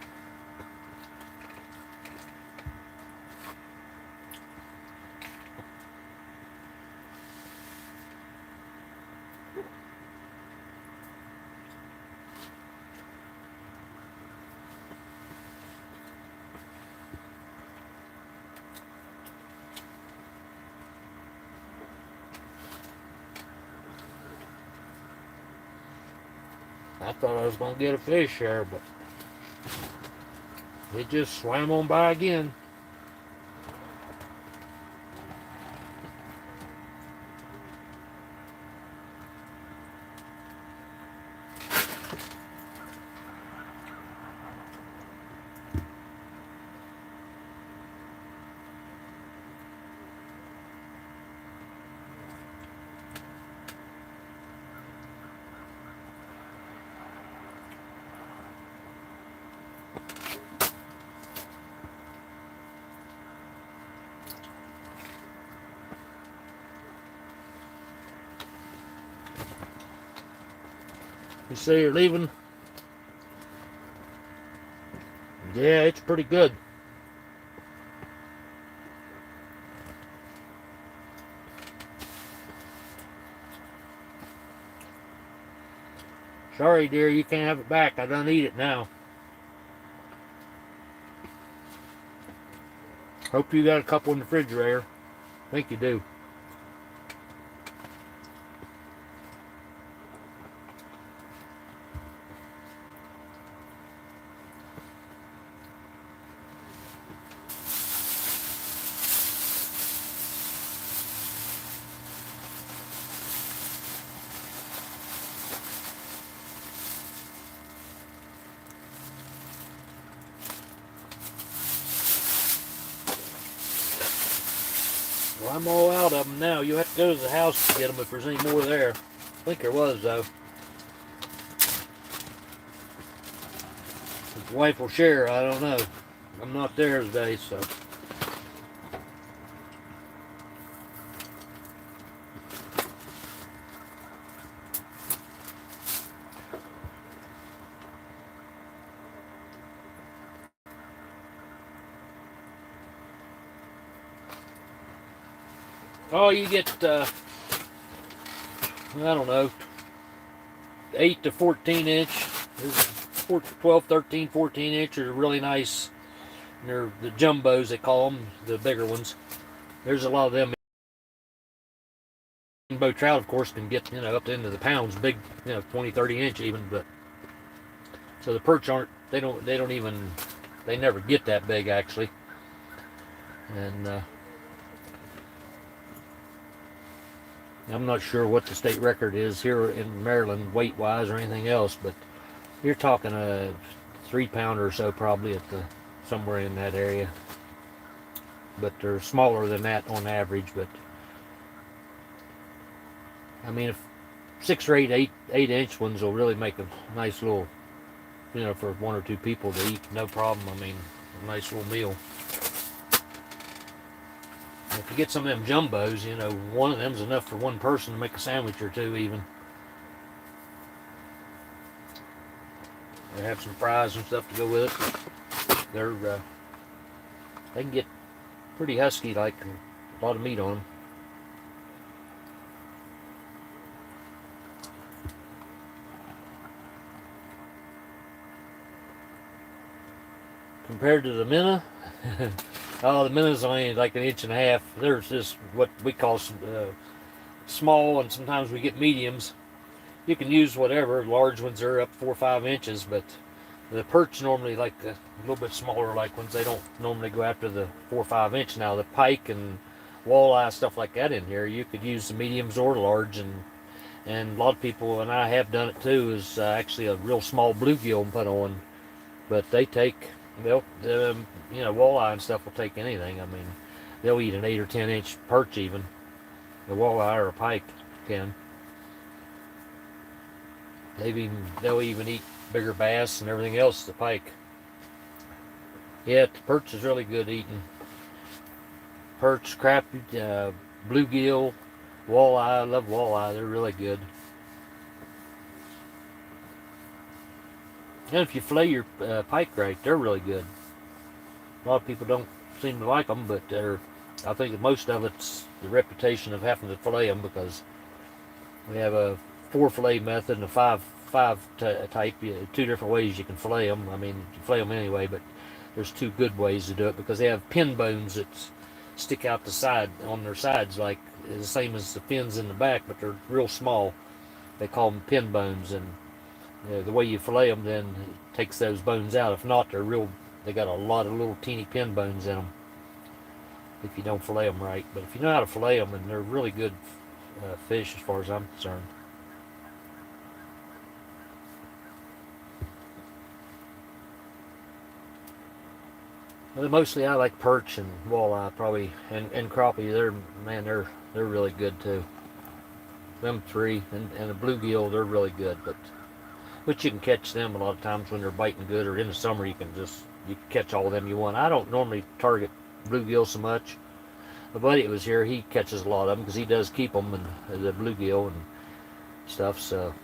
S1: I thought I was going to get a fish there, but it just swam on by again. You say you're leaving? Yeah, it's pretty good. Sorry, dear, you can't have it back. I done eat it now. Hope you got a couple in the refrigerator. I think you do. Well, I'm all out of them now. You have to go to the house to get them if there's any more there. I think there was, though. If the wife will share, I don't know. I'm not there today, so. Oh, you get, I don't know, 8 to 14 inch. 12, 13, 14 inch are really nice. They're the jumbos, they call them, the bigger ones. There's a lot of them rainbow trout, of course, can get, up into the pounds, big, 20, 30 inch even. But so the perch aren't, they don't even, they never get that big actually. And I'm not sure what the state record is here in Maryland weight wise or anything else, but you're talking a 3 pounder or so probably at the somewhere in that area. But they're smaller than that on average. But I mean, if 6 or 8 inch ones will really make a nice little, for 1 or 2 people to eat, no problem. I mean, a nice little meal. If you get some of them jumbos, one of them's enough for one person to make a sandwich or two even. They have some fries and stuff to go with it. They can get pretty husky, like a lot of meat on them. Compared to the minnow, oh, the minnow's only like 1.5 inches. There's just what we call small, and sometimes we get mediums. You can use whatever. Large ones are up 4 or 5 inches, but the perch normally like a little bit smaller, like ones. They don't normally go after the 4 or 5 inch. Now the pike and walleye, stuff like that in here, you could use the mediums or the large, and a lot of people, and I have done it too, is actually a real small bluegill and put on. But they take, walleye and stuff will take anything. I mean, they'll eat an 8 or 10 inch perch even. A walleye or a pike can. They'll even eat bigger bass and everything else, the pike. Yeah, the perch is really good eating. Perch, crappie, bluegill, walleye. I love walleye. They're really good. And if you fillet your pike right, they're really good. A lot of people don't seem to like them, but I think most of it's the reputation of having to fillet them, because we have a 4 fillet method and a 5 type. 2 different ways you can fillet them. I mean, you fillet them anyway, but there's 2 good ways to do it, because they have pin bones that stick out the side on their sides, like the same as the fins in the back, but they're real small. They call them pin bones, and the way you fillet them then takes those bones out. If not, they got a lot of little teeny pin bones in them if you don't fillet them right. But if you know how to fillet them, and they're really good fish as far as I'm concerned. Well, mostly I like perch and walleye probably, and crappie. They're really good too. Them 3 and the bluegill, they're really good, but you can catch them a lot of times when they're biting good, or in the summer you can catch all of them you want. I don't normally target bluegill so much. My buddy that was here, he catches a lot of them because he does keep them, and the bluegill and stuff. So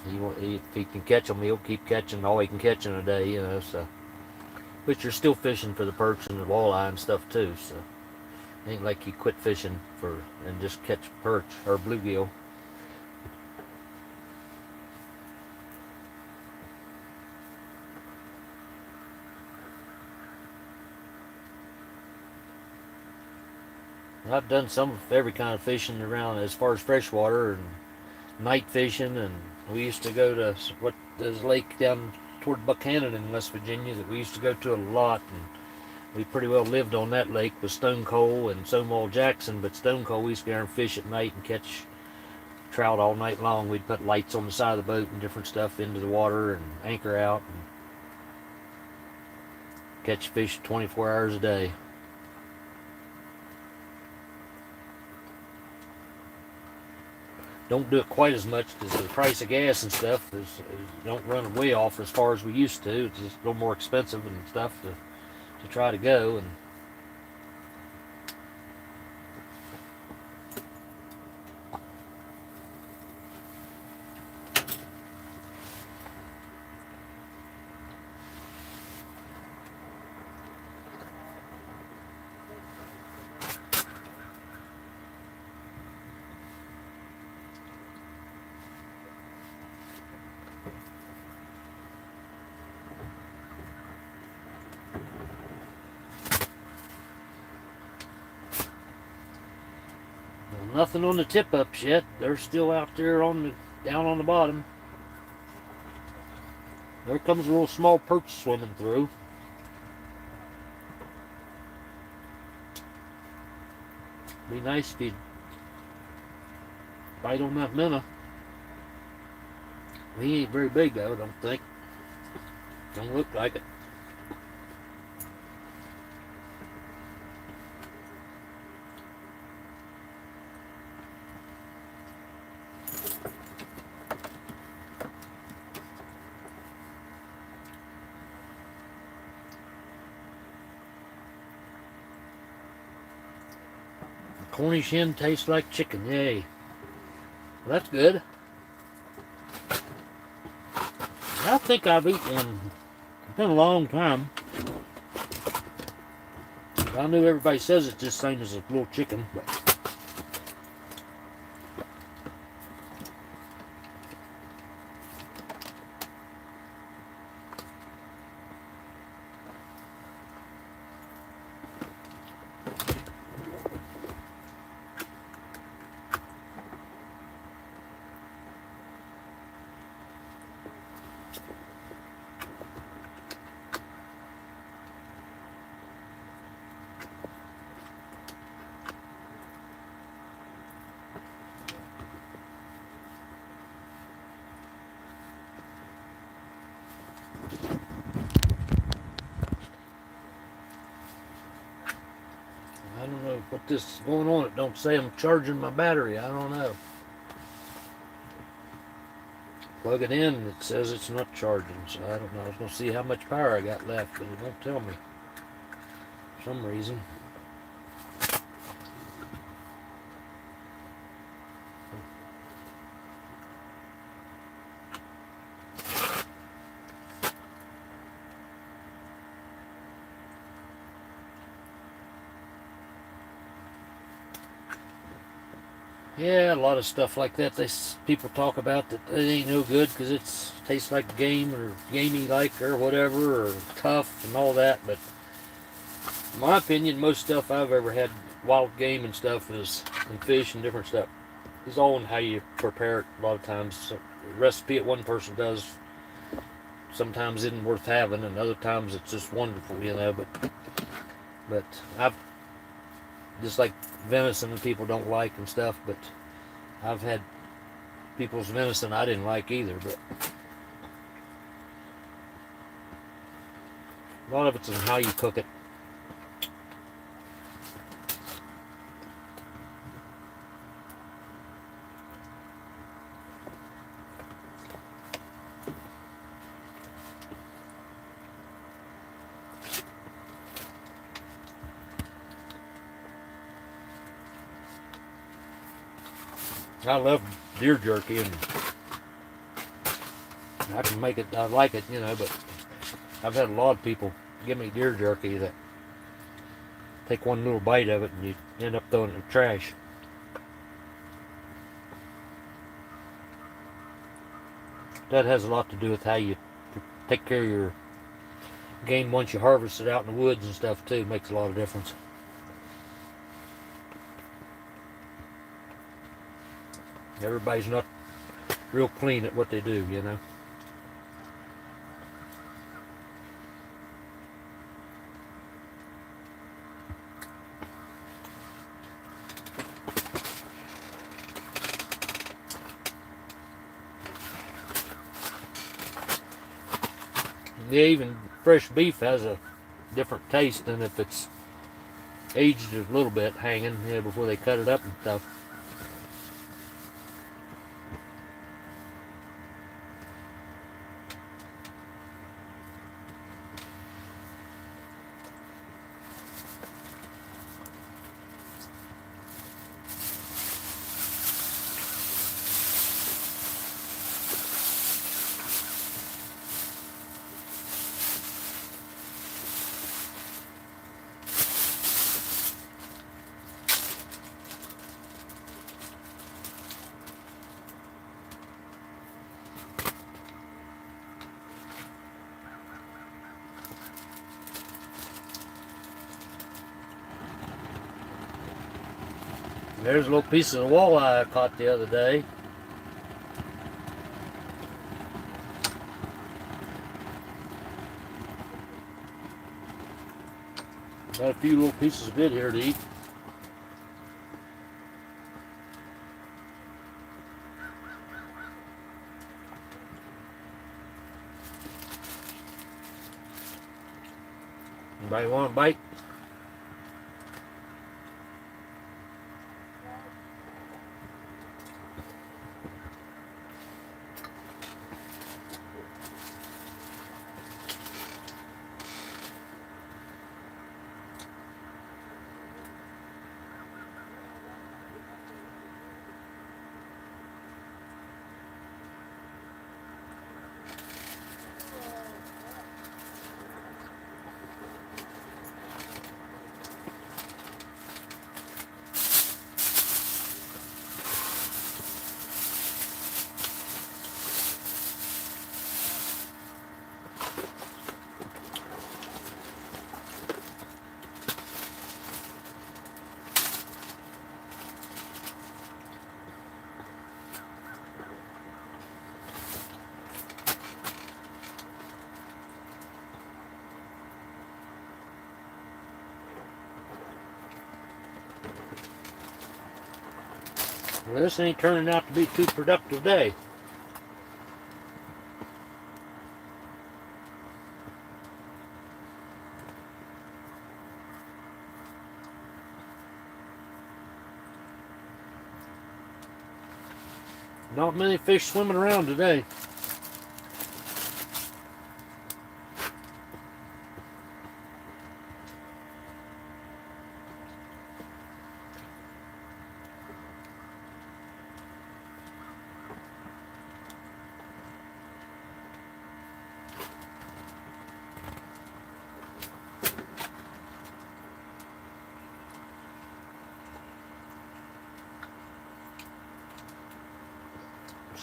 S1: if he can catch them, he'll keep catching all he can catch in a day, So, but you're still fishing for the perch and the walleye and stuff too. So it ain't like you quit fishing and just catch perch or bluegill. I've done some of every kind of fishing around, as far as freshwater and night fishing, and we used to go to there's a lake down toward Buchanan in West Virginia that we used to go to a lot, and we pretty well lived on that lake with Stone Cold and Stonewall Jackson. But Stone Cold, we used to go there and fish at night and catch trout all night long. We'd put lights on the side of the boat and different stuff into the water and anchor out and catch fish 24 hours a day. Don't do it quite as much because the price of gas and stuff don't run way off as far as we used to. It's just a little more expensive and stuff to try to go. And Nothing on the tip ups yet. They're still out there down on the bottom. There comes a little small perch swimming through. Be nice if you'd bite on that minnow. He ain't very big though, I don't think. Don't look like it. Cornish hen tastes like chicken, yay. Well, that's good. I think I've eaten one. It's been a long time. I know everybody says it's just the same as a little chicken, but I don't know what this is going on. It don't say I'm charging my battery. I don't know. Plug it in, it says it's not charging, so I don't know. I was going to see how much power I got left, but it won't tell me for some reason. Yeah, a lot of stuff like that. People talk about that it ain't no good because it tastes like game or gamey like or whatever or tough and all that. But in my opinion, most stuff I've ever had, wild game and stuff, and fish and different stuff, is all in how you prepare it. A lot of times, so the recipe that one person does sometimes isn't worth having, and other times it's just wonderful, you know. But I've just like venison that people don't like and stuff, but I've had people's venison I didn't like either, but a lot of it's in how you cook it. I love deer jerky, and I can make it, I like it, you know, but I've had a lot of people give me deer jerky that take one little bite of it and you end up throwing it in the trash. That has a lot to do with how you take care of your game once you harvest it out in the woods and stuff too. It makes a lot of difference. Everybody's not real clean at what they do, you know. Yeah, even fresh beef has a different taste than if it's aged a little bit hanging, you know, before they cut it up and stuff. There's a little piece of the walleye I caught the other day. Got a few little pieces of it here to eat. Anybody want a bite? Well, this ain't turning out to be too productive day. Not many fish swimming around today.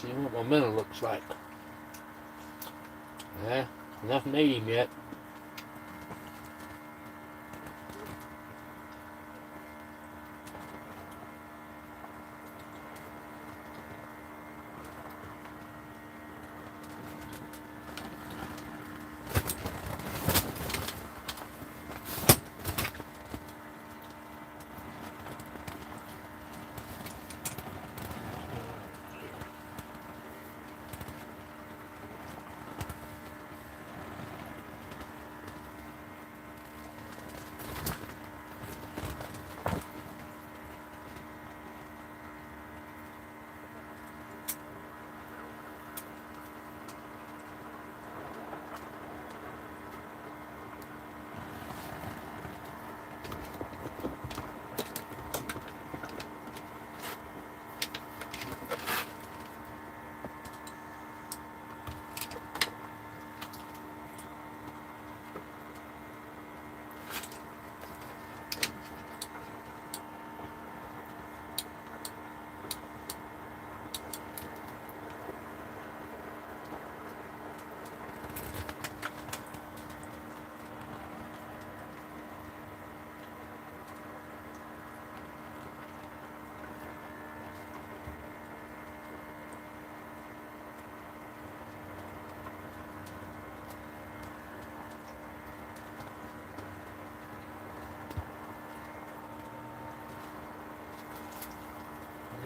S1: See what my minnow looks like. Yeah, nothing ate him yet.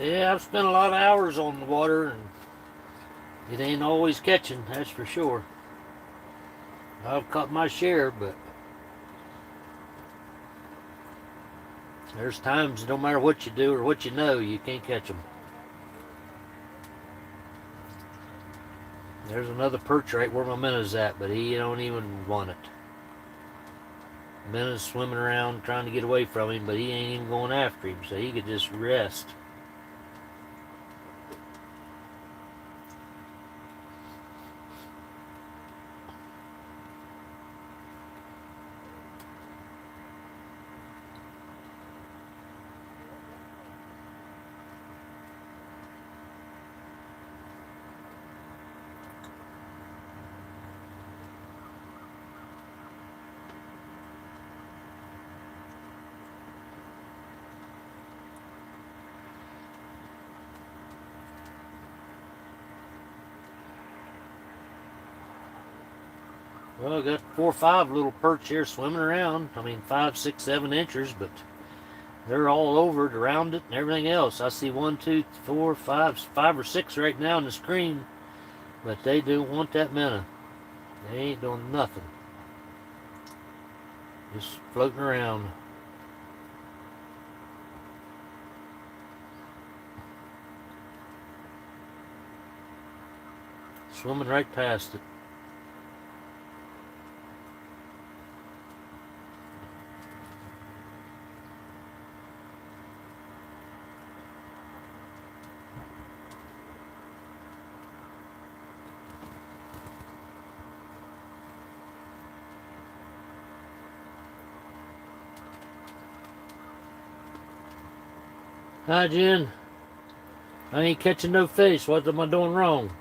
S1: Yeah, I've spent a lot of hours on the water, and it ain't always catching, that's for sure. I've caught my share, but there's times, no matter what you do or what you know, you can't catch them. There's another perch right where my minnow's at, but he don't even want it. Minnow's swimming around trying to get away from him, but he ain't even going after him, so he could just rest. Well, I got 4 or 5 little perch here swimming around. I mean, 5, 6, 7 inches, but they're all over it, around it, and everything else. I see 1, 2, 4, 5, 5 or 6 right now on the screen, but they don't want that minnow. They ain't doing nothing. Just floating around. Swimming right past it. Hi, Jen. I ain't catching no fish. What am I doing wrong?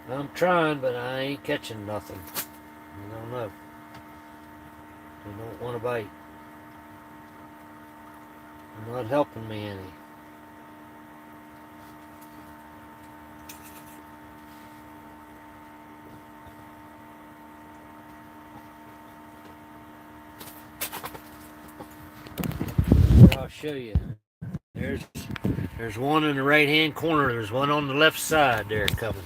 S1: I'm trying, but I ain't catching nothing. I don't know. They don't want to bite. They're not helping me any. Here, I'll show you. There's one in the right hand corner. There's one on the left side there coming.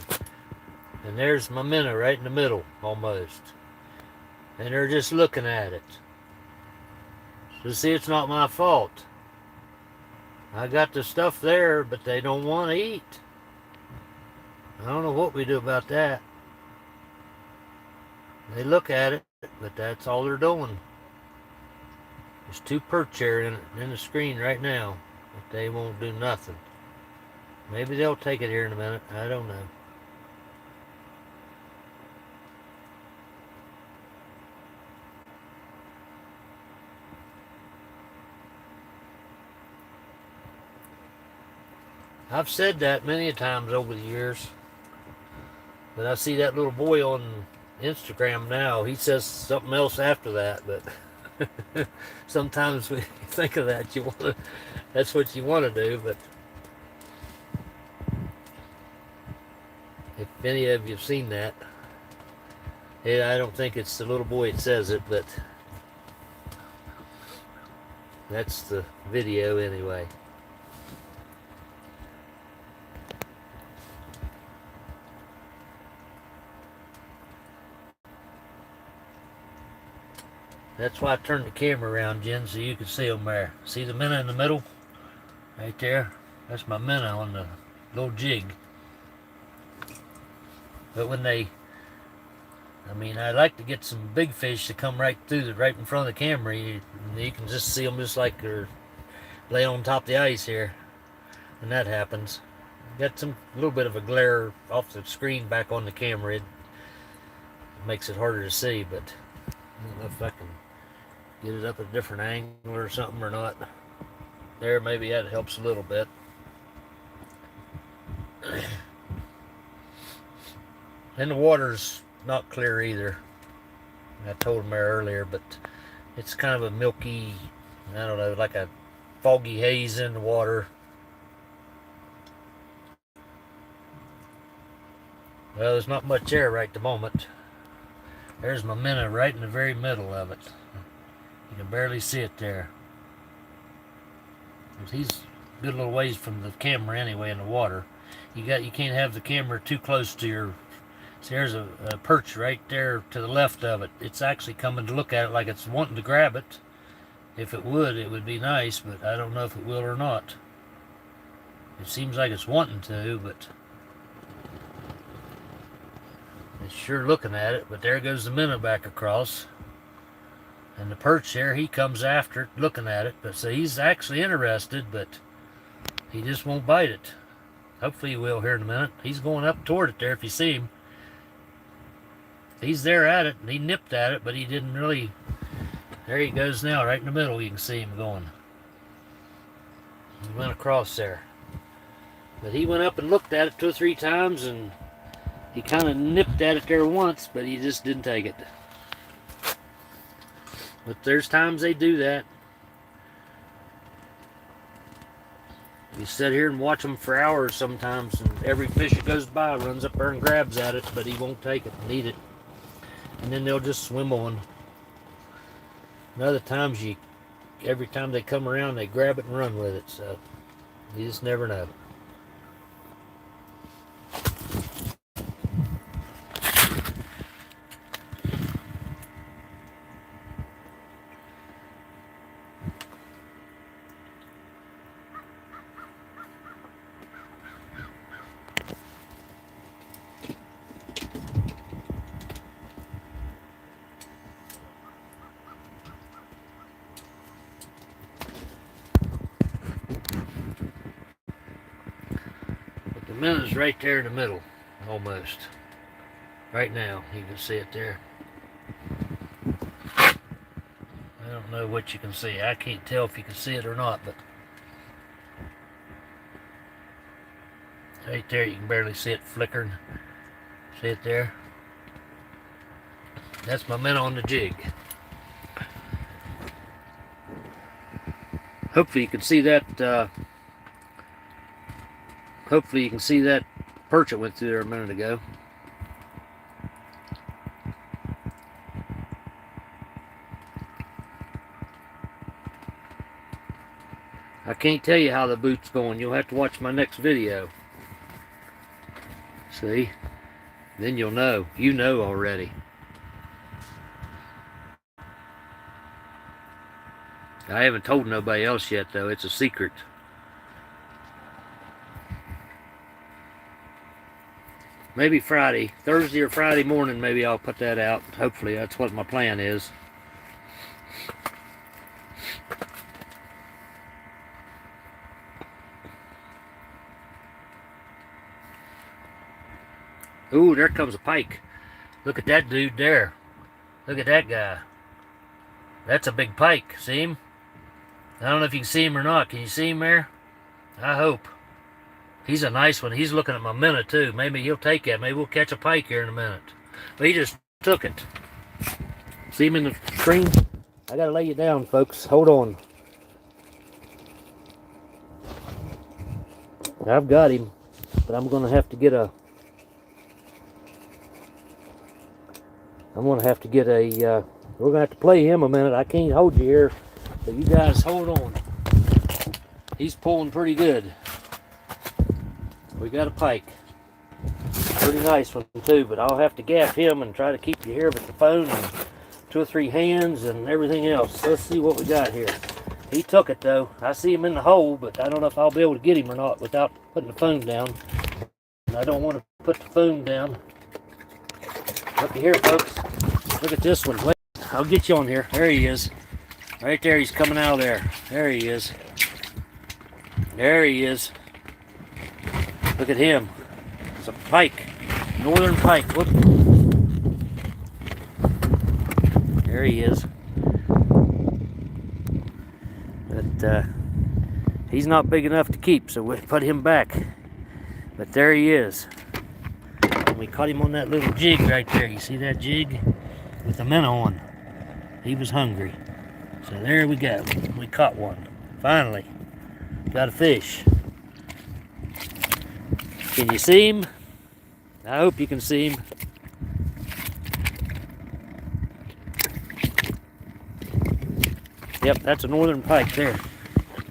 S1: And there's my minnow right in the middle, almost. And they're just looking at it. So see, it's not my fault. I got the stuff there, but they don't want to eat. I don't know what we do about that. They look at it, but that's all they're doing. There's 2 perch here in the screen right now, but they won't do nothing. Maybe they'll take it here in a minute. I don't know. I've said that many a times over the years, but I see that little boy on Instagram now. He says something else after that, but sometimes when you think of that, that's what you want to do. But if any of you have seen that, I don't think it's the little boy that says it, but that's the video anyway. That's why I turned the camera around, Jen, so you can see them there. See the minnow in the middle? Right there? That's my minnow on the little jig. But when I like to get some big fish to come right in front of the camera. You can just see them just like they're laying on top of the ice here. When that happens. Got a little bit of a glare off the screen back on the camera. It makes it harder to see, but I don't know if I can get it up at a different angle or something or not. There, maybe that helps a little bit. And the water's not clear either. I told him there earlier, but it's kind of a milky, I don't know, like a foggy haze in the water. Well, there's not much air right at the moment. There's my minnow right in the very middle of it. You can barely see it there. He's a good little ways from the camera anyway in the water. You can't have the camera too close to your. See, there's a perch right there to the left of it. It's actually coming to look at it like it's wanting to grab it. If it would be nice, but I don't know if it will or not. It seems like it's wanting to, but it's sure looking at it. But there goes the minnow back across. And the perch there, he comes after it, looking at it. But so he's actually interested, but he just won't bite it. Hopefully he will here in a minute. He's going up toward it there if you see him. He's there at it, and he nipped at it, but he didn't really There he goes now, right in the middle. You can see him going. He went across there. But he went up and looked at it 2 or 3 times, and he kind of nipped at it there once, but he just didn't take it. But there's times they do that. You sit here and watch them for hours sometimes, and every fish that goes by runs up there and grabs at it, but he won't take it and eat it. And then they'll just swim on. And other times, every time they come around, they grab it and run with it. So you just never know. The minnows right there in the middle, almost. Right now, you can see it there. I don't know what you can see. I can't tell if you can see it or not, but right there you can barely see it flickering. See it there? That's my minnow on the jig. Hopefully you can see that. Hopefully you can see that perch that went through there a minute ago. I can't tell you how the boot's going. You'll have to watch my next video. See? Then you'll know. You know already. I haven't told nobody else yet, though. It's a secret. Maybe Friday, Thursday or Friday morning, maybe I'll put that out. Hopefully, that's what my plan is. Ooh, there comes a pike. Look at that dude there. Look at that guy. That's a big pike. See him? I don't know if you can see him or not. Can you see him there? I hope. He's a nice one. He's looking at my minnow too. Maybe he'll take that. Maybe we'll catch a pike here in a minute. But he just took it. See him in the screen? I gotta lay you down, folks. Hold on. I've got him, but I'm gonna have to get a. We're gonna have to play him a minute. I can't hold you here, so you guys hold on. He's pulling pretty good. We got a pike. Pretty nice one too, but I'll have to gaff him and try to keep you here with the phone and 2 or 3 hands and everything else. Let's see what we got here. He took it though. I see him in the hole, but I don't know if I'll be able to get him or not without putting the phone down. And I don't want to put the phone down. Looky here, folks. Look at this one. Wait, I'll get you on here. There he is. Right there, he's coming out of there. There he is. There he is. Look at him. It's a pike. Northern pike. Look. There he is. But he's not big enough to keep, so we'll put him back. But there he is. And we caught him on that little jig right there. You see that jig? With the minnow on. He was hungry. So there we go. We caught one. Finally. Got a fish. Can you see him? I hope you can see him. Yep, that's a northern pike there.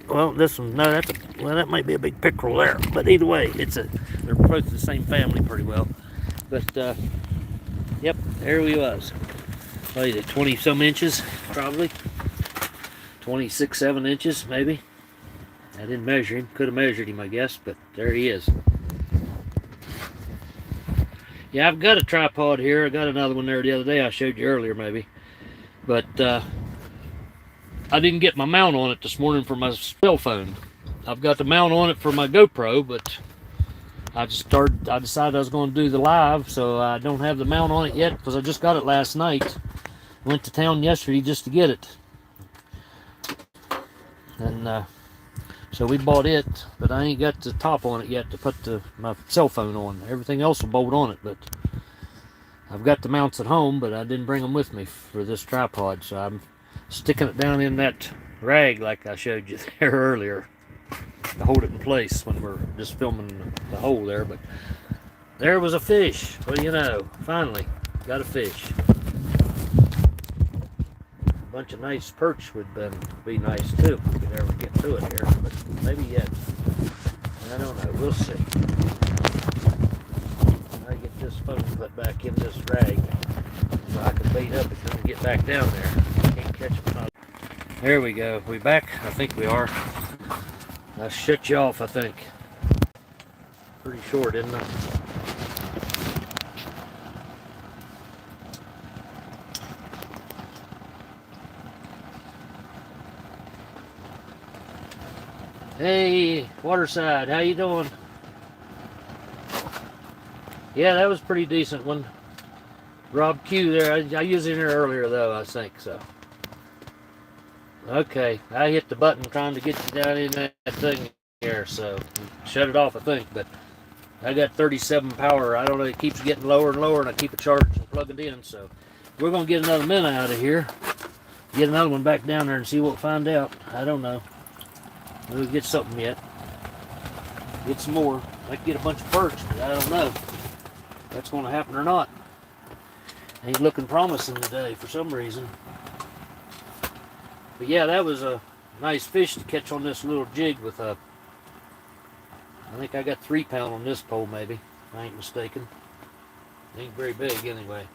S1: Well, this one, no, that might be a big pickerel there. But either way, they're both the same family pretty well. But, yep, there he was. What is it, 20 some inches, probably? 26, 7 inches, maybe. I didn't measure him. Could have measured him, I guess, but there he is. Yeah, I've got a tripod here. I got another one there the other day I showed you earlier, maybe. But I didn't get my mount on it this morning for my cell phone. I've got the mount on it for my GoPro, but I decided I was going to do the live, so I don't have the mount on it yet because I just got it last night. Went to town yesterday just to get it. And so we bought it, but I ain't got the top on it yet to put my cell phone on. Everything else will bolt on it, but I've got the mounts at home, but I didn't bring them with me for this tripod, so I'm sticking it down in that rag like I showed you there earlier to hold it in place when we're just filming the hole there. But there was a fish. Well, you know, finally got a fish. A bunch of nice perch would be nice too if we could ever get to it here, but maybe yet. I don't know. We'll see. I get this phone put back in this rag so I can bait up it and get back down there. Can't catch it. There we go. We back? I think we are. I shut you off, I think. Pretty short, isn't it? Hey, Waterside, how you doing? Yeah, that was a pretty decent one. Rob Q there. I used it here earlier though, I think so. Okay, I hit the button trying to get you down in that thing here, so shut it off, I think. But I got 37 power. I don't know, it keeps getting lower and lower, and I keep it charged and plugged in. So we're gonna get another minnow out of here. Get another one back down there and see what we'll find out. I don't know. We'll get something yet. Get some more. Might get a bunch of perch, but I don't know if that's going to happen or not. Ain't looking promising today for some reason. But yeah, that was a nice fish to catch on this little jig with a, I think I got 3 pound on this pole maybe, if I ain't mistaken. Ain't very big anyway.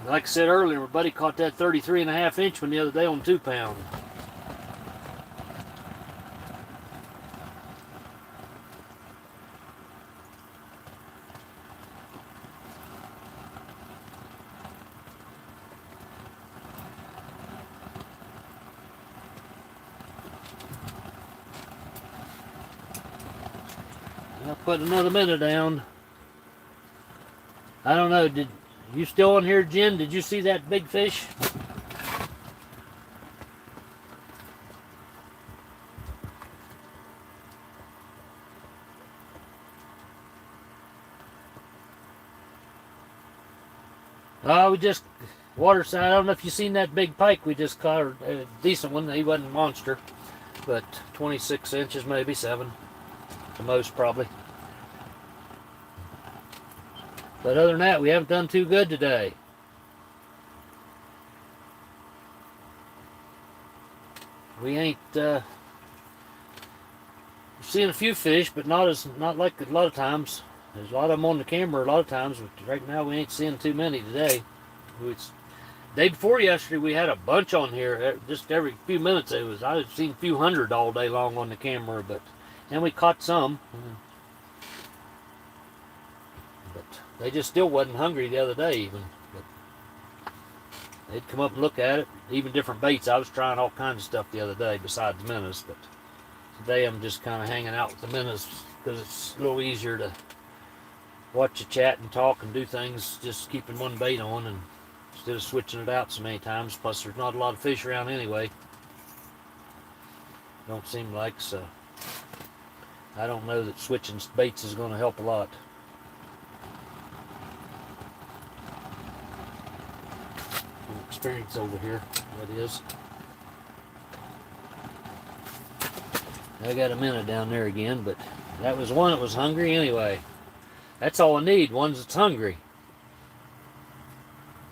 S1: Like I said earlier, my buddy caught that 33.5 inch one the other day on 2 pound. I'll put another minnow down. I don't know, did you still on here, Jen? Did you see that big fish? We just, Waterside, I don't know if you seen that big pike we just caught, a decent one. He wasn't a monster, but 26 inches, maybe 7, the most probably. But other than that, we haven't done too good today. We ain't seen a few fish, but not like a lot of times. There's a lot of them on the camera a lot of times, but right now we ain't seeing too many today. Day before yesterday we had a bunch on here. Just every few minutes I've seen a few hundred all day long on the camera, and we caught some. But they just still wasn't hungry the other day even. But they'd come up and look at it, even different baits. I was trying all kinds of stuff the other day besides minnows, but today I'm just kind of hanging out with the minnows because it's a little easier to watch you chat and talk and do things just keeping one bait on and instead of switching it out so many times. Plus there's not a lot of fish around anyway. Don't seem like, so I don't know that switching baits is going to help a lot. Experience over here, that is. I got a minnow down there again, but that was one that was hungry anyway. That's all I need, ones that's hungry.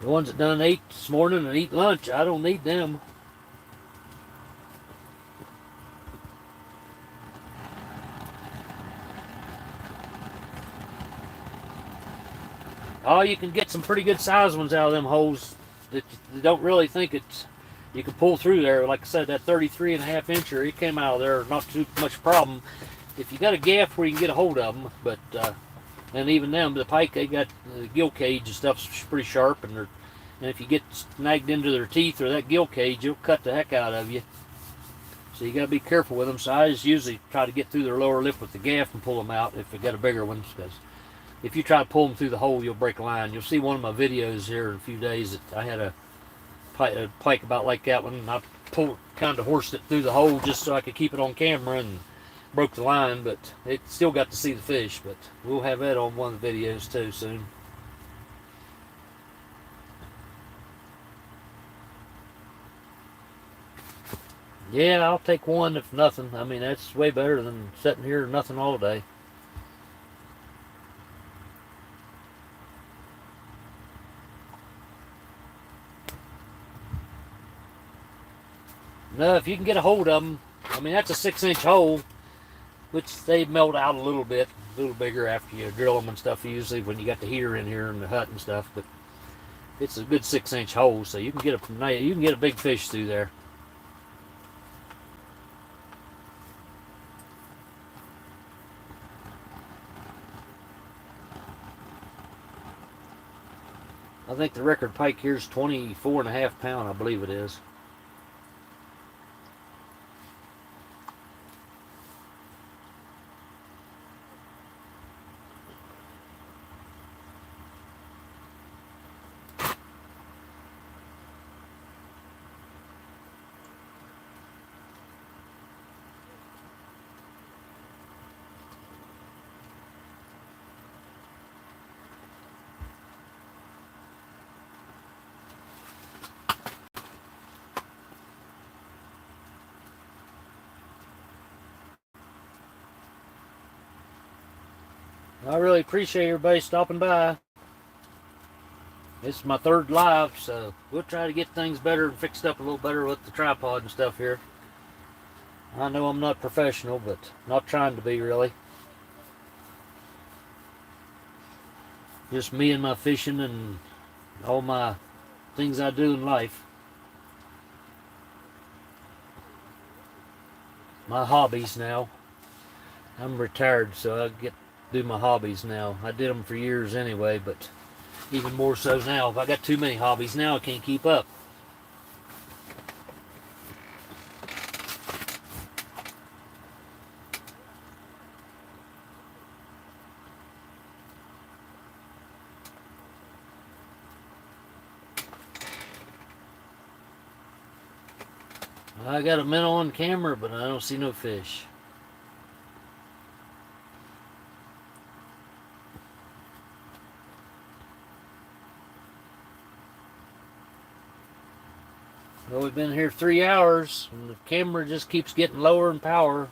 S1: The ones that done ate this morning and eat lunch, I don't need them. Oh, you can get some pretty good sized ones out of them holes that you don't really think you can pull through there. Like I said, that 33.5 incher, it came out of there, not too much problem. If you got a gaff where you can get a hold of them, but and even them, the pike, they got the gill cage and stuff's pretty sharp, and if you get snagged into their teeth or that gill cage, it'll cut the heck out of you. So you got to be careful with them. So I just usually try to get through their lower lip with the gaff and pull them out if they got a bigger one, because if you try to pull them through the hole, you'll break a line. You'll see one of my videos here in a few days that I had a pike about like that one. I kind of horsed it through the hole just so I could keep it on camera and broke the line, but it still got to see the fish. But we'll have that on one of the videos too soon. Yeah, I'll take one if nothing. I mean, that's way better than sitting here nothing all day. No, if you can get a hold of them, I mean, that's a 6-inch hole, which they melt out a little bit, a little bigger after you drill them and stuff, usually when you got the heater in here in the hut and stuff. But it's a good 6-inch hole, so you can get a big fish through there. I think the record pike here is 24.5 pounds, I believe it is. I really appreciate everybody stopping by. This is my 3rd live, so we'll try to get things better and fixed up a little better with the tripod and stuff here. I know I'm not professional, but not trying to be really. Just me and my fishing and all my things I do in life. My hobbies now. I'm retired, so I get do my hobbies now. I did them for years anyway, but even more so now. If I got too many hobbies now, I can't keep up. I got a minnow on camera, but I don't see no fish. Well, we've been here 3 hours, and the camera just keeps getting lower in power.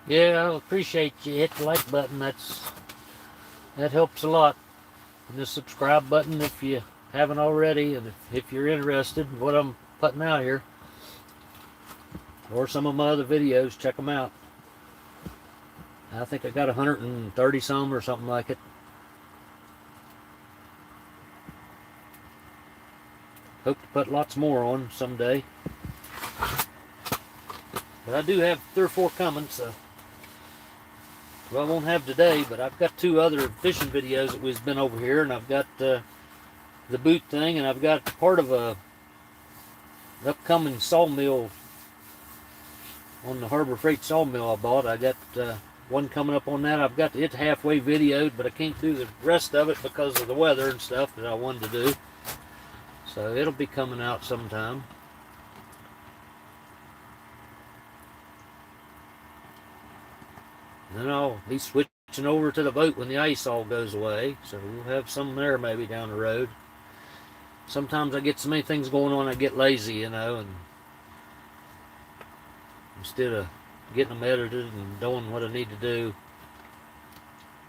S1: Yeah, I appreciate you hit the like button. That helps a lot. And the subscribe button if you haven't already, and if you're interested in what I'm putting out here, or some of my other videos, check them out. I think I got 130 some or something like it. Hope to put lots more on someday. But I do have 3 or 4 coming, so. Well, I won't have today, but I've got 2 other fishing videos that we've been over here, and I've got the boot thing, and I've got part of a upcoming sawmill on the Harbor Freight sawmill I bought. I got one coming up on that. I've got it halfway videoed, but I can't do the rest of it because of the weather and stuff that I wanted to do. So it'll be coming out sometime. Then I'll be switching over to the boat when the ice all goes away. So we'll have some there maybe down the road. Sometimes I get so many things going on I get lazy, you know, and instead of getting them edited and doing what I need to do,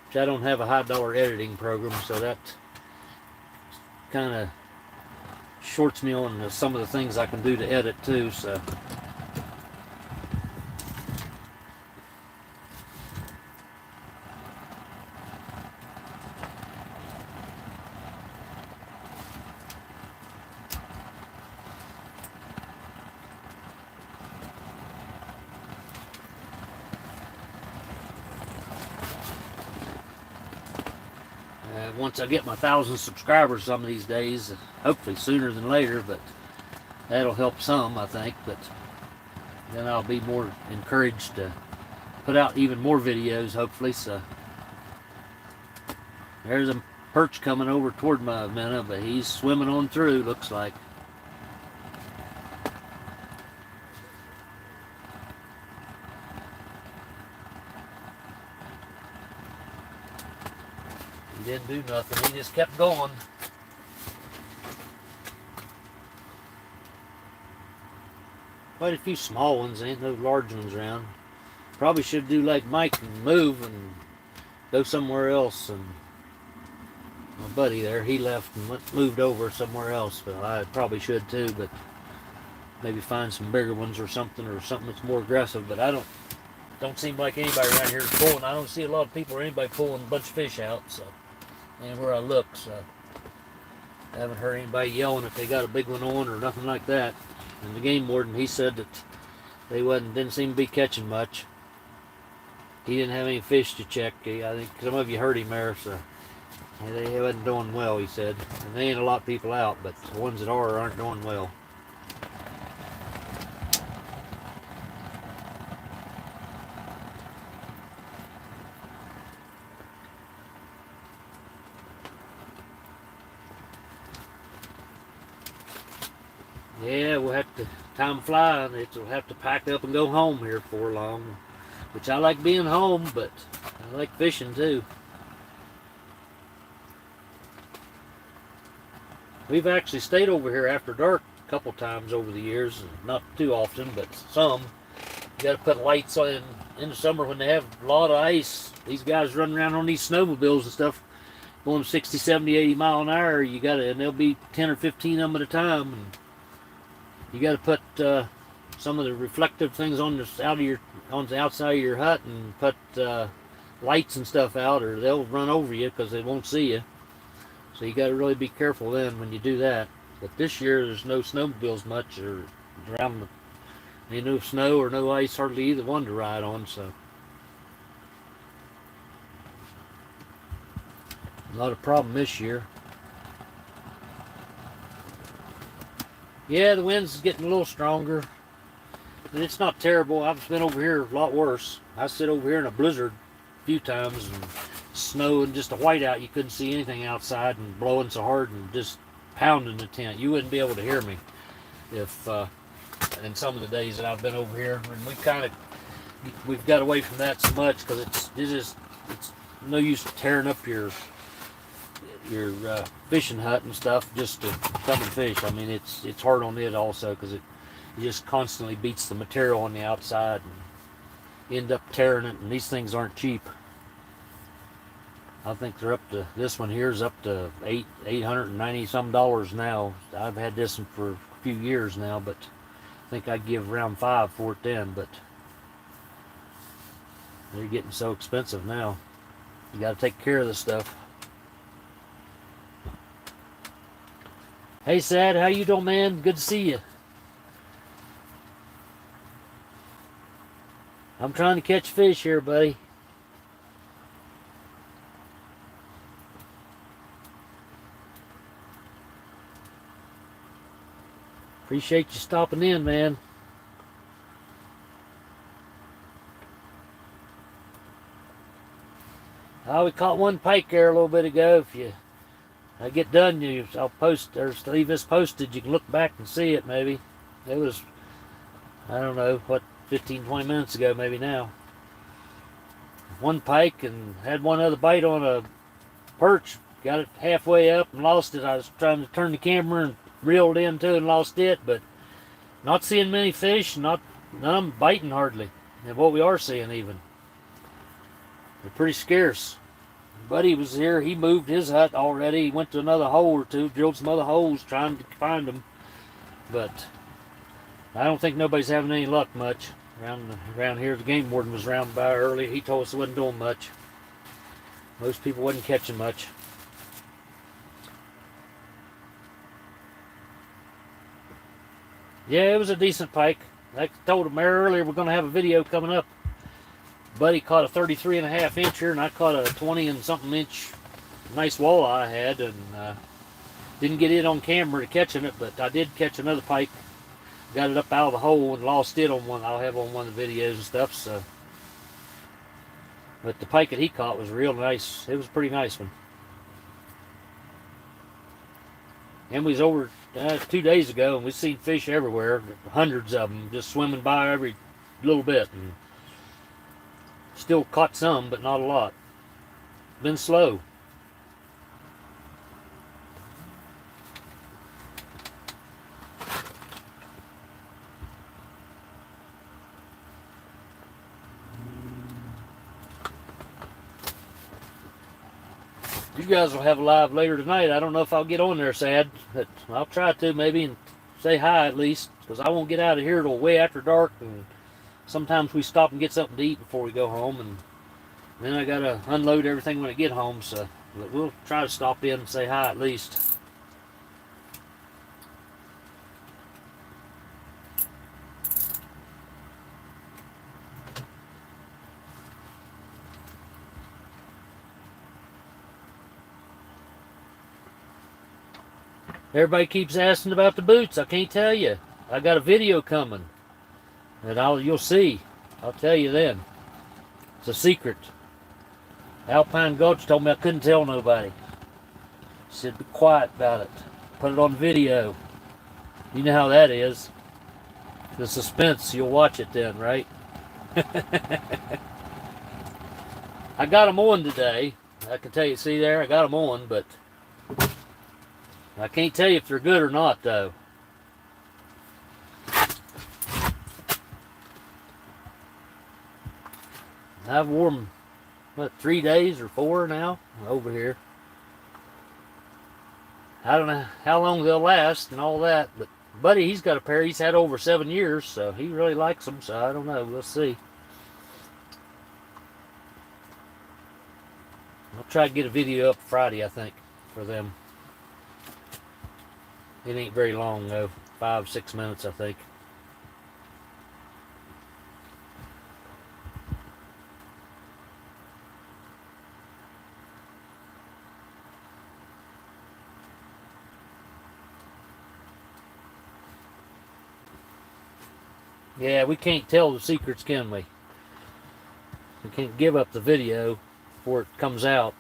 S1: which I don't have a high-dollar editing program, so that kind of shorts me on some of the things I can do to edit too, so. once I get my 1,000 subscribers some of these days, hopefully sooner than later, but that'll help some, I think. But then I'll be more encouraged to put out even more videos, hopefully. So there's a perch coming over toward my minnow, but he's swimming on through, looks like. He didn't do nothing, he just kept going. Quite a few small ones, ain't no large ones around. Probably should do like Mike and move and go somewhere else. And my buddy there, he left and moved over somewhere else, but I probably should too. But maybe find some bigger ones or something that's more aggressive. But I don't seem like anybody around here is pulling. I don't see a lot of people or anybody pulling a bunch of fish out. So anywhere I look, so I haven't heard anybody yelling if they got a big one on or nothing like that. And the game warden, he said that they didn't seem to be catching much. He didn't have any fish to check. I think some of you heard him there, so they wasn't doing well, he said. And there ain't a lot of people out, but the ones that aren't doing well. Yeah, we'll have to, time flying, we'll have to pack up and go home here before long. Which I like being home, but I like fishing too. We've actually stayed over here after dark a couple times over the years. Not too often, but some. You got to put lights on in the summer when they have a lot of ice. These guys run around on these snowmobiles and stuff, going 60, 70, 80 mile an hour. And there'll be 10 or 15 of them at a time. And you got to put some of the reflective things on the outside of your hut and put lights and stuff out, or they'll run over you because they won't see you. So you got to really be careful then when you do that. But this year there's no snowmobiles much or around. Ain't no snow or no ice, hardly either one to ride on. So not a problem this year. Yeah, the wind's getting a little stronger. And it's not terrible. I've been over here a lot worse. I sit over here in a blizzard a few times, and snow and just a whiteout. You couldn't see anything outside, and blowing so hard and just pounding the tent. You wouldn't be able to hear me if in some of the days that I've been over here. And we've got away from that so much because it's no use tearing up your fishing hut and stuff just to come and fish. I mean, it's hard on it also because it just constantly beats the material on the outside and you end up tearing it, and these things aren't cheap. I think they're up to, this one here is up to $890 some now. I've had this one for a few years now, but I think I'd give around $5 for it then, but they're getting so expensive now. You got to take care of this stuff. Hey Sad, how you doing, man? Good to see you. I'm trying to catch fish here, buddy. Appreciate you stopping in, man. We caught one pike there a little bit ago. If I get done, I'll post or leave this posted. You can look back and see it. Maybe it was, I don't know what, 15, 20 minutes ago, maybe now. One pike, and had one other bite on a perch. Got it halfway up and lost it. I was trying to turn the camera and reeled into and lost it, but not seeing many fish. None of them biting hardly. And what we are seeing, even, they're pretty scarce. Buddy was here. He moved his hut already. He went to another hole or two, drilled some other holes trying to find them, but I don't think nobody's having any luck much around here. The game warden was around by early. He told us it wasn't doing much. Most people wasn't catching much. Yeah, it was a decent pike. Like I told him earlier, we're going to have a video coming up. Buddy caught a 33.5 incher, and I caught a 20 and something inch nice walleye I had, and didn't get it on camera to catching it, but I did catch another pike. Got it up out of the hole and lost it on one. I'll have on one of the videos and stuff. So, but the pike that he caught was real nice. It was a pretty nice one. And we was over 2 days ago, and we seen fish everywhere, hundreds of them, just swimming by every little bit. And still caught some, but not a lot. Been slow. You guys will have a live later tonight. I don't know if I'll get on there, Sad, but I'll try to maybe and say hi at least, because I won't get out of here till way after dark, and sometimes we stop and get something to eat before we go home, and then I gotta unload everything when I get home. So but we'll try to stop in and say hi at least. Everybody keeps asking about the boots. I can't tell you. I got a video coming, and you'll see. I'll tell you then. It's a secret. Alpine Gulch told me I couldn't tell nobody. He said be quiet about it. Put it on video. You know how that is. The suspense. You'll watch it then, right? I got them on today. I can tell you. See there? I got them on, but I can't tell you if they're good or not, though. I've worn them, what, 3 days or 4 now over here. I don't know how long they'll last and all that, but Buddy, he's got a pair he's had over 7 years, so he really likes them, so I don't know. We'll see. I'll try to get a video up Friday, I think, for them. It ain't very long though, 5-6 minutes I think. Yeah, we can't tell the secrets, can we? We can't give up the video before it comes out.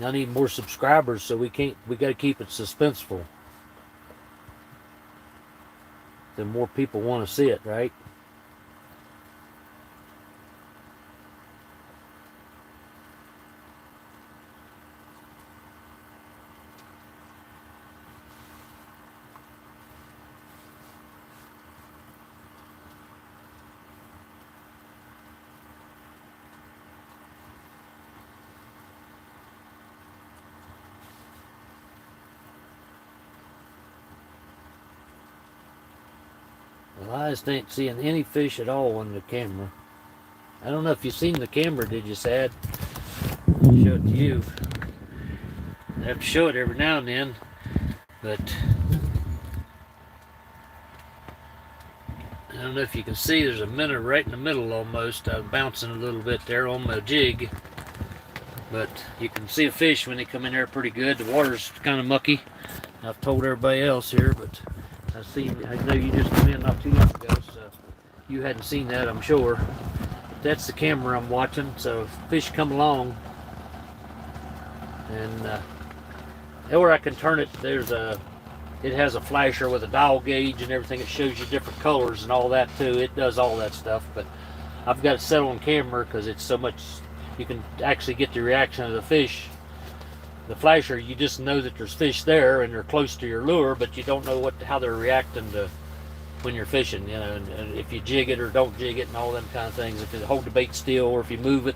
S1: I need more subscribers, so we got to keep it suspenseful. Then more people want to see it, right? Well, I just ain't seeing any fish at all on the camera. I don't know if you've seen the camera, did you, Sad? I'll show it to you. I have to show it every now and then, but I don't know if you can see, there's a minnow right in the middle almost. I was bouncing a little bit there on my jig, but you can see a fish when they come in there pretty good. The water's kind of mucky. I've told everybody else here, but I know you just came in not too long ago, so you hadn't seen that, I'm sure. But that's the camera I'm watching, so if fish come along, and or I can turn it. It has a flasher with a dial gauge and everything. It shows you different colors and all that too. It does all that stuff, but I've got it set on camera because it's so much. You can actually get the reaction of the fish. The flasher, you just know that there's fish there and they're close to your lure, but you don't know how they're reacting to when you're fishing, you know, and if you jig it or don't jig it and all them kind of things. If you hold the bait still or if you move it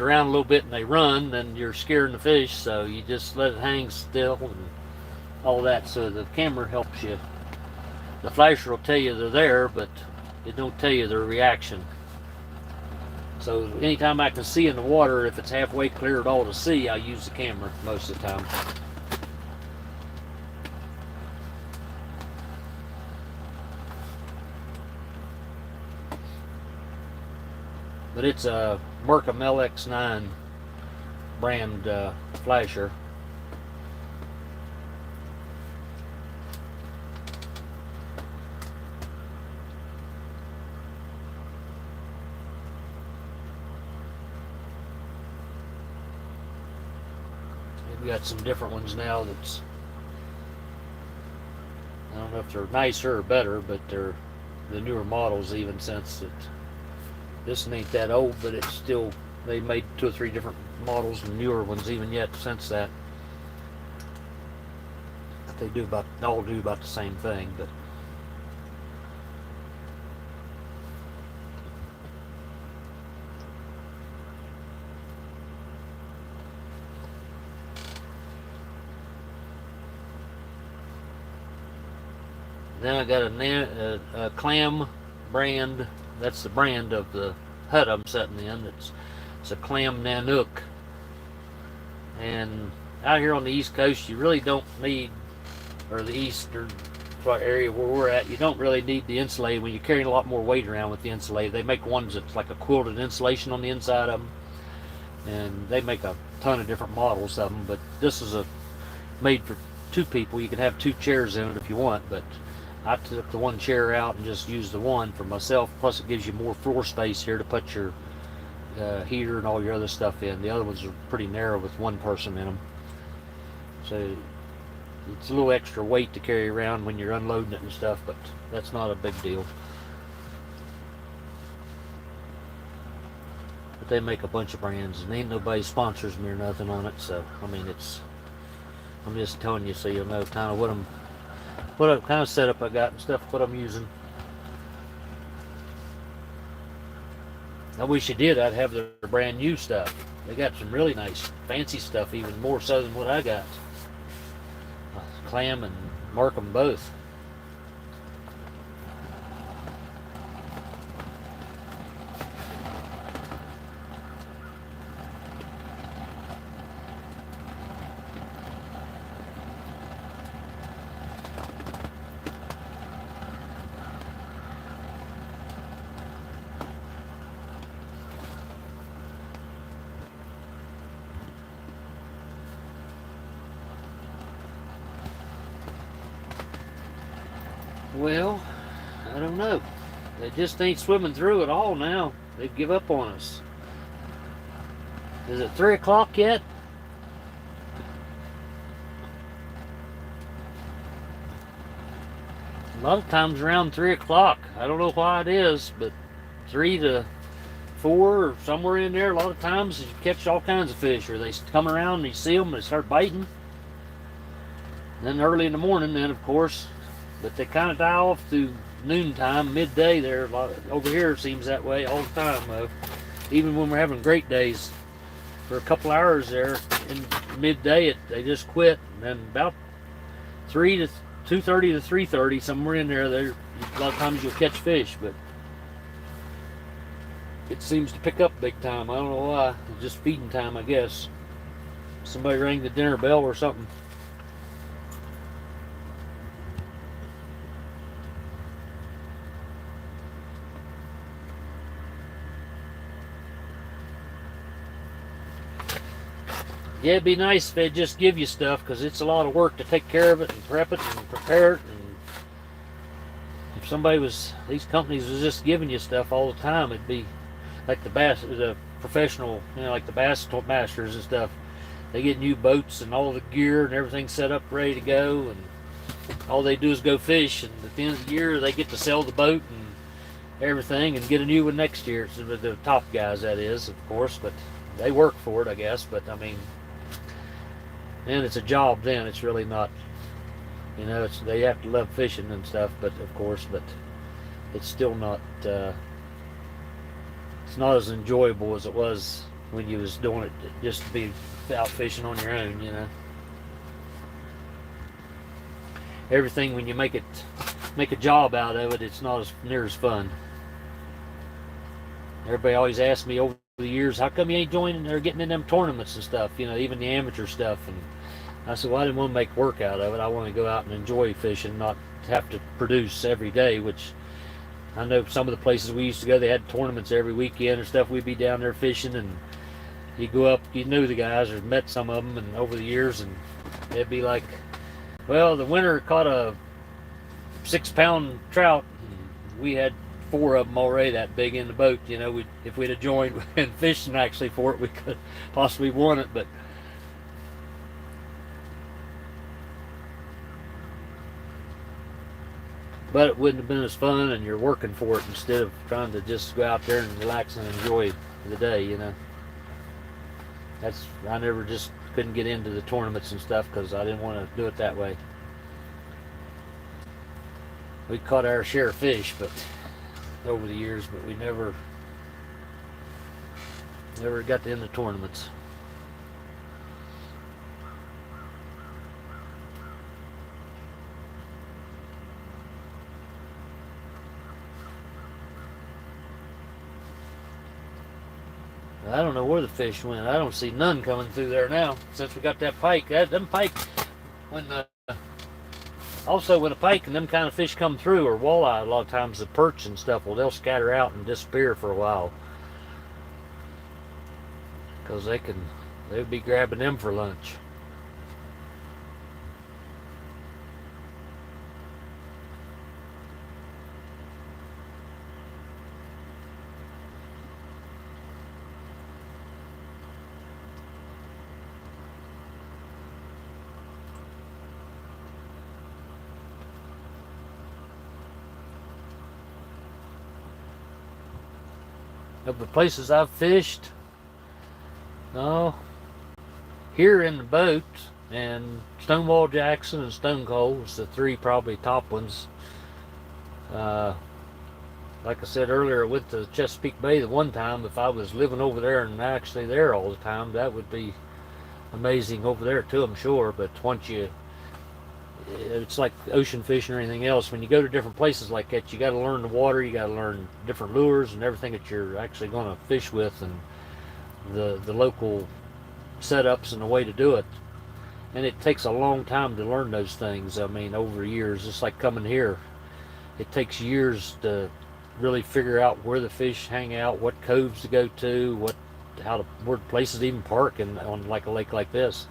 S1: around a little bit and they run, then you're scaring the fish, so you just let it hang still and all that. So the camera helps you. The flasher will tell you they're there, but it don't tell you their reaction. So anytime I can see in the water, if it's halfway clear at all to see, I use the camera most of the time. but it's a Mercom LX9 brand flasher. We've got some different ones now that's, I don't know if they're nicer or better, but they're the newer models, even since that this one ain't that old, but it's still, they made 2 or 3 different models and newer ones even yet since that. They all do about the same thing, but then I got a clam brand. That's the brand of the hut I'm setting in. It's a clam Nanook. And out here on the East Coast, you really don't need, or the eastern area where we're at, you don't really need the insulated when you're carrying a lot more weight around with the insulated. They make ones that's like a quilted insulation on the inside of them, and they make a ton of different models of them. But this is made for 2 people. You can have 2 chairs in it if you want, but I took the 1 chair out and just used the one for myself. Plus, it gives you more floor space here to put your heater and all your other stuff in. The other ones are pretty narrow with 1 person in them, so it's a little extra weight to carry around when you're unloading it and stuff, but that's not a big deal. But they make a bunch of brands, and ain't nobody sponsors me or nothing on it, so I mean, I'm just telling you so you'll know kind of what kind of setup I got and stuff, what I'm using. I wish you did. I'd have their brand new stuff. They got some really nice, fancy stuff, even more so than what I got. Clam and Markham both. Well, I don't know. They just ain't swimming through it all now. They've give up on us. Is it 3 o'clock yet? A lot of times around 3 o'clock. I don't know why it is, but 3 to 4 or somewhere in there, a lot of times you catch all kinds of fish, or they come around and you see them and they start biting. And then early in the morning, then of course, but they kind of die off through noontime, midday there. Over here it seems that way all the time, though. Even when we're having great days, for a couple hours there in midday, they just quit. And then about 2:30 to 3:30, somewhere in there, a lot of times you'll catch fish, but it seems to pick up big time. I don't know why. It's just feeding time, I guess. Somebody rang the dinner bell or something. Yeah, it'd be nice if they'd just give you stuff, because it's a lot of work to take care of it and prep it and prepare it. And if these companies was just giving you stuff all the time, it'd be like the professional, like the bass masters and stuff. They get new boats and all the gear and everything set up, ready to go, and all they do is go fish. And at the end of the year, they get to sell the boat and everything and get a new one next year. So the top guys, that is, of course, but they work for it, I guess. But I mean, and it's a job then. It's really not, they have to love fishing and stuff, but of course, but it's still not, it's not as enjoyable as it was when you was doing it just to be out fishing on your own, Everything, when you make a job out of it, it's not near as fun. Everybody always asks me over the years, how come you ain't joining or getting in them tournaments and stuff, even the amateur stuff? And I said, well, I didn't want to make work out of it. I want to go out and enjoy fishing, not have to produce every day, which I know some of the places we used to go, they had tournaments every weekend or stuff. We'd be down there fishing, and you go up, you knew the guys or met some of them, and over the years, and it'd be like, well, the winner caught a 6-pound trout. We had 4 of them already that big in the boat. You know, if we'd have joined and fishing actually for it, we could possibly won it, but it wouldn't have been as fun, and you're working for it instead of trying to just go out there and relax and enjoy the day, you know. I never just couldn't get into the tournaments and stuff because I didn't want to do it that way. We caught our share of fish, but over the years, but we never got in the tournaments. I don't know where the fish went. I don't see none coming through there now since we got that pike. Them pike, also when a pike and them kind of fish come through, or walleye, a lot of times the perch and stuff, well, they'll scatter out and disappear for a while because they'll be grabbing them for lunch. Of the places I've fished, no, here in the boat, and Stonewall Jackson and Stone Cold is the 3 probably top ones. Like I said earlier, I went to Chesapeake Bay the one time. If I was living over there and actually there all the time, that would be amazing over there too, I'm sure. But it's like ocean fishing or anything else. When you go to different places like that, you got to learn the water, you got to learn different lures and everything that you're actually going to fish with, and the local setups and the way to do it. And it takes a long time to learn those things. I mean, over years, just like coming here, it takes years to really figure out where the fish hang out, what coves to go to, where places to even park on like a lake like this.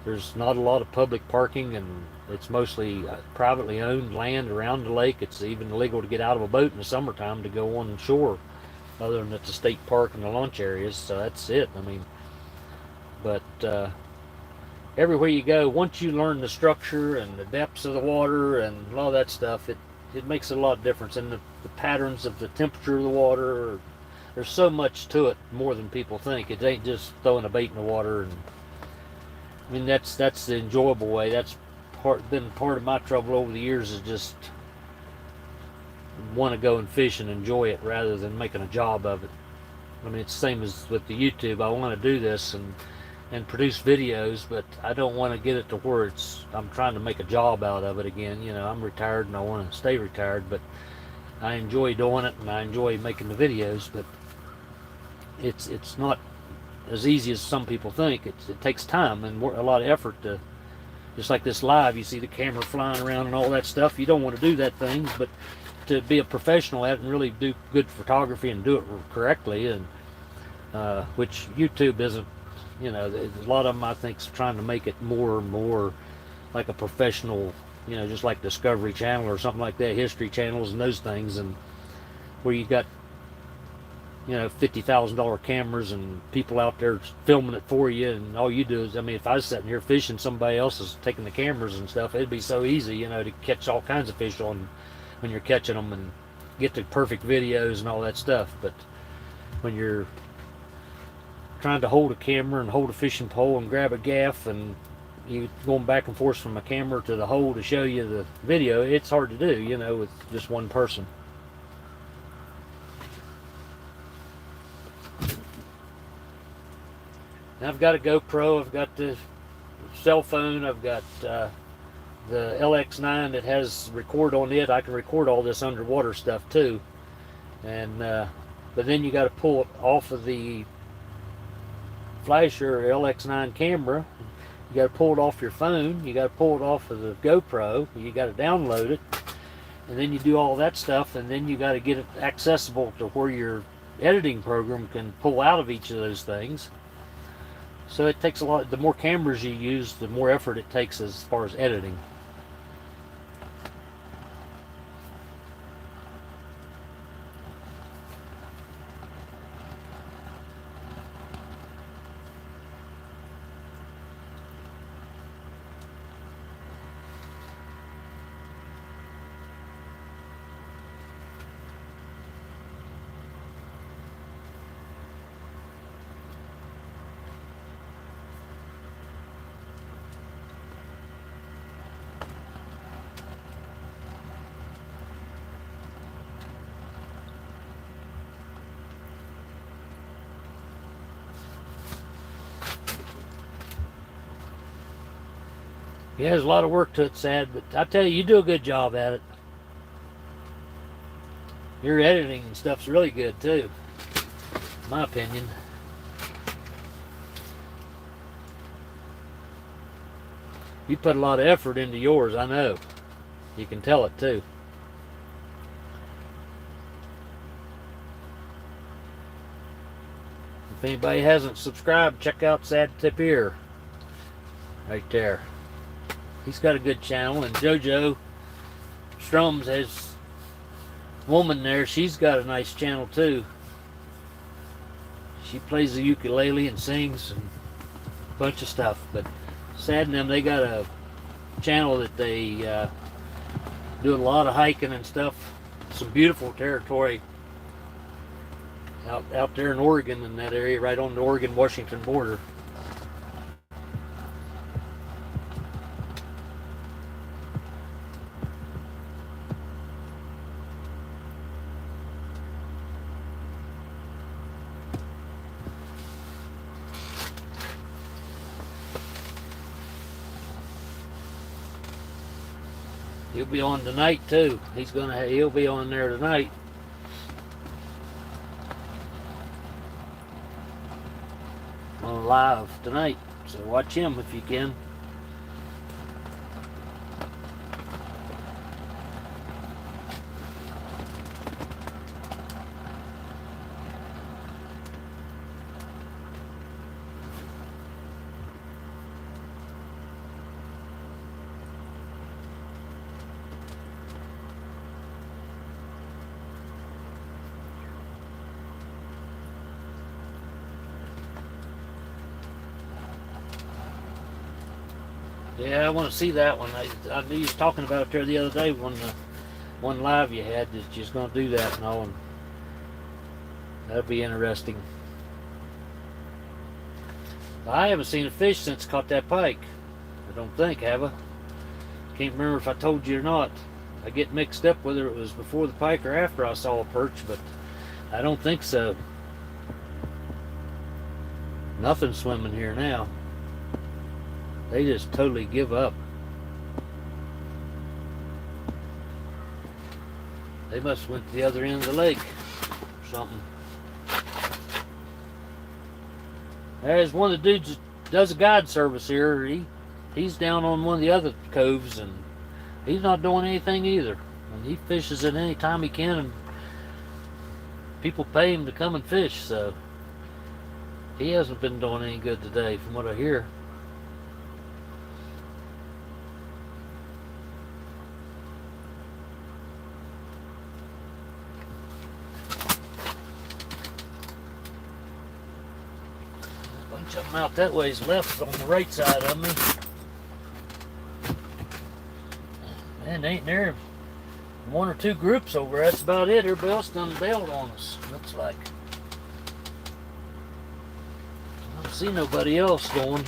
S1: There's not a lot of public parking, and it's mostly privately owned land around the lake. It's even illegal to get out of a boat in the summertime to go on shore, other than at the state park and the launch areas. So that's it. I mean, but everywhere you go, once you learn the structure and the depths of the water and all that stuff, it makes a lot of difference. And the patterns of the temperature of the water, there's so much to it, more than people think. It ain't just throwing a bait in the water. And I mean, that's the enjoyable way. That's been part of my trouble over the years, is just want to go and fish and enjoy it rather than making a job of it. I mean, it's the same as with the YouTube. I want to do this and produce videos, but I don't want to get it to where I'm trying to make a job out of it again. You know, I'm retired and I want to stay retired, but I enjoy doing it and I enjoy making the videos. But it's not as easy as some people think. It takes time and a lot of effort to, just like this live, you see the camera flying around and all that stuff. You don't want to do that things, but to be a professional at it and really do good photography and do it correctly, and which YouTube isn't, you know, a lot of them I think is trying to make it more and more like a professional, you know, just like Discovery Channel or something like that, History Channels and those things, and where you got, you know, $50,000 cameras and people out there filming it for you, and all you do is, I mean, if I was sitting here fishing, somebody else is taking the cameras and stuff, it'd be so easy, you know, to catch all kinds of fish on when you're catching them and get the perfect videos and all that stuff. But when you're trying to hold a camera and hold a fishing pole and grab a gaff and you going back and forth from a camera to the hole to show you the video, it's hard to do, you know, with just one person. I've got a GoPro, I've got the cell phone, I've got the LX9 that has record on it. I can record all this underwater stuff too. And but then you got to pull it off of the flasher LX9 camera. You got to pull it off your phone. You got to pull it off of the GoPro. You got to download it, and then you do all that stuff, and then you got to get it accessible to where your editing program can pull out of each of those things. So it takes a lot. The more cameras you use, the more effort it takes as far as editing. Yeah, there's a lot of work to it, Sad, but I tell you, you do a good job at it. Your editing and stuff's really good too, in my opinion. You put a lot of effort into yours, I know. You can tell it too. If anybody hasn't subscribed, check out Sad Tip Ear. Right there. He's got a good channel, and JoJo Strums, his woman there, she's got a nice channel too. She plays the ukulele and sings and a bunch of stuff. But Sad and them, they got a channel that they do a lot of hiking and stuff. Some beautiful territory out there in Oregon, in that area, right on the Oregon-Washington border. He'll be on tonight too. He'll be on there tonight. On live tonight. So watch him if you can. Yeah, I want to see that one. I knew you was talking about it there the other day when the one live you had that you was going to do that and all, and that'll be interesting. I haven't seen a fish since I caught that pike. I don't think, have I? Can't remember if I told you or not. I get mixed up whether it was before the pike or after I saw a perch, but I don't think so. Nothing swimming here now. They just totally give up. They must have went to the other end of the lake or something. There's one of the dudes that does a guide service here. He's down on one of the other coves, and he's not doing anything either. And he fishes at any time he can, and people pay him to come and fish, so he hasn't been doing any good today from what I hear. Bunch of them out that way's left on the right side of me. Man, ain't there one or two groups over. That's about it. Everybody else done bailed on us, looks like. I don't see nobody else going.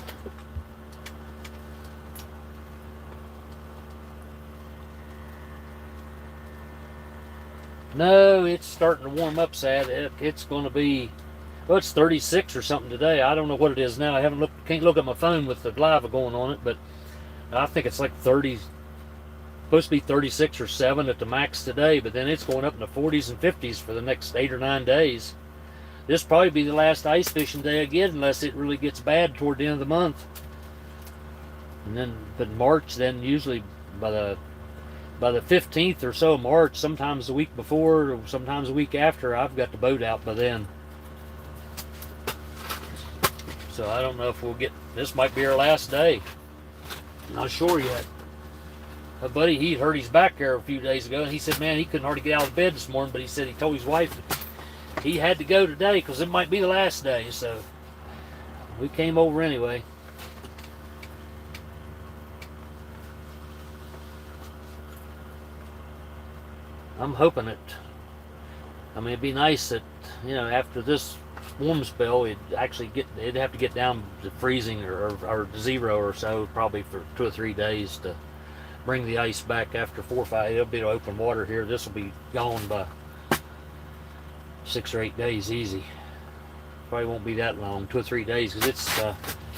S1: No, it's starting to warm up, Sad. It's going to be, well, it's 36 or something today. I don't know what it is now. I haven't looked, can't look at my phone with the lava going on it, but I think it's like 30, supposed to be 36 or 7 at the max today, but then it's going up in the 40s and 50s for the next 8 or 9 days. This will probably be the last ice fishing day again, unless it really gets bad toward the end of the month. And then, but March, then usually by the by the 15th or so of March, sometimes the week before, or sometimes the week after, I've got the boat out by then. So I don't know if we'll get, this might be our last day. Not sure yet. My buddy, he hurt his back there a few days ago, and he said, man, he couldn't hardly get out of bed this morning, but he said he told his wife he had to go today because it might be the last day. So we came over anyway. I'm hoping it. I mean, it'd be nice that, you know, after this warm spell, it'd have to get down to freezing or zero or so, probably for 2 or 3 days to bring the ice back after 4 or 5. It'll be open water here. This will be gone by 6 or 8 days easy. Probably won't be that long, 2 or 3 days, because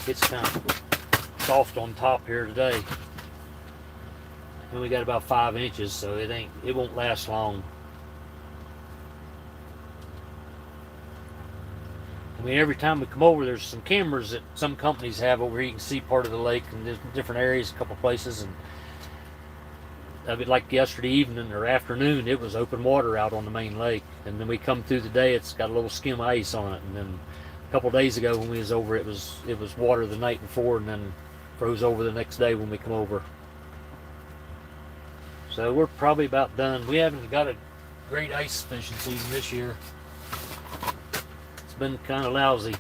S1: it's kind of soft on top here today. And we got about 5 inches, so it won't last long. I mean, every time we come over, there's some cameras that some companies have over here. You can see part of the lake and there's different areas, a couple places, and like yesterday evening or afternoon, it was open water out on the main lake, and then we come through the day, it's got a little skim ice on it, and then a couple days ago when we was over, it was water the night before, and then froze over the next day when we come over. So we're probably about done. We haven't got a great ice fishing season this year. It's been kind of lousy.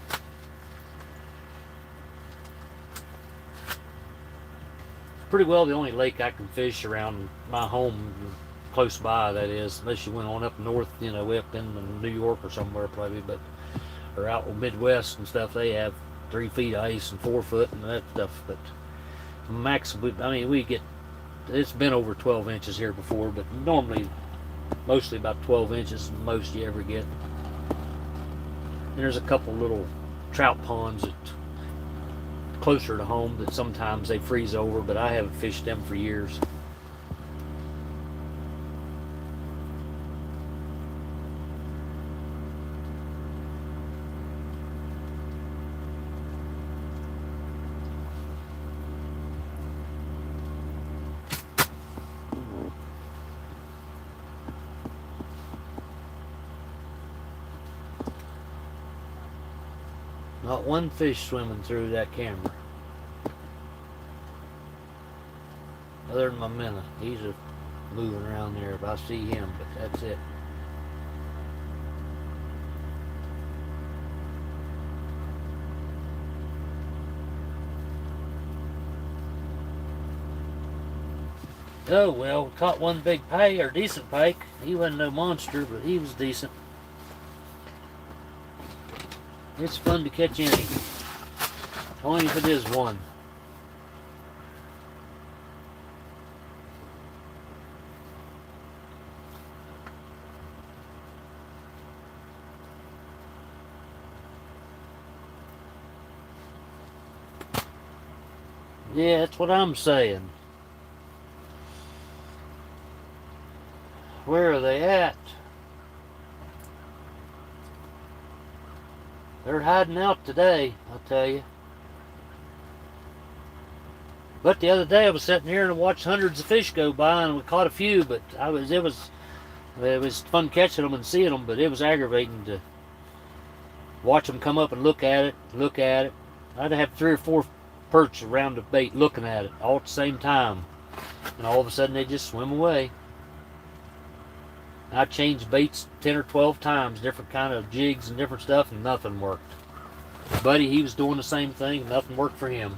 S1: Pretty well the only lake I can fish around my home, close by, that is, unless you went on up north, you know, way up in New York or somewhere probably, but or out in Midwest and stuff, they have 3 feet of ice and 4 foot and that stuff. But max, I mean, we get, it's been over 12 inches here before, but normally mostly about 12 inches most you ever get. And there's a couple little trout ponds that closer to home that sometimes they freeze over, but I haven't fished them for years. Not one fish swimming through that camera. Other than my minnow. He's just moving around there if I see him, but that's it. Oh well, caught one big pike, or decent pike. He wasn't no monster, but he was decent. It's fun to catch any. Only if it is one. Yeah, that's what I'm saying. Where are they at? They're hiding out today, I'll tell you. But the other day I was sitting here and watched hundreds of fish go by, and we caught a few, but it was fun catching them and seeing them, but it was aggravating to watch them come up and look at it. I'd have 3 or 4 perch around the bait looking at it all at the same time, and all of a sudden they just swim away. I changed baits 10 or 12 times, different kind of jigs and different stuff, and nothing worked. Buddy, he was doing the same thing, and nothing worked for him.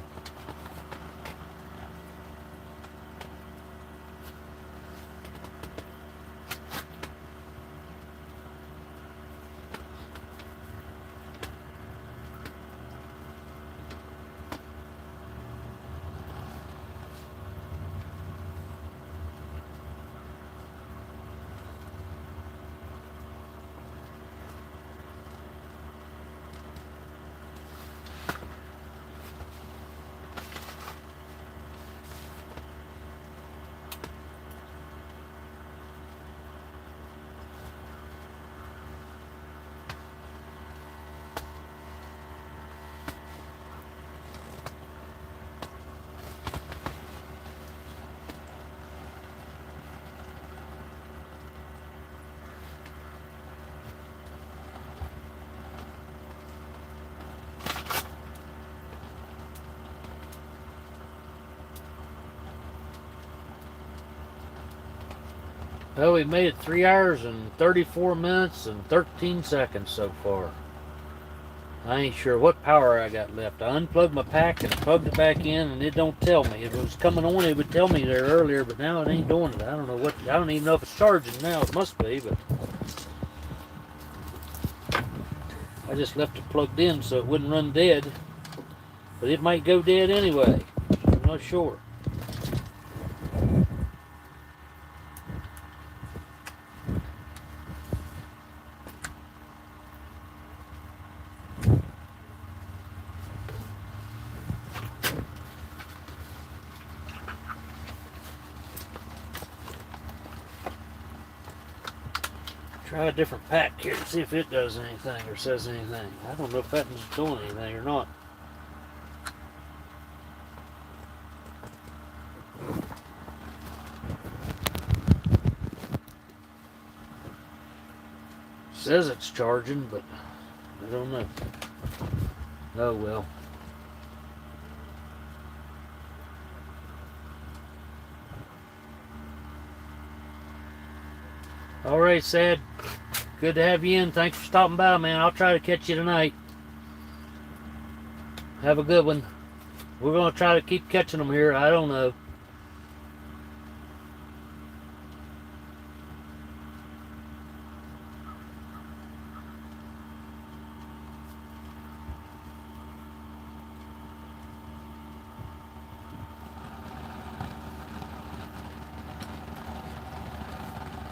S1: Well, we made it 3 hours and 34 minutes and 13 seconds so far. I ain't sure what power I got left. I unplugged my pack and plugged it back in, and it don't tell me. If it was coming on, it would tell me there earlier, but now it ain't doing it. I don't know what. I don't even know if it's charging now. It must be, but I just left it plugged in so it wouldn't run dead. But it might go dead anyway. I'm not sure. Try a different pack here and see if it does anything or says anything. I don't know if that one's doing anything or not. Says it's charging, but I don't know. Oh well. All right, Sad. Good to have you in. Thanks for stopping by, man. I'll try to catch you tonight. Have a good one. We're going to try to keep catching them here. I don't know.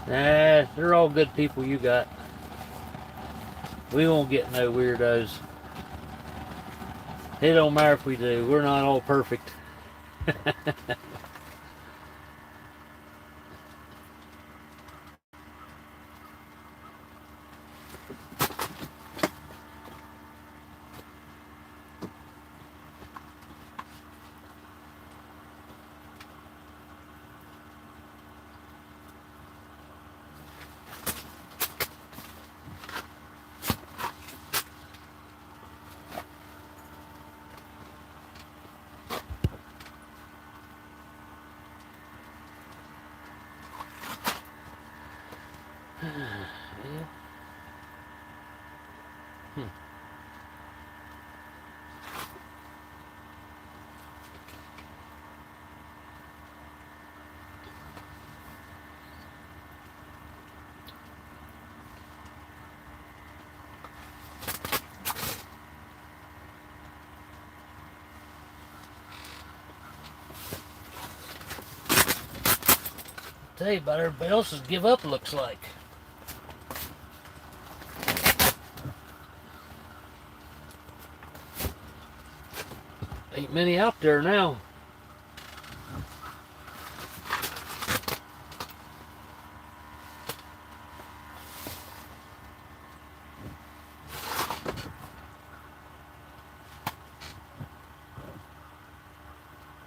S1: Nah, they're all good people you got. We won't get no weirdos. It don't matter if we do. We're not all perfect. Yeah. Tell you about everybody else has give up, looks like. Ain't many out there now.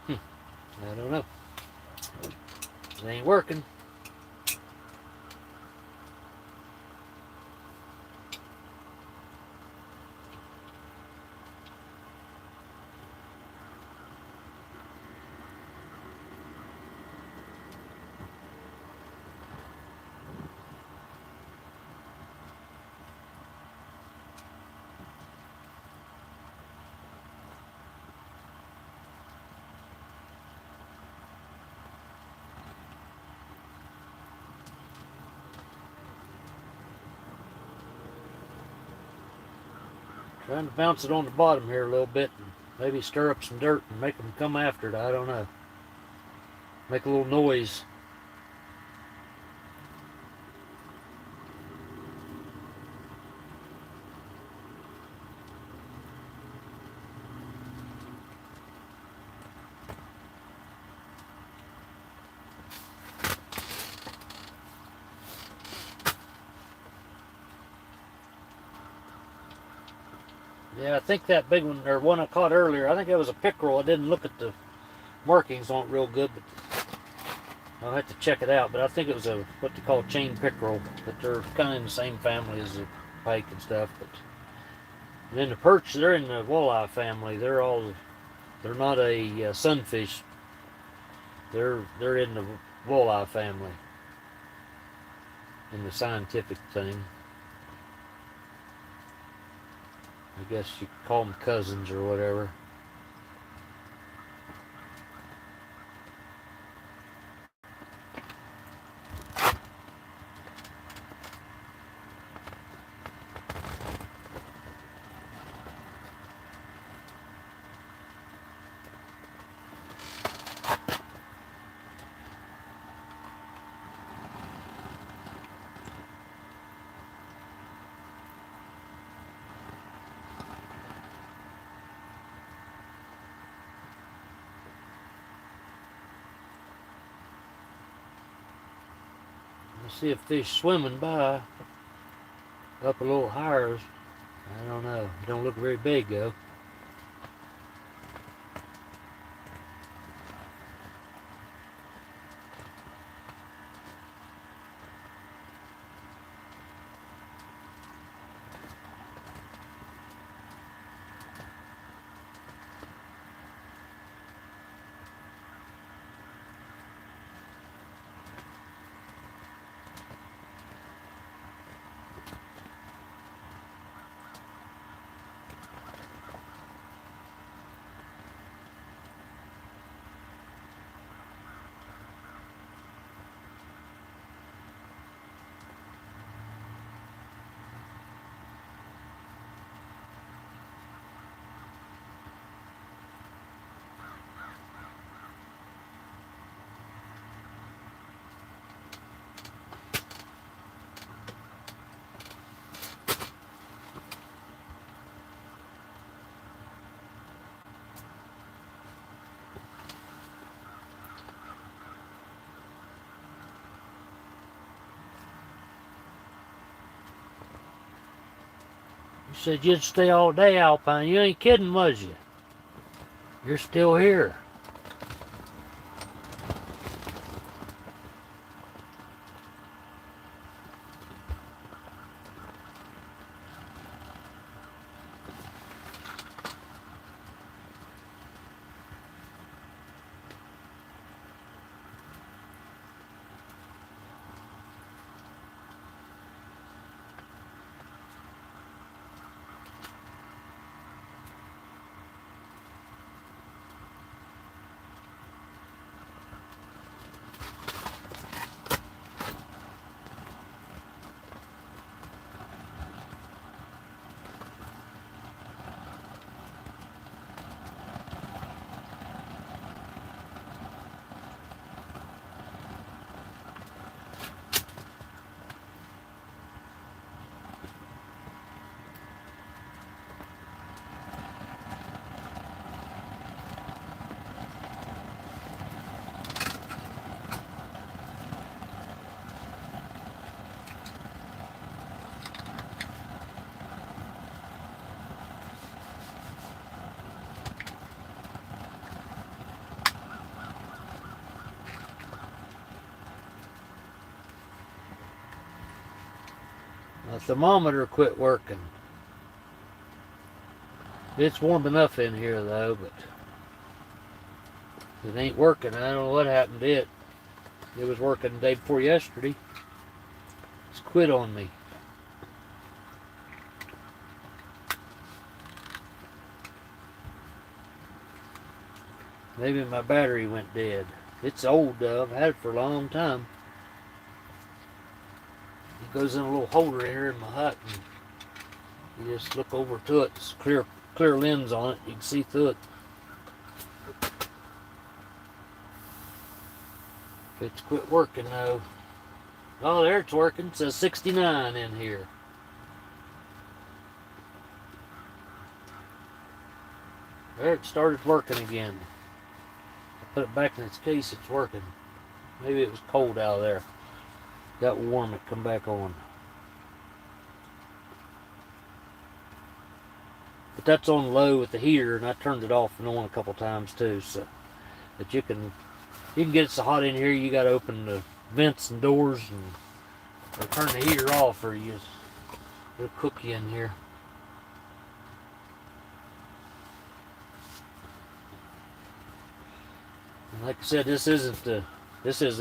S1: I don't know. It ain't working. Trying to bounce it on the bottom here a little bit and maybe stir up some dirt and make them come after it. I don't know. Make a little noise. Yeah, I think that big one, or one I caught earlier, I think that was a pickerel. I didn't look at the markings on it real good, but I'll have to check it out. But I think it was a what they call a chain pickerel, but they're kind of in the same family as the pike and stuff. But and then the perch, they're in the walleye family. They're not a sunfish. They're in the walleye family. in the scientific thing. I guess you could call them cousins or whatever. Let's see if fish swimming by up a little higher. I don't know. It don't look very big though. You said you'd stay all day, Alpine. You ain't kidding, was you? You're still here. The thermometer quit working. It's warm enough in here though, but it ain't working. I don't know what happened to it. It was working the day before yesterday. It's quit on me. Maybe my battery went dead. It's old though. I've had it for a long time. It goes in a little holder here in my hut, and you just look over to it. It's clear lens on it. You can see through it. It's quit working though. Oh, there it's working. It says 69 in here. There it started working again. I put it back in its case. It's working. Maybe it was cold out there. Got warm, it come back on. But that's on low with the heater, and I turned it off and on a couple times too, so that you can get it so hot in here you got to open the vents and doors and or turn the heater off, or it'll cook you in here. And like I said, this isn't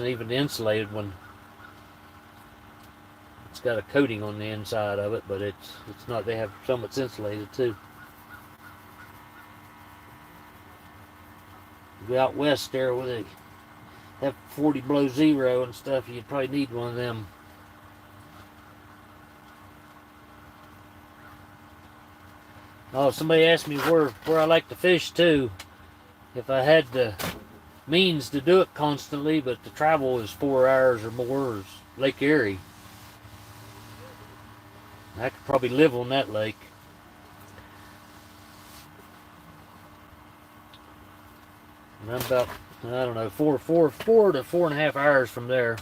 S1: even the insulated one. it's got a coating on the inside of it, but it's not. They have some that's insulated too. Go out west there where they have 40 below zero and stuff, you'd probably need one of them. Oh, somebody asked me where I like to fish too. If I had the means to do it constantly, but the travel is 4 hours or more, is Lake Erie. I could probably live on that lake. And I'm about, I don't know, four to 4.5 hours from there.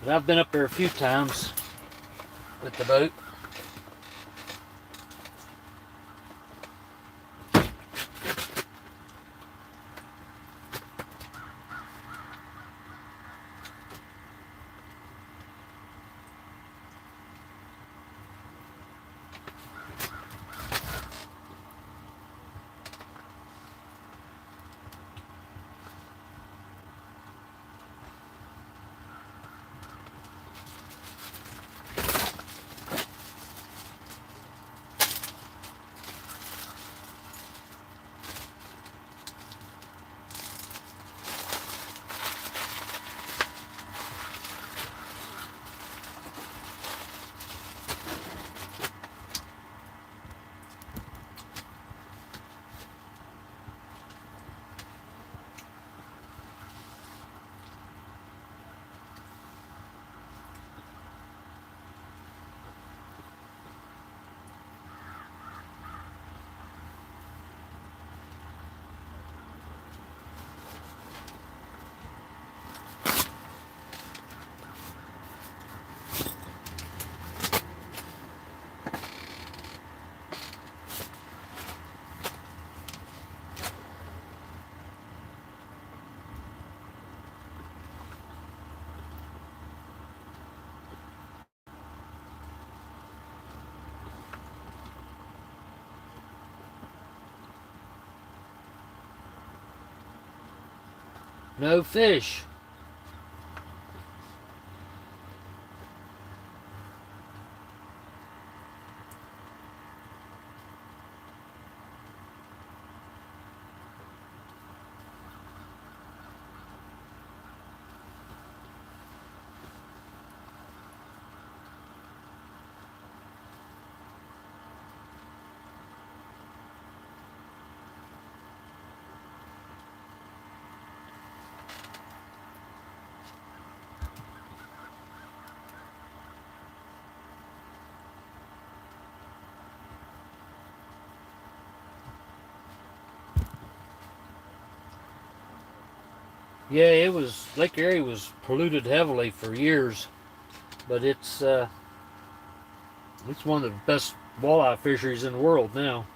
S1: But I've been up there a few times with the boat. No fish. Yeah, it was, Lake Erie was polluted heavily for years, but it's one of the best walleye fisheries in the world now,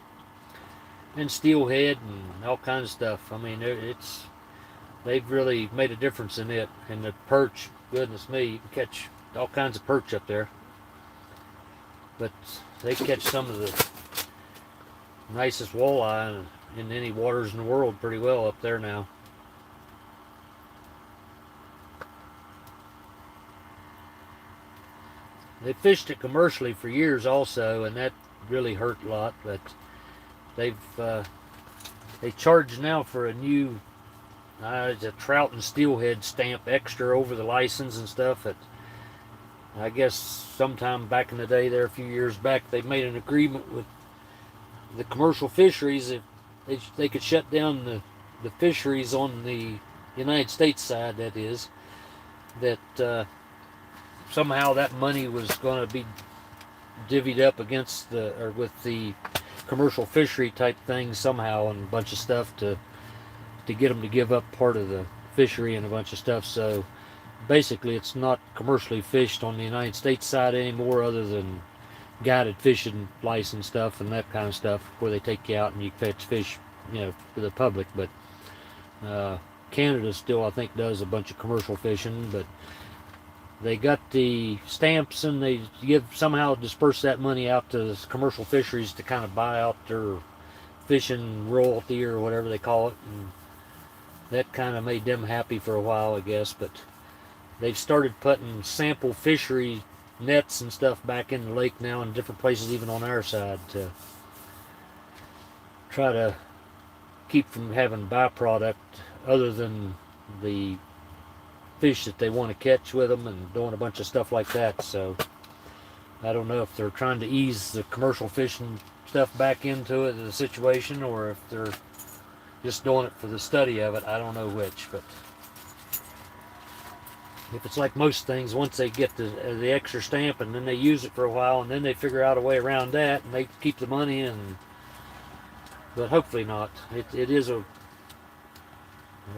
S1: and steelhead and all kinds of stuff. I mean, they've really made a difference in it. And the perch, goodness me, you can catch all kinds of perch up there, but they catch some of the nicest walleye in any waters in the world pretty well up there now. They fished it commercially for years also, and that really hurt a lot. But they charge now for a new it's a trout and steelhead stamp extra over the license and stuff. That I guess sometime back in the day, there a few years back, they made an agreement with the commercial fisheries if they could shut down the fisheries on the United States side. That is that. Somehow that money was going to be divvied up against with the commercial fishery type things somehow, and a bunch of stuff to get them to give up part of the fishery and a bunch of stuff. So basically, it's not commercially fished on the United States side anymore, other than guided fishing license stuff and that kind of stuff, where they take you out and you catch fish, for the public. But Canada still, I think, does a bunch of commercial fishing, but they got the stamps, and they somehow disperse that money out to commercial fisheries to kind of buy out their fishing royalty or whatever they call it. And that kind of made them happy for a while, I guess. But they've started putting sample fishery nets and stuff back in the lake now in different places, even on our side, to try to keep from having byproduct other than the fish that they want to catch with them, and doing a bunch of stuff like that. So I don't know if they're trying to ease the commercial fishing stuff back into it, the situation, or if they're just doing it for the study of it. I don't know which. But if it's like most things, once they get the extra stamp and then they use it for a while and then they figure out a way around that and they keep the money, and but hopefully not. It is a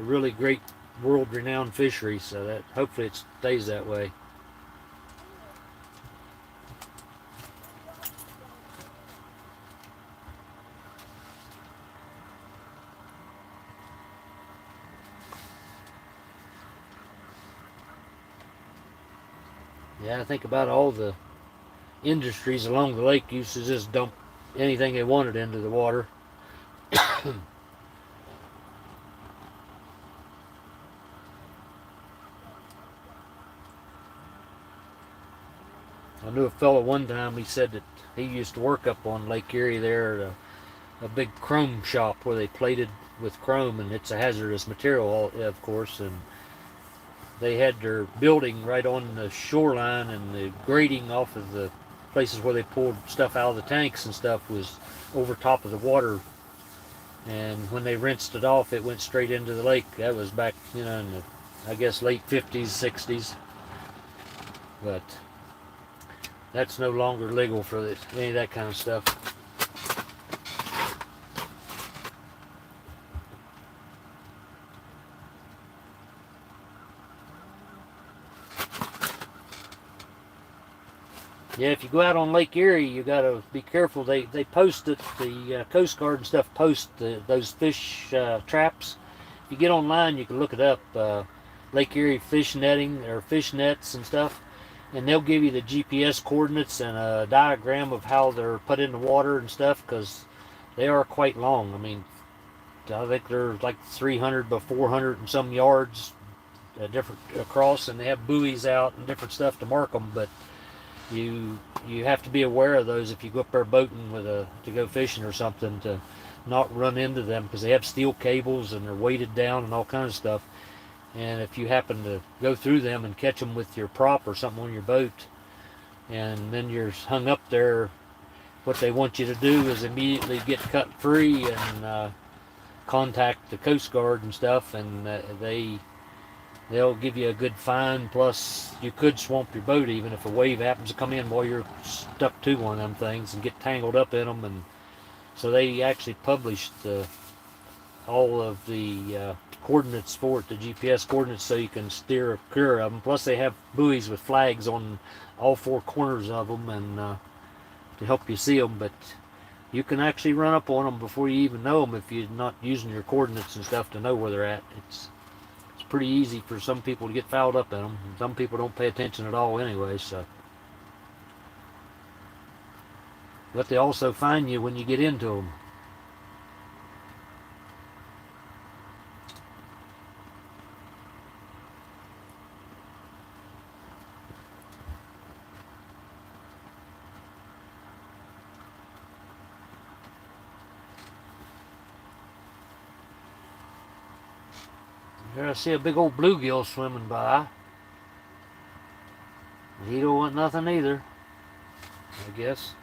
S1: really great world-renowned fishery, so that hopefully it stays that way. Yeah, I think about all the industries along the lake used to just dump anything they wanted into the water. I knew a fellow one time, he said that he used to work up on Lake Erie there at a big chrome shop where they plated with chrome, and it's a hazardous material, of course, and they had their building right on the shoreline, and the grading off of the places where they pulled stuff out of the tanks and stuff was over top of the water, and when they rinsed it off it went straight into the lake. That was back, in the, I guess, late 50s, 60s, but that's no longer legal for any of that kind of stuff. Yeah, if you go out on Lake Erie, you got to be careful. They post it, the Coast Guard and stuff post those fish traps. If you get online, you can look it up, Lake Erie fish netting or fish nets and stuff, and they'll give you the GPS coordinates and a diagram of how they're put in the water and stuff, because they are quite long. I mean, I think they're like 300 by 400 and some yards different across, and they have buoys out and different stuff to mark them, but you have to be aware of those if you go up there boating to go fishing or something, to not run into them, because they have steel cables and they're weighted down and all kinds of stuff. And if you happen to go through them and catch them with your prop or something on your boat, and then you're hung up there, what they want you to do is immediately get cut free and contact the Coast Guard and stuff, and they'll give you a good fine, plus you could swamp your boat even if a wave happens to come in while you're stuck to one of them things and get tangled up in them. And so they actually published all of the coordinates for it, the GPS coordinates, so you can steer clear of them. Plus they have buoys with flags on all four corners of them, and to help you see them. But you can actually run up on them before you even know them if you're not using your coordinates and stuff to know where they're at. It's pretty easy for some people to get fouled up in them. Some people don't pay attention at all anyway, so. But they also find you when you get into them. There I see a big old bluegill swimming by. He don't want nothing either, I guess.